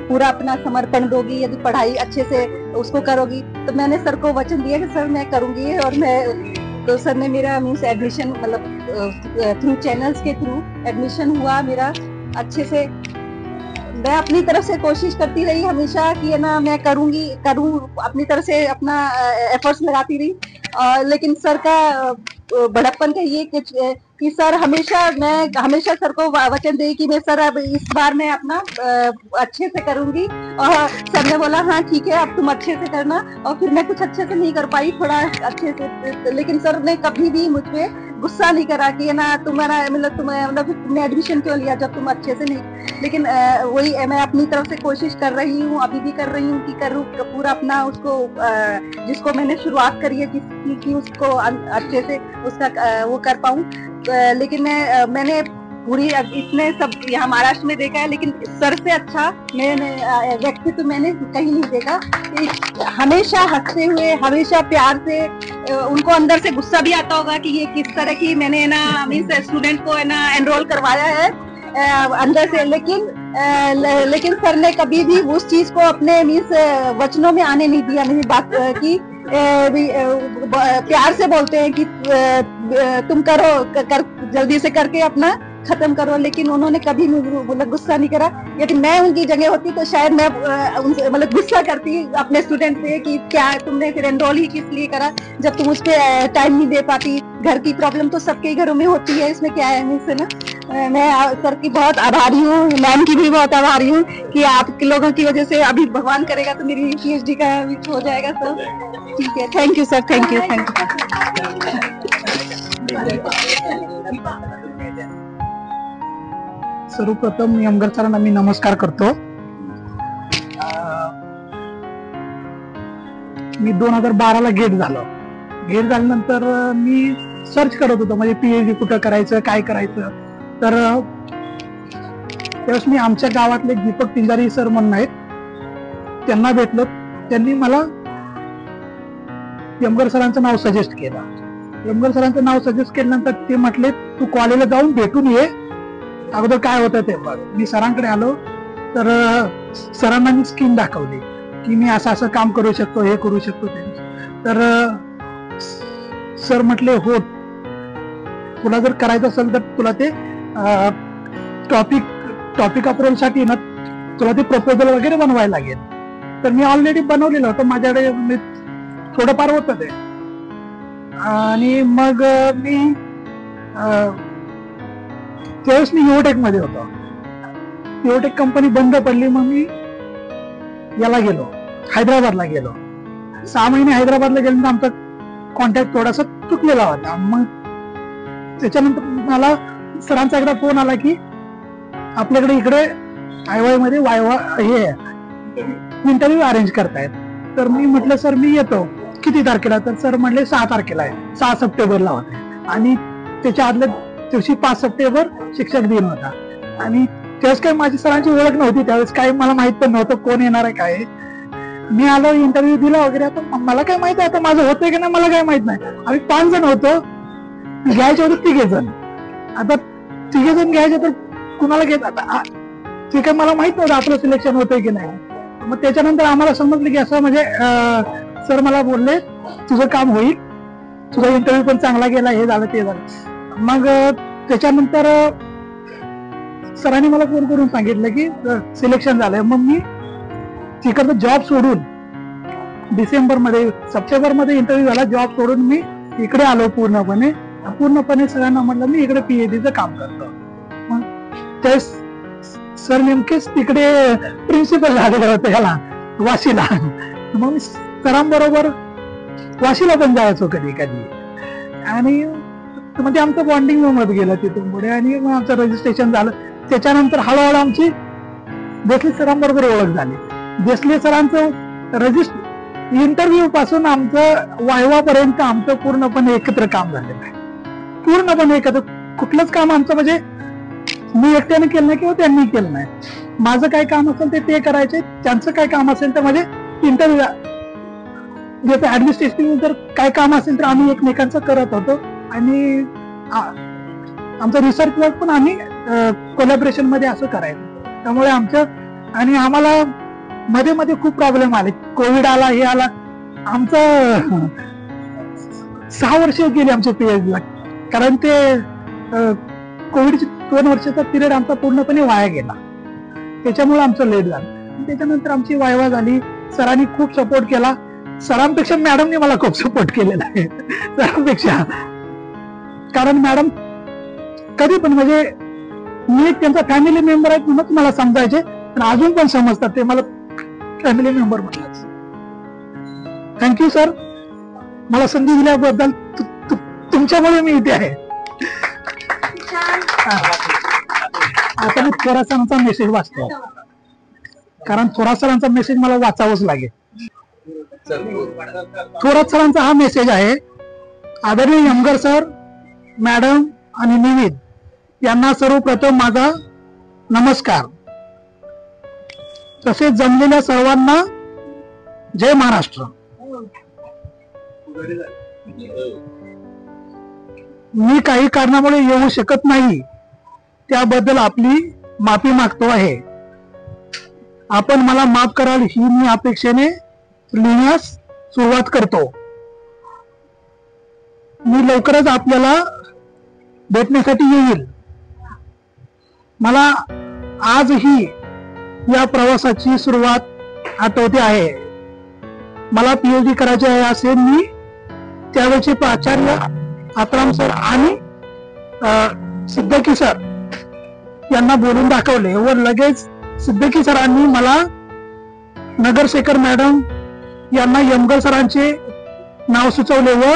Speaker 3: पूरा अपना समर्पण दोगी, यदि पढ़ाई अच्छे से उसको करोगी. तो मैंने सर को वचन दिया कि सर मैं करूंगी. और मैं तो सर ने मेरा मीन्स एडमिशन मतलब थ्रू चैनल्स के थ्रू एडमिशन हुआ मेरा अच्छे से. मैं अपनी तरफ से कोशिश करती रही हमेशा कि है ना मैं करूं अपनी तरफ से अपना एफर्ट्स लगाती रही. लेकिन सर का बड़प्पन कहिए कि सर मैं हमेशा सर को वचन दी कि मैं सर अब इस बार मैं अपना अच्छे से करूंगी. और सर ने बोला हाँ ठीक है अब तुम अच्छे से करना. और फिर मैं कुछ अच्छे से नहीं कर पाई थोड़ा अच्छे से. लेकिन सर ने कभी भी मुझ पे गुस्सा नहीं करा कि ना तुम्हारा मतलब तुमने एडमिशन क्यों लिया जब तुम अच्छे से नहीं. लेकिन वही मैं अपनी तरफ से कोशिश कर रही हूँ, अभी भी कर रही हूँ कि करूँ पूरा अपना उसको जिसको मैंने शुरुआत करी है जिसकी उसको अच्छे से उसका वो कर पाऊँ. लेकिन मैंने पूरी इतने सब यहाँ महाराष्ट्र में देखा है, लेकिन सर से अच्छा मैंने व्यक्तित्व मैंने कहीं नहीं देखा. हमेशा हंसते हुए, हमेशा प्यार से. उनको अंदर से गुस्सा भी आता होगा कि ये किस तरह की मैंने ना मीन्स स्टूडेंट को है ना एनरोल करवाया है अंदर से. लेकिन सर ने कभी भी उस चीज को अपने मीन्स वचनों में आने नहीं दिया. मेरी बात की प्यार से बोलते हैं कि तुम जल्दी से करके अपना खत्म करो. लेकिन उन्होंने कभी मतलब गुस्सा नहीं करा. यदि मैं उनकी जगह होती तो शायद मैं उनसे मतलब गुस्सा करती अपने स्टूडेंट से कि क्या तुमने फिर एनरोल ही किस लिए करा जब तुम उस पर टाइम नहीं दे पाती. घर की प्रॉब्लम तो सबके घरों में होती है, इसमें क्या है मुझसे ना. मैं सर की बहुत आभारी हूँ, मैम की भी बहुत आभारी हूँ कि आप लोगों की वजह से अभी भगवान करेगा तो मेरी PhD का हो जाएगा सब. ठीक है, थँक यू सर. थँक्यू.
Speaker 11: सर्वप्रथम मी यमगर सरांना मी नमस्कार करतो. मी 2012ला गेट झाल्यानंतर मी सर्च करत होतो म्हणजे PhD कुठं करायचं, काय करायचं. तर त्यावेळेस मी आमच्या गावातले दीपक पिंजारी सर म्हणून आहेत त्यांना भेटलो. त्यांनी मला यमगर सरांचं नाव सजेस्ट केलं. यमगर सरांचं नाव सजेस्ट केल्यानंतर ते म्हटले तू कॉलेजला जाऊन भेटून ये, अगोदर काय होतं ते बघ. मी सरांकडे आलो तर सरांना मी स्कीम दाखवली की मी असं काम करू शकतो, हे करू शकतो ते. तर सर म्हटले हो तुला जर करायचं असेल तर तुला ते टॉपिक अप्रूव्हल साठी ना तुला ते प्रपोजल वगैरे बनवायला लागेल. तर मी ऑलरेडी बनवलेलं होतं, माझ्याकडे थोडंफार होतं ते. आणि मग मी त्यावेळेस मी युवटेक मध्ये होतो. युवटेक कंपनी बंद पडली. मग मी याला गेलो, हैदराबादला गेलो. 6 महिने हैदराबादला गेल्यानंतर आमचा कॉन्टॅक्ट थोडासा तुटलेला होता. मग त्याच्यानंतर मला सरांचा एकदा फोन आला की आपल्याकडे इकडे IY मध्ये वायवा हे इंटरव्ह्यू अरेंज करतायत. तर मी म्हटलं सर मी येतो, किती तारखेला? तर सर म्हटले 6 तारखेला आहे, 6 सप्टेंबरला होते. आणि त्याच्या आदल्या दिवशी 5 सप्टेंबर शिक्षक दिन होता. आणि त्यावेळेस काही माझी सरांची ओळख नव्हती, त्यावेळेस काही मला माहित पण नव्हतं कोण येणार आहे काय. मी आलो, इंटरव्ह्यू दिला वगैरे. आता मला काय माहित आहे आता माझं होतंय की नाही मला काय माहित नाही. आम्ही 5 जण होतो, घ्यायचे होते 3 जण. आता 3 जण घ्यायचे तर कुणाला घेत? आता ते काय मला माहित नव्हतं आपलं सिलेक्शन होतंय की नाही. मग त्याच्यानंतर आम्हाला समजलं की असं म्हणजे सर मला बोलले तुझं काम होईल, तुझा इंटरव्ह्यू पण चांगला गेला, हे झालं ते झालं. मग त्याच्यानंतर सरांनी मला फोन करून सांगितलं की सिलेक्शन झालंय. मग मी तिकडचं जॉब सोडून सप्टेंबर मध्ये इंटरव्ह्यू झाला, जॉब सोडून मी इकडे आलो पूर्णपणे सरांना म्हटलं मी इकडे PhDचं काम करतो. मग ते सर नेमकेच तिकडे प्रिन्सिपल झालेले होते ह्याला वाशीला. मग मी सरांबरोबर वाशीला पण जायचो कधी कधी. आणि म्हणजे आमचं बॉन्डिंग होत गेलं तिथून पुढे. आणि मग आमचं रजिस्ट्रेशन झालं. त्याच्यानंतर हळूहळू आमची देसले सरांबरोबर ओळख झाली. देसले सरांचं इंटरव्ह्यू पासून आमचं वायवा पर्यंत आमचं पूर्णपणे एकत्र काम झालेलं आहे. पूर्णपणे एकत्र. कुठलंच काम आमचं म्हणजे मी एकट्याने केलं नाही किंवा त्यांनी केलं नाही. माझं काय काम असेल ते करायचे, त्यांचं काय काम असेल तर म्हणजे इंटरव्ह्यू ऍडमिनिस्ट्रेटिव्ह जर काय काम असेल तर आम्ही एकमेकांचं करत होतो. आणि आमचं रिसर्च वर्क पण आम्ही कोलॅबरेशन मध्ये असं करायचं. त्यामुळे आणि आम्हाला मध्ये मध्ये खूप प्रॉब्लेम आले, कोविड आला, हे आला. आमचं 6 वर्ष गेली आमच्या PhD ला, कारण ते कोविडची 2 वर्षाचा पिरियड आमचा पूर्णपणे वाया गेला. त्याच्यामुळे आमचं लेट झालं. त्याच्यानंतर आमची वायवा झाली. सरांनी खूप सपोर्ट केला. सरांपेक्षा मॅडमने मला खूप सपोर्ट केलेला आहे सरांपेक्षा. कारण मॅडम कधी पण म्हणजे मी त्यांचा फॅमिली मेंबर आहे म्हणूनच मला समजायचे, पण अजून पण समजतात ते मला फॅमिली मेंबर म्हणतात. थँक्यू सर, मला संधी दिल्याबद्दल. तुमच्यामुळे मी इथे आहे. आता मी थोरात सरांचा मेसेज वाचतो, कारण थोरात सरांचा मेसेज मला वाचावंच लागेल. थोरात सरांचा हा मेसेज आहे. आदरणीय यमगर सर, मॅडम आणि निविद यांना सर्वप्रथम माझा नमस्कार. तसेच जमलेल्या सर्वांना जय महाराष्ट्र. मी काही कारणामुळे येऊ शकत नाही, त्याबद्दल आपली माफी मागतो आहे. आपण मला माफ कराल ही मी अपेक्षेने लिहिण्यास सुरुवात करतो. मी लवकरच आपल्याला भेटण्यासाठी येईल. मला आजही या प्रवासाची सुरुवात आठवते आहे. मला PhD करायचे आहे असे मी त्यावेळेचे प्राचार्य आत्राम सर आणि सिद्दकी सर यांना बोलून दाखवले व लगेच सिद्दकी सरांनी मला नगरशेखर मॅडम यांना यमगर सरांचे नाव सुचवले व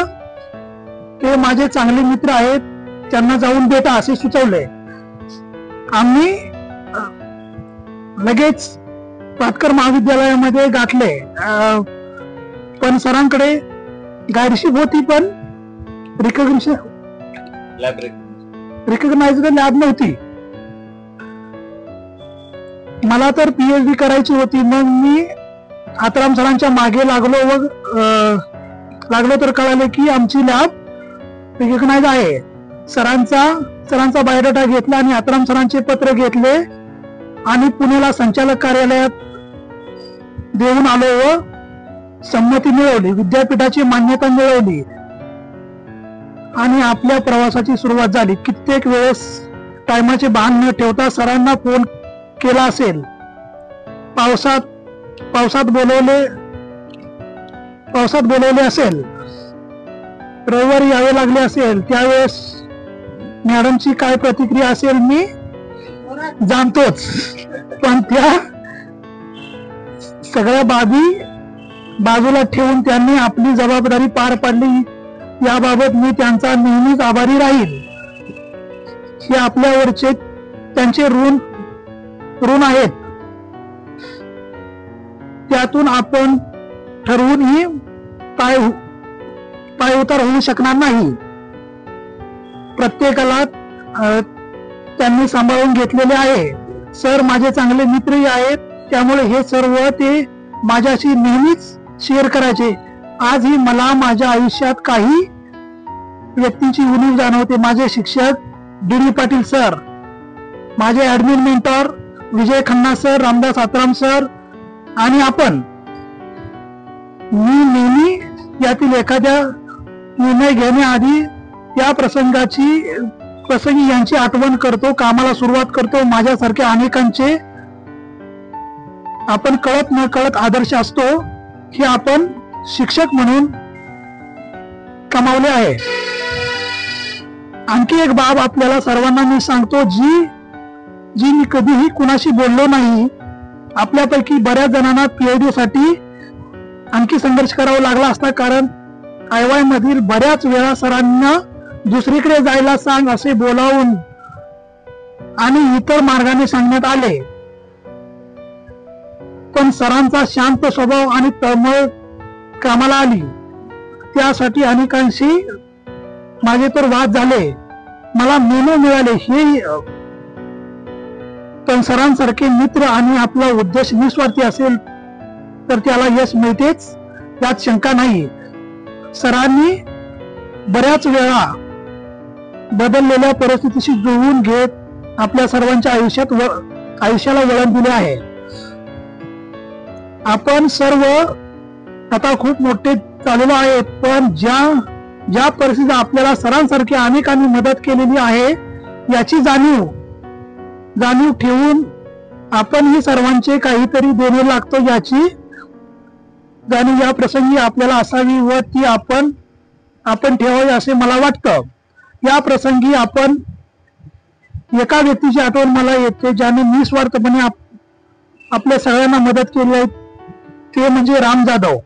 Speaker 11: ते माझे चांगले मित्र आहेत, त्यांना जाऊन भेटा असे सुचवले. आम्ही लगेच पाटकर महाविद्यालयामध्ये गाठले. पण सरांकडे गायडशिप होती पण रिकॉग्नाइज्ड लॅब नव्हती. मला तर PhD करायची होती. मग मी आत्राम सरांच्या मागे लागलो तर कळाले की आमची लॅब रिकॉग्नाइज आहे. सरांचा बायोडाटा घेतला आणि आत्राम सरांचे पत्र घेतले आणि पुण्याला संचालक कार्यालयात देऊन आलो व संमती मिळवली, विद्यापीठाची मान्यता मिळवली आणि आपल्या प्रवासाची सुरुवात झाली. कित्येक वेळेस टायमाचे भान न ठेवता सरांना फोन केला असेल, पावसात बोलवले असेल, रविवारी यावे लागले असेल, त्यावेळेस मॅडमची काय प्रतिक्रिया असेल मी जाणतोच. पण त्या सगळ्या बाबी बाजूला ठेवून त्यांनी आपली जबाबदारी पार पाडली, याबाबत मी त्यांचा नेहमीच आभारी राहील. हे आपल्यावरचे त्यांचे ऋण ऋण आहेत त्यातून आपण ठरवूनही पाय उतार होऊ शकणार नाही. प्रत्येकाला त्यांनी सांभाळून घेतलेले आहे. सर माझे चांगले मित्रही आहेत, त्यामुळे हे सर्व ते माझ्याशी नेहमीच शेअर करायचे. आजही मला माझ्या आयुष्यात काही व्यक्तींची उणीव जाणवते. माझे शिक्षक डी पाटील सर, माझे ऍडमिन मेंटॉर विजय खन्ना सर, रामदास आत्राम सर आणि आपण. मी नेहमी यातील एखाद्या निर्णय घेण्याआधी त्या प्रसंगी यांची आठवण करतो, कामाला सुरुवात करतो. माझ्यासारख्या अनेकांचे आपण कळत न कळत आदर्श असतो, हे आपण शिक्षक म्हणून कमावले आहे. आणखी एक बाब आपल्याला सर्वांना मी सांगतो, जी मी कधीही कुणाशी बोललो नाही. आपल्यापैकी बऱ्याच जणांना पीएचडी साठी आणखी संघर्ष करावा लागला असता, कारण IY मधील बऱ्याच वेळा सरांना दुसरीकडे जायला सांग असे बोलावून आणि इतर मार्गाने सांगण्यात आले. पण सरांचा शांत स्वभाव आणि तळमळ कामाला आली. त्यासाठी अनेकांशी माझे तर वाद झाले, मला मेनू मिळाले. हे पण सरांसारखे मित्र आणि आपला उद्देश निस्वार्थी असेल तर त्याला यश मिळतेच, यात शंका नाही. सरांनी बऱ्याच वेळा बदललेल्या परिस्थितीशी जुळवून घेत आपल्या सर्वांच्या आयुष्याला वळण दिले आहे. आपण सर्व आता खूप मोठे झालेलो आहे, पण ज्या परिस्थितीत आपल्याला सरांसारख्या अनेकांनी मदत केलेली आहे याची जाणीव ठेवून आपण ही सर्वांचे काहीतरी देणे लागतो याची जाणीव या प्रसंगी आपल्याला असावी व ती आपण ठेवावी असे मला वाटतं. या प्रसंगी आपण एका व्यक्तीची आठवण मला येते ज्याने निस्वार्थपणे आपल्या सगळ्यांना मदत केली आहे, ते म्हणजे राम जाधव.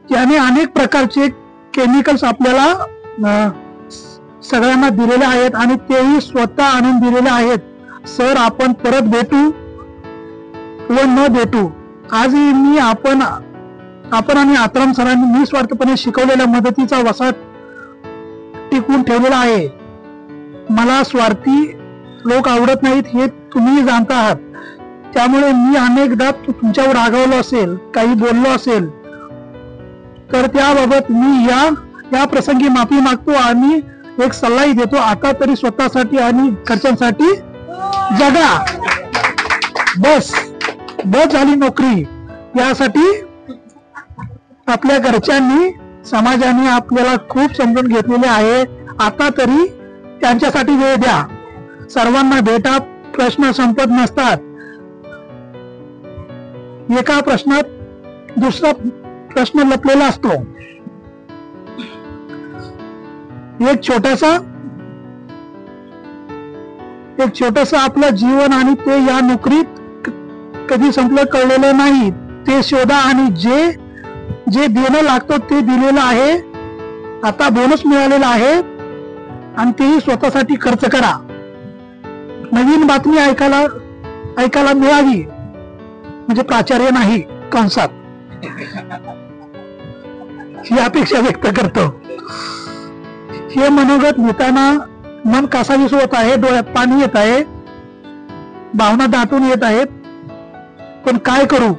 Speaker 11: त्याने अनेक प्रकारचे केमिकल्स आपल्याला सगळ्यांना दिलेले आहेत आणि तेही स्वतः आणून दिलेले आहेत. सर आपण परत भेटू व न भेटू, आजही मी आपण आणि आत्राम सरांनी निस्वार्थपणे शिकवलेल्या मदतीचा वसा टिकवून ठेवलेला आहे. मला स्वार्थी लोक आवडत नाहीत हे तुम्ही जाणता आहात. त्यामुळे मी अनेकदा तुमच्यावर रागावलो असेल, काही बोललो असेल तर त्याबाबत मी या प्रसंगी माफी मागतो आणि एक सल्लाही देतो. आता तरी स्वतःसाठी आणि घरच्यांसाठी जगा. बस झाली नोकरी. यासाठी आपल्या घरच्यांनी समाजाने आपल्याला खूप समजून घेतलेले आहे. आता तरी त्यांच्यासाठी वेळ द्या. सर्वांना भेटा. प्रश्न संपत नसतात. एका प्रश्नात दुसरा प्रश्न लपलेला असतो. एक छोटस आपलं जीवन आणि ते या नोकरीत कधी संपलं कळलेलं नाही. ते शोधा आणि जे देणं लागतं ते दिलेलं आहे. आता बोनस मिळालेला आहे आणि तेही स्वतःसाठी खर्च करा. नवीन बातमी ऐकायला मिळावी म्हणजे प्राचार्य नाही कंसात, ही अपेक्षा व्यक्त करतो. हे मनोगत लिहिताना मन कासावीस होत आहे, डोळ्यात पाणी येत आहे, भावना दाटून येत आहेत. पण काय करू,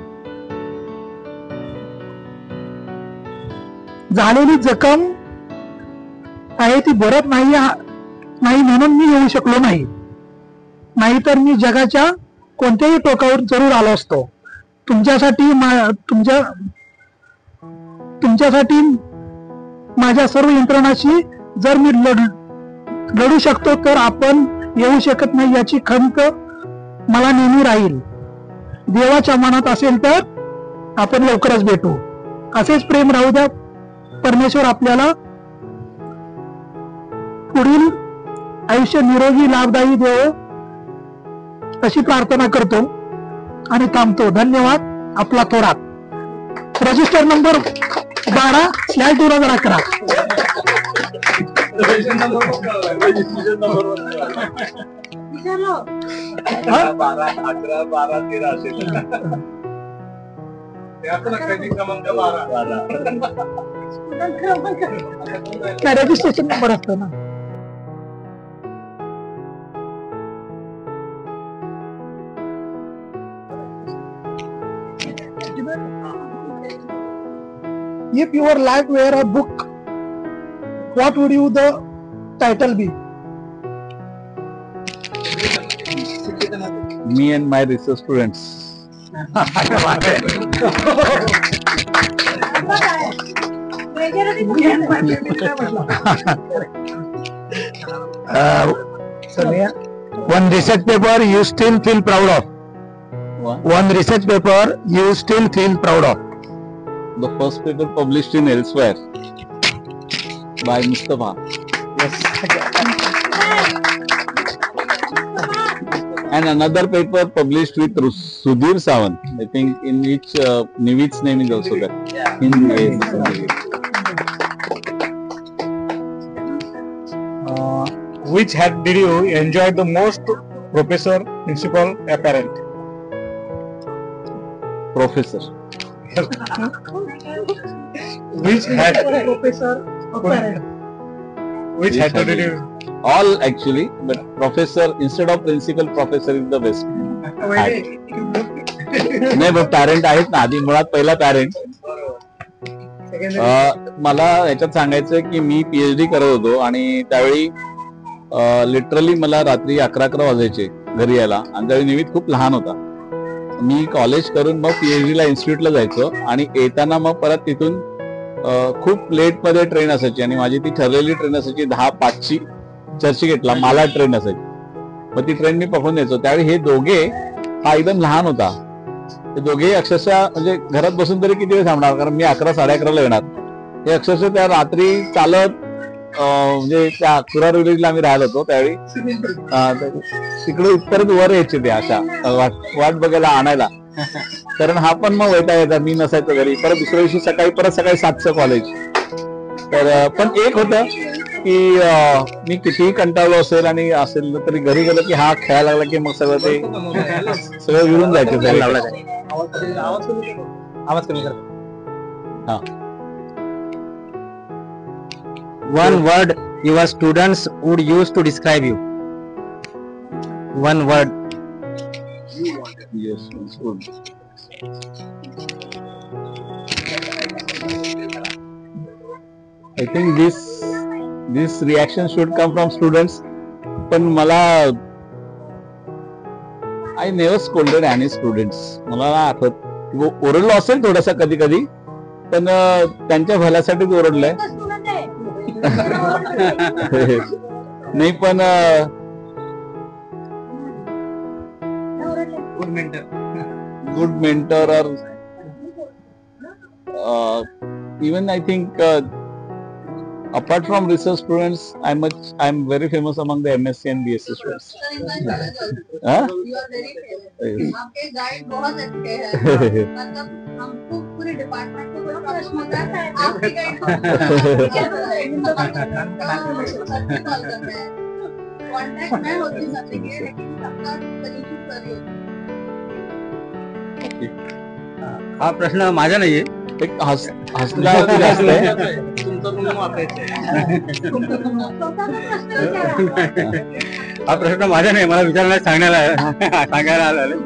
Speaker 11: झालेली जखम आहे ती भरत नाही म्हणून मी येऊ शकलो नाही. नाहीतर मी जगाच्या कोणत्याही टोकावर जरूर आलो असतो. तुमच्यासाठी माझ्या सर्व यंत्रणाशी जर मी लढू शकतो तर आपण येऊ शकत नाही याची खंत मला नेहमी राहील. देवाच्या मनात असेल तर आपण लवकरच भेटू. असेच प्रेम राहू द्या. परमेश्वर आपल्याला पुढील आयुष्य निरोगी लाभदायी देव अशी प्रार्थना करतो आणि थांबतो. धन्यवाद. आपला थोरात. Register number 12/2011.
Speaker 5: विचारलो
Speaker 4: 12, 11, 12, 13 असेल.
Speaker 11: रजिस्ट्रेशन नंबर असतो ना. If your life were a book, what would you the title be?
Speaker 4: Me and my research students.
Speaker 9: One research paper you still feel proud of. One research paper you still feel proud of.
Speaker 4: The first paper published in Elsewhere by Mustafa.
Speaker 9: Yes.
Speaker 4: And another paper published with Sudhir Sawant, I think, in which Nivid's name is also there.
Speaker 2: Which head did you enjoy the most? Professor, principal, a parent?
Speaker 4: Professor.
Speaker 2: Which head?
Speaker 11: Professor or parent?
Speaker 2: Which head did you?
Speaker 4: All actually, but professor instead of principal, professor is the best. नाही पण parent आहेत ना, आधी मुळात पहिला parent. मला याच्यात सांगायचं की मी पीएचडी करत होतो आणि त्यावेळी लिटरली मला रात्री 11 वाजायचे घरी यायला, आणि त्यावेळी निवित खूप लहान होता. मी कॉलेज करून मग पीएचडी ला इन्स्टिट्यूटला जायचो आणि येताना मग परत तिथून खूप लेट मध्ये ट्रेन असायची आणि माझी ती ठरलेली ट्रेन असायची 10:05ची चर्चगेटला मला ट्रेन असायची. मग ती ट्रेन मी पकडून यायचो. त्यावेळी हे दोघे, हा एकदम लहान होता, ते दोघे अक्षरशः म्हणजे घरात बसून तरी किती वेळ थांबणार, कारण मी 11-11:30 येणार. हे अक्षरशः त्या रात्री चालत म्हणजे त्या कुरार विलेजला आम्ही राहिलो होतो त्यावेळी, तिकडे परत वर यायचे ते अशा वाट बघायला आणायला. कारण हा पण मग वैतागायचा, मी नसायचो घरी. परत दुसऱ्या दिवशी सकाळी 7चं कॉलेज. तर पण एक होतं की मी कितीही कंटाळलो असेल आणि असेल तरी घरी गेलो की हा खेळायला लागला की मग सगळं विरून जायचं.
Speaker 2: आवाज कमी कर.
Speaker 4: हा.
Speaker 8: One word your students would use to describe you. One word.
Speaker 4: Yes, good. I think this reaction should come from students. पण मला I never scolded any students. मला आठवत ओरडलो असेल थोडासा कधी कधी, पण त्यांच्या भल्यासाठीच ओरडलंय. नाही पण good mentor or even I think apart from research students, I'm very famous among the MSc and BSc students.
Speaker 10: You are very famous. आपके गाइड बहुत अच्छे हैं. मतलब हमको पूरे डिपार्टमेंट को कोई प्रश्न होता है आपके गाइड कॉन्टैक्ट में होती सबसे, लेकिन सबका सोल्यूशन करी होती.
Speaker 7: हा प्रश्न माझा नाहीये,
Speaker 4: एक हसण्यावरती जास्त आहे.
Speaker 7: हा प्रश्न माझा नाही, मला विचारण्यात सांगायला आलं.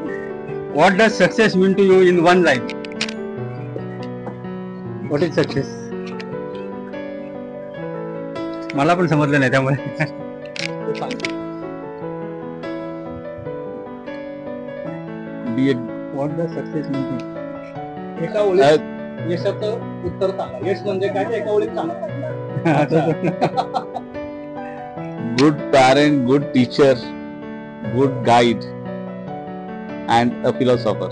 Speaker 7: What does success mean to you in one life? What is success? मला पण समजलं नाही त्यामुळे.
Speaker 2: What does success mean to? एका ओळीत यशाचं उत्तर सांगा. यश म्हणजे काय ते एका ओळीत सांगा.
Speaker 4: Good parent, good teacher, good guide, and a philosopher.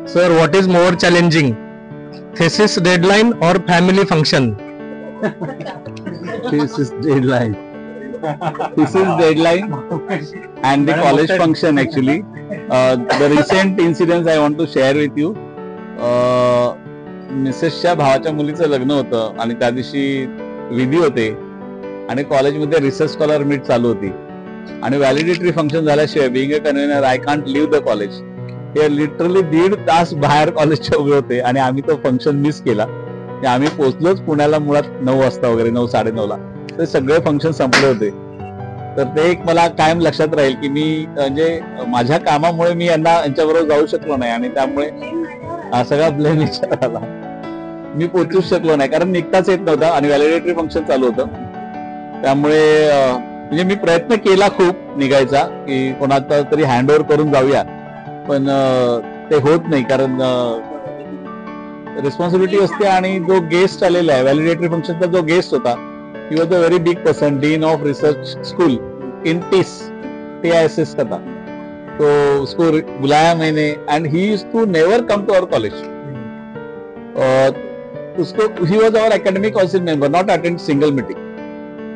Speaker 2: Sir, what is more challenging? Thesis deadline or family function?
Speaker 4: Thesis deadline. Thesis deadline and the college function actually. The recent incidents I want to share with you. मिसेसच्या भावाच्या मुलीचं लग्न होतं आणि त्या दिवशी विधी होते आणि कॉलेजमध्ये रिसर्च स्कॉलर मीट चालू होती आणि व्हॅलिडिटरी फंक्शन झाल्याशिवाय being a convener I can't leave the college. हे लिटरली 1.5 तास बाहेर कॉलेजचे उभे होते आणि आम्ही तो फंक्शन मिस केला. आम्ही पोहोचलोच पुण्याला मुळात 9 वाजता वगैरे 9, 9:30ला. ते सगळे फंक्शन संपले होते. तर ते एक मला कायम लक्षात राहील की मी म्हणजे माझ्या कामामुळे मी यांच्याबरोबर जाऊ शकलो नाही आणि त्यामुळे हा सगळा ब्लेम विचार आला. मी पोहोचूच शकलो नाही कारण निघताच येत नव्हता आणि व्हॅलिडेटरी फंक्शन चालू होतं. त्यामुळे म्हणजे मी प्रयत्न केला खूप निघायचा की कोणाचा तरी हँड ओव्हर करून जाऊया, पण ते होत नाही कारण रिस्पॉन्सिबिलिटी असते. आणि जो गेस्ट आलेला आहे व्हॅलिडेटरी फंक्शनचा जो गेस्ट होता, he was a very big person, dean of research school in TISS का था. तो उसको बुलाया मैंने and he used to never come to our college. उसको he was our academic council member, not attend single meeting.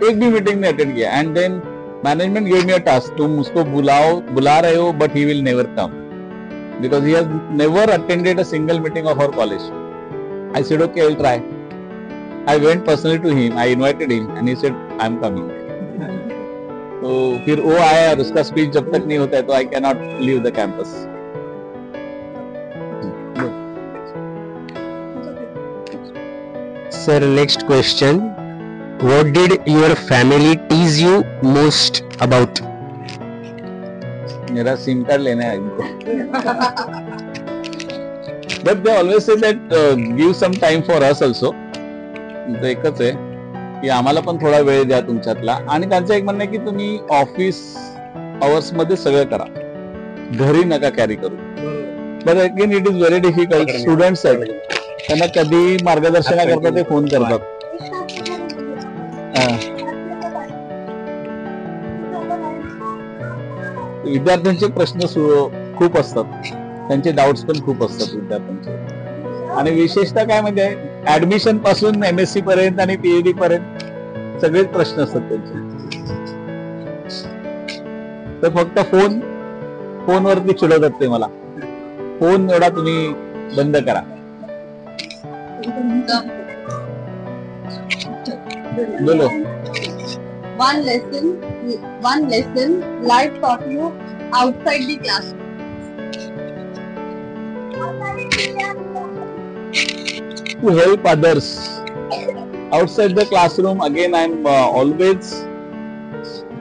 Speaker 4: एक भी meeting नहीं अटेंड किया. And then management gave me a task, तुम उसको बुला रहे हो but he will never come because he has never attended a single meeting of our college. I said okay, I will try. I went personally to him, I invited him and he said I am coming. तो फिर वो आया और उसका speech जब तक नहीं होता है तो I cannot leave the campus.
Speaker 8: Sir, next question. What did your family tease you most about?
Speaker 4: मेरा सिम कार्ड लेना है इनको. But they always say that give some time for us also. तो एकच आहे की आम्हाला पण थोडा वेळ द्या तुमच्यातला. आणि त्यांचं एक म्हणणं आहे की तुम्ही ऑफिस आवर्स मध्ये सगळं करा, घरी नका कॅरी करू. But again it is very difficult. Students आहेत, त्यांना कधी मार्गदर्शनाकरता ते फोन करतात. विद्यार्थ्यांचे प्रश्न खूप असतात, त्यांचे डाऊट्स पण खूप असतात विद्यार्थ्यांचे. आणि विशेषतः काय म्हणजे ऍडमिशन पासून MSc पर्यंत आणि PhD पर्यंत सगळेच प्रश्न असतात त्यांचे. तर फक्त फोनवरती चिडवतात ते मला. फोन एवढा तुम्ही बंद करा. बोलो.
Speaker 10: One lesson life taught you outside the classroom.
Speaker 4: To help others outside the classroom, again I'm always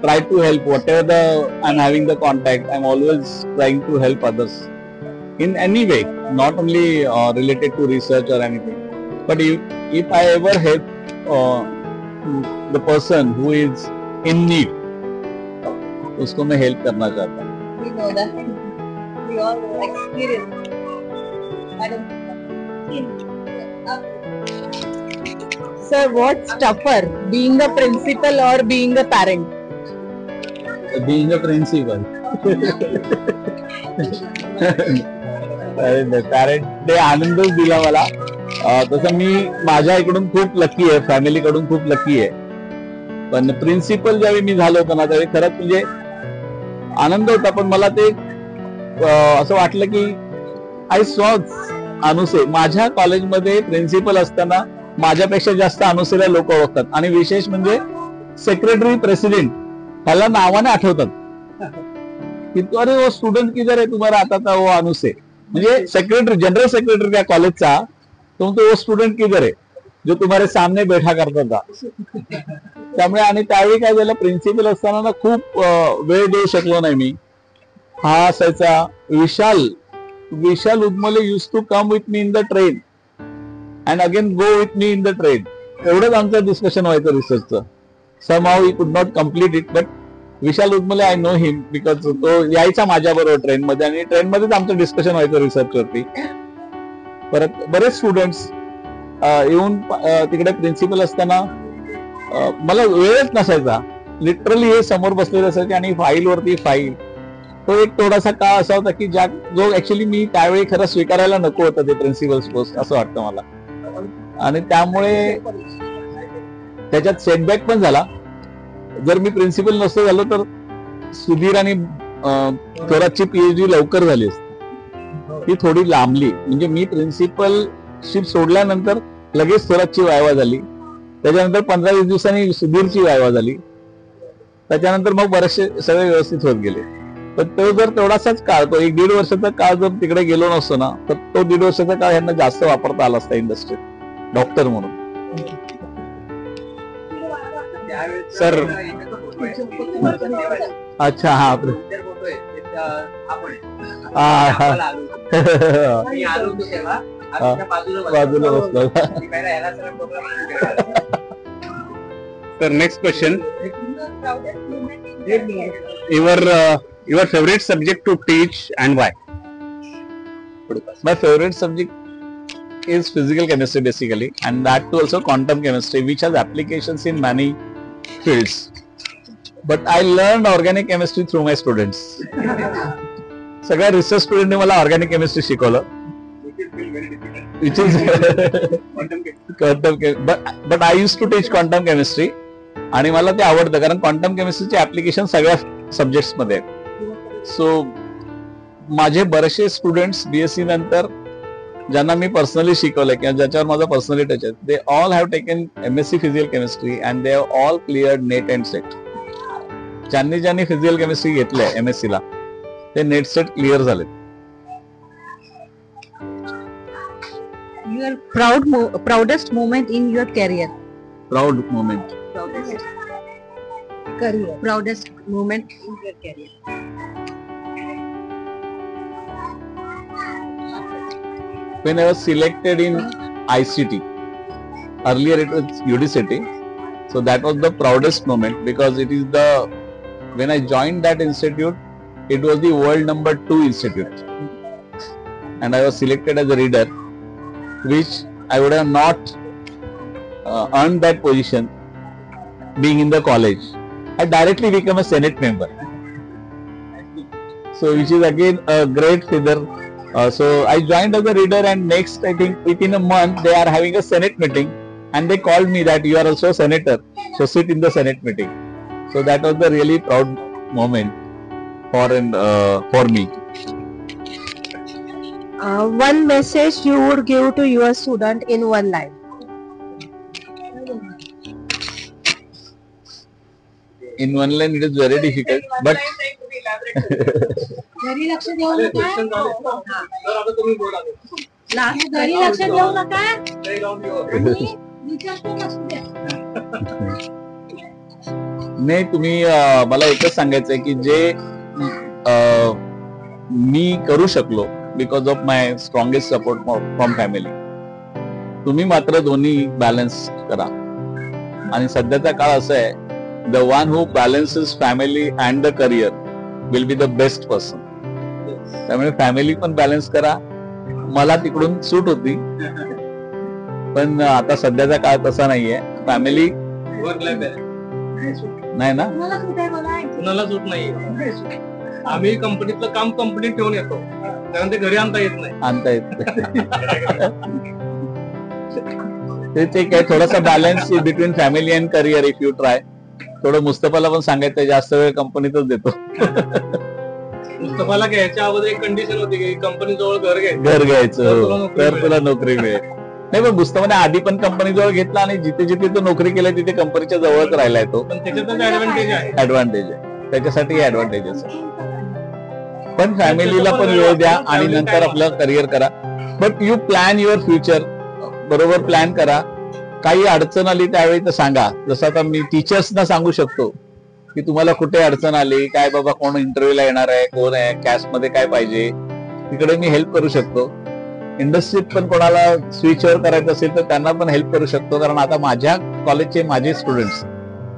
Speaker 4: try to help whatever I'm having the contact. I'm always trying to help others in any way, not only related to research or anything, but if I ever help the person who is in need, उसको मैं help करना चाहता हूँ.
Speaker 10: We know that. We all experience.
Speaker 3: Sir, what's tougher, being a principal or being a parent?
Speaker 4: Being a principal. Parent day आनंदच दिला मला. तसं मी माझ्या इकडून खूप लकी आहे, फॅमिली कडून खूप लकी आहे. पण प्रिन्सिपल ज्यावेळी मी झालो होतो ना त्यावेळी खरंच म्हणजे आनंद होता. पण मला ते असं वाटलं की आय सॉ अनुसे. माझ्या कॉलेजमध्ये प्रिन्सिपल असताना माझ्यापेक्षा जास्त अनुसेला लोक ओळखतात. आणि विशेष म्हणजे सेक्रेटरी प्रेसिडेंट ह्याला नावाने आठवतात की अरे वो स्टुडंट किधर है तुम्हाला आता था वो अनुसे. म्हणजे सेक्रेटरी, जनरल सेक्रेटरी त्या कॉलेजचा, तो वो स्टुडंट किधर है जो तुम्हारे सामने बैठा करता था. त्यामुळे आणि त्यावेळी काय झालं, प्रिन्सिपल असताना ना खूप वेळ देऊ शकलो नाही मी. हा असायचा Vishal Udamle use to come with me in the train and again go with me in the train. एवढंच आमचं डिस्कशन व्हायचं रिसर्चचं. somehow he could not complete it, but Vishal Udmale I know him because तो यायचा माझ्या बरोबर ट्रेन मध्ये आणि train मध्येच आमचं डिस्कशन व्हायचं रिसर्च वरती. परत बरेच स्टुडंट्स येऊन तिकडे प्रिन्सिपल असताना मला वेळच नसायचा. लिटरली हे समोर बसलेलं असायचे आणि फाईल वरती फाईल. तो एक थोडासा काळ असा होता की जो ऍक्च्युली मी त्यावेळी खरं स्वीकारायला नको होतं ते प्रिन्सिपल पोस्ट असं वाटतं मला. आणि त्यामुळे त्याच्यात सेटबॅक पण झाला. जर मी प्रिन्सिपल नसतो झालो तर सुधीर आणि थोरातची PhD लवकर झाली असती. ती थोडी लांबली. म्हणजे मी प्रिन्सिपल शिप सोडल्यानंतर लगेच सुरतची वायवा झाली, त्याच्यानंतर 15-20 दिवसांनी सुधीरची वायवा झाली, त्याच्यानंतर मग बरेचसे सगळे व्यवस्थित होत गेले. पण तो जर तेवढासाच काळ, तो 1-1.5 वर्षाचा काळ जर तिकडे गेलो नसतो ना, तर तो 1.5 वर्षाचा काळ यांना जास्त वापरता आला असता इंडस्ट्रीत डॉक्टर म्हणून.
Speaker 2: सर अच्छा हा बाजूला बसलो. तर next question, your favorite subject to teach and why?
Speaker 4: My favorite subject is physical chemistry basically, and that too also quantum chemistry, which has applications in many fields. But I learned organic chemistry through my students. सगळ्या research स्टुडंटने मला organic chemistry शिकवलं, which is quantum, but I used to teach quantum chemistry, आणि मला ते आवडतं कारण quantum केमिस्ट्रीचे application सगळ्या subjects मध्ये आहेत. सो माझे बरेचसे स्टुडंट्स बीएससी नंतर ज्यांना मी पर्सनली शिकवलंय किंवा ज्याच्यावर माझा पर्सनली टच आहे, they all have taken MSc physical chemistry and they have all cleared net and set. ज्यांनी फिजिकल केमिस्ट्री घेतलंय MSc ला ते नेट सेट क्लिअर झाले.
Speaker 10: Your proudest moment in your career.
Speaker 4: Proud moment.
Speaker 10: Proudest moment in your career.
Speaker 4: When I was selected in ICT, earlier it was UDCT, so that was the proudest moment because it is when I joined that institute, it was the world number 2 institute, and I was selected as a reader, which I would have not earned that position being in the college. I directly became a Senate member, so which is again a great figure. So I joined as a reader, and next I think within a month they are having a Senate meeting, and they called me that you are also a senator, so sit in the Senate meeting. So that was the really proud moment for me.
Speaker 10: One message you would give to your student in one line.
Speaker 4: In one line it is very difficult, but
Speaker 5: घरी लक्ष देऊ नका, घरी लक्ष देऊ नका,
Speaker 4: नाही तुम्ही मला एकच सांगायचंय की जे मी करू शकलो because of my strongest support from family, तुम्ही मात्र दोन्ही बॅलन्स करा. आणि सध्याचा काळ असा आहे, the one who balances family and the career will be the best person. त्यामुळे फॅमिली पण बॅलन्स करा. मला तिकडून सूट होती, पण आता सध्याचा काळ तसा नाहीये. फॅमिली नाही ना,
Speaker 2: कुणाला सूट नाही. आम्ही कंपनीतलं काम कंपनीत ठेवून येतो, कारण ते घरी आणता येत नाही.
Speaker 4: ते काय थोडासा balance between family and career if you try. थोडं मुस्तफाला पण सांगायचं, जास्त वेळ कंपनीतच देतो.
Speaker 2: मुस्तफाला घ्यायच्या अगोदर एक कंडिशन होती की कंपनी जवळ
Speaker 4: घर घ्यायचं तर तुला नोकरी मिळेल. नाही, पण मुस्तफाने आधी पण कंपनी जवळ घेतला आणि जिथे जिथे तो नोकरी केली तिथे कंपनीच्या जवळच राहिलाय तो.
Speaker 2: पण त्याच्यातच ऍडव्हान्टेज
Speaker 4: आहे, त्याच्यासाठी ऍडव्हान्टेजेस. पण फॅमिलीला पण वेळ द्या आणि नंतर आपलं करिअर करा. But you plan your future, बरोबर प्लॅन करा. काही अडचण आली त्यावेळी तर सांगा. जसं आता मी टीचर्सना सांगू शकतो की तुम्हाला कुठे अडचण आली, काय बाबा कोण इंटरव्ह्यूला येणार आहे, कोण आहे, कॅस्ट मध्ये काय पाहिजे, तिकडे मी हेल्प करू शकतो. इंडस्ट्रीत पण कोणाला स्विच ओव्हर करायचं असेल तर त्यांना पण हेल्प करू शकतो. कारण आता माझ्या कॉलेजचे माझे स्टुडंट्स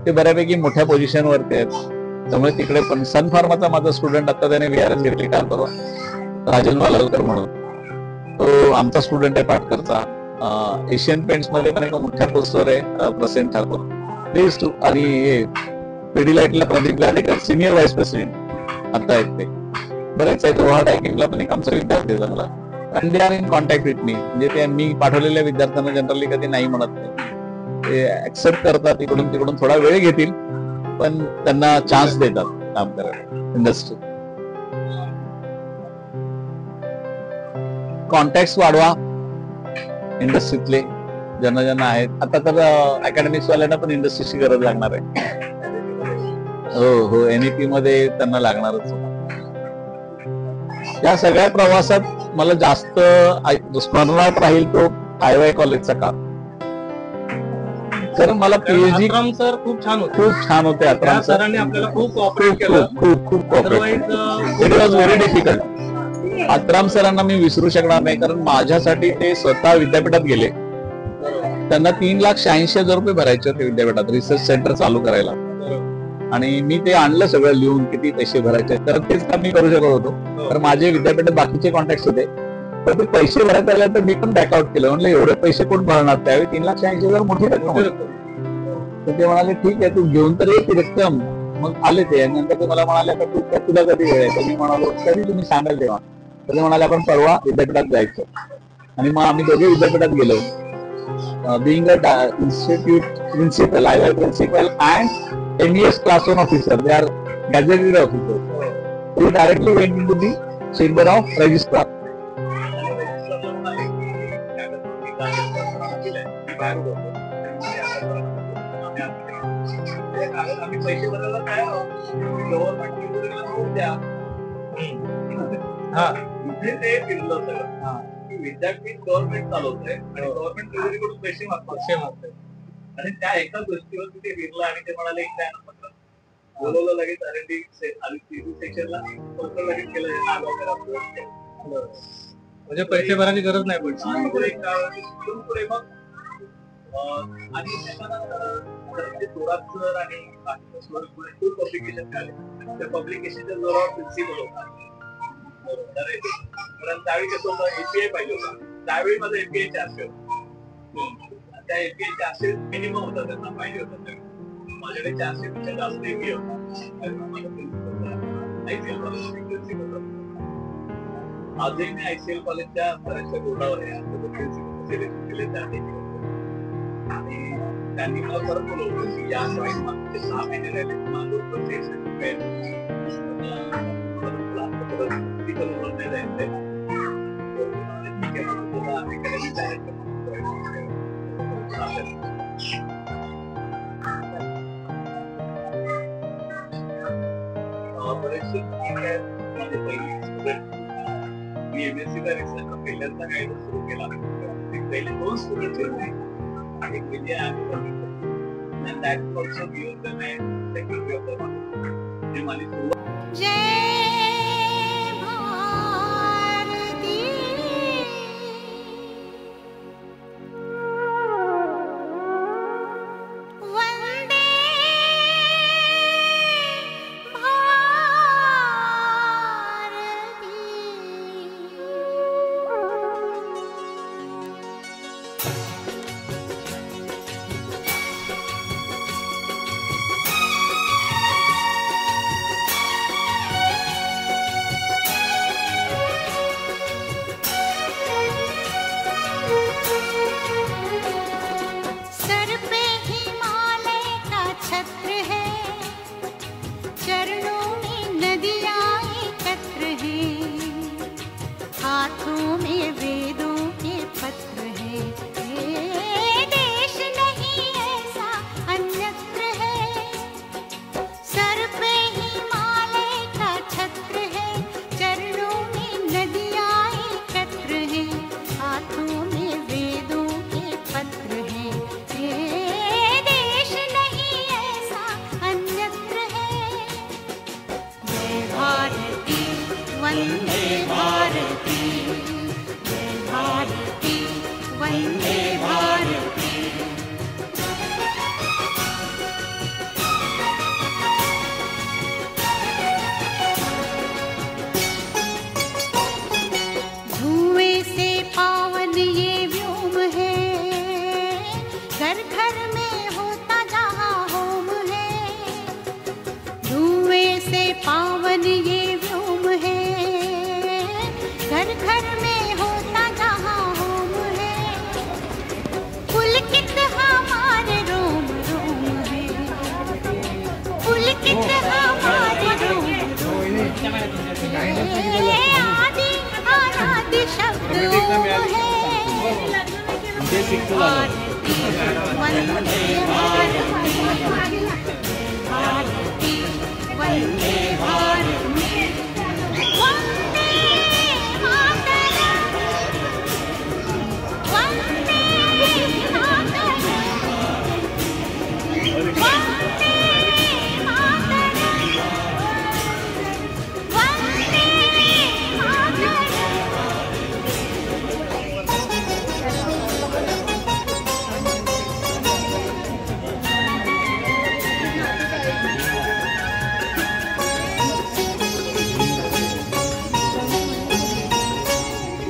Speaker 4: ते बऱ्यापैकी मोठ्या पोझिशनवरती आहेत. त्यामुळे तिकडे पण सन फार्माचा माझा स्टुडंट आता त्याने VRS घेतली काल परवा, राजन वालालकर म्हणून, तो आमचा स्टुडंट आहे पाटकरचा. एशियन पेंट्स मध्ये पण एका मोठ्या पोस्टवर आहे प्रसेन ठाकूर. आणि पिढीलाइटला Pradeep Gadekar senior vice president आता आहेत. ते बरेच आहेत. रोहा टायकिंगला पण एक आमचा विद्यार्थी झाला, आणि they are in contact with me. म्हणजे ते मी पाठवलेल्या विद्यार्थ्यांना जनरली कधी नाही म्हणत नाही, ते ऍक्सेप्ट करतात. तिकडून थोडा वेळ घेतील, पण त्यांना चान्स देतात काम करायला. इंडस्ट्री कॉन्टॅक्ट वाढवा, इंडस्ट्रीतले ज्यांना ज्यांना आहेत. आता तर अकॅडमिक्स वाल्यांना पण इंडस्ट्रीची गरज लागणार आहे. हो हो, NEP मध्ये त्यांना लागणारच. या सगळ्या प्रवासात मला जास्त स्मरणात राहील तो IY कॉलेजचा काळ. कारण मला PhD
Speaker 2: सर खूप छान होते.
Speaker 4: खूप छान होते. अतराम
Speaker 2: सरांनी आपल्याला खूप कॉपरेट केलं.
Speaker 4: खूप cooperate. It was very difficult. Atram सरांना मी विसरू शकणार नाही, कारण माझ्यासाठी ते स्वतः विद्यापीठात गेले. त्यांना 3,86,000 रुपये भरायचे होते विद्यापीठात रिसर्च सेंटर चालू करायला, आणि मी ते आणलं सगळं लिहून किती पैसे भरायचे. तर तेच काम मी करू शकत होतो, तर माझे विद्यापीठात बाकीचे कॉन्टॅक्ट होते. तर ते पैसे भरायला आले तर मी पण बॅकआउट केलं. म्हणलं एवढे पैसे कोण भरणार, त्यावेळी 3,86,000 मोठी रक्कम होती. तर ते म्हणाले ठीक आहे, तू घेऊन तर ये ती रक्कम. मग आले ते, आणि नंतर ते मला म्हणाले आता तुला कधी वेळ आहे. तर मी म्हणालो कधी तुम्ही सांगाल तेव्हा. तर ते म्हणाले आपण परवा विद्यापीठात जायचं. आणि मग आम्ही दोघे विद्यापीठात गेलो. being a institute principal, IY principal and MES class 1 officer, they are gazetted officers. We directly went into the chamber of registrar.
Speaker 12: विद्यापीठ गव्हर्नमेंट चालवतंय आणि गव्हर्नमेंट ट्रेझरीकडून पैसे मागतोय, आणि त्या एका गोष्टीवर ते विरलं आणि ते म्हणाले बोलवलं लगेच R&D सेक्शनला लगेच केलं.
Speaker 2: म्हणजे पैसे भरायची गरज नाही पडली.
Speaker 12: पुढे मग आणि त्याच्यानंतर जोरात आणि खूप पब्लिकेशन काढले. त्या पब्लिकेशनच्या जोरावर प्रिन्सिपल होता. त्यावेळी कसं होतं, API पाहिजे होता. त्यावेळी माझं API 400 होतं. त्या API 400 मिनिमम होता, त्यांना पाहिजे होतं. माझ्याकडे 400 पेक्षा जास्त API होता. ICL कॉलेज आजही मी ICL कॉलेजच्या बऱ्याचशा बोर्डावर आहे. सिलेक्शन केले आणि त्यांनी मला परत बोलवलं की या मागचे 6 महिने राहिले बरेचसे माझे पहिली स्टुडंट. मी MSc ला रिसर्च पहिल्यांदा गाईड सुरू केला. पहिले 2 स्टुडंट होते. एक विजय and that also gives them a second way of the world. जे माझी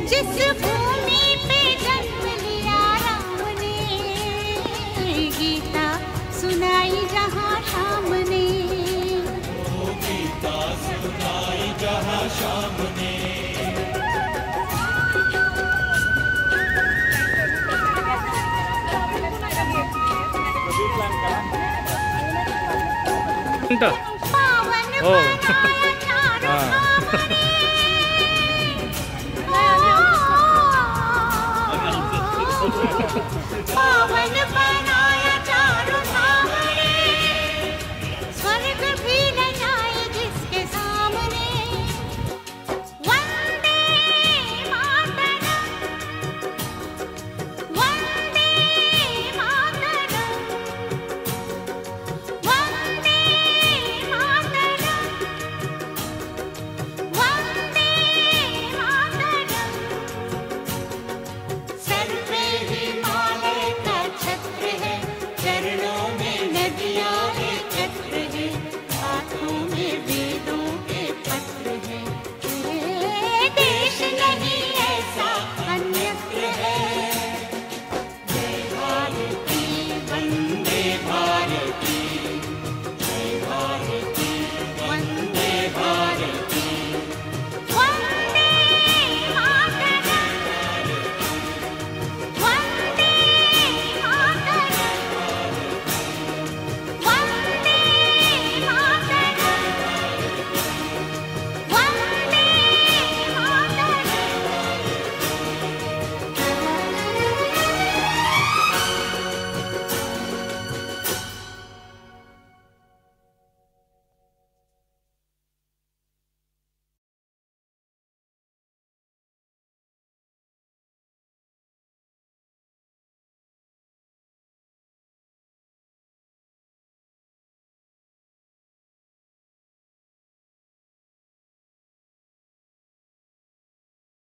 Speaker 10: जिस भूमि पे जन्म लिया राम ने, गीता सुनाई जहाँ शाम ने, गीता सुनाई जहाँ शाम ने। पावन बनाया चारों धाम ने। पावन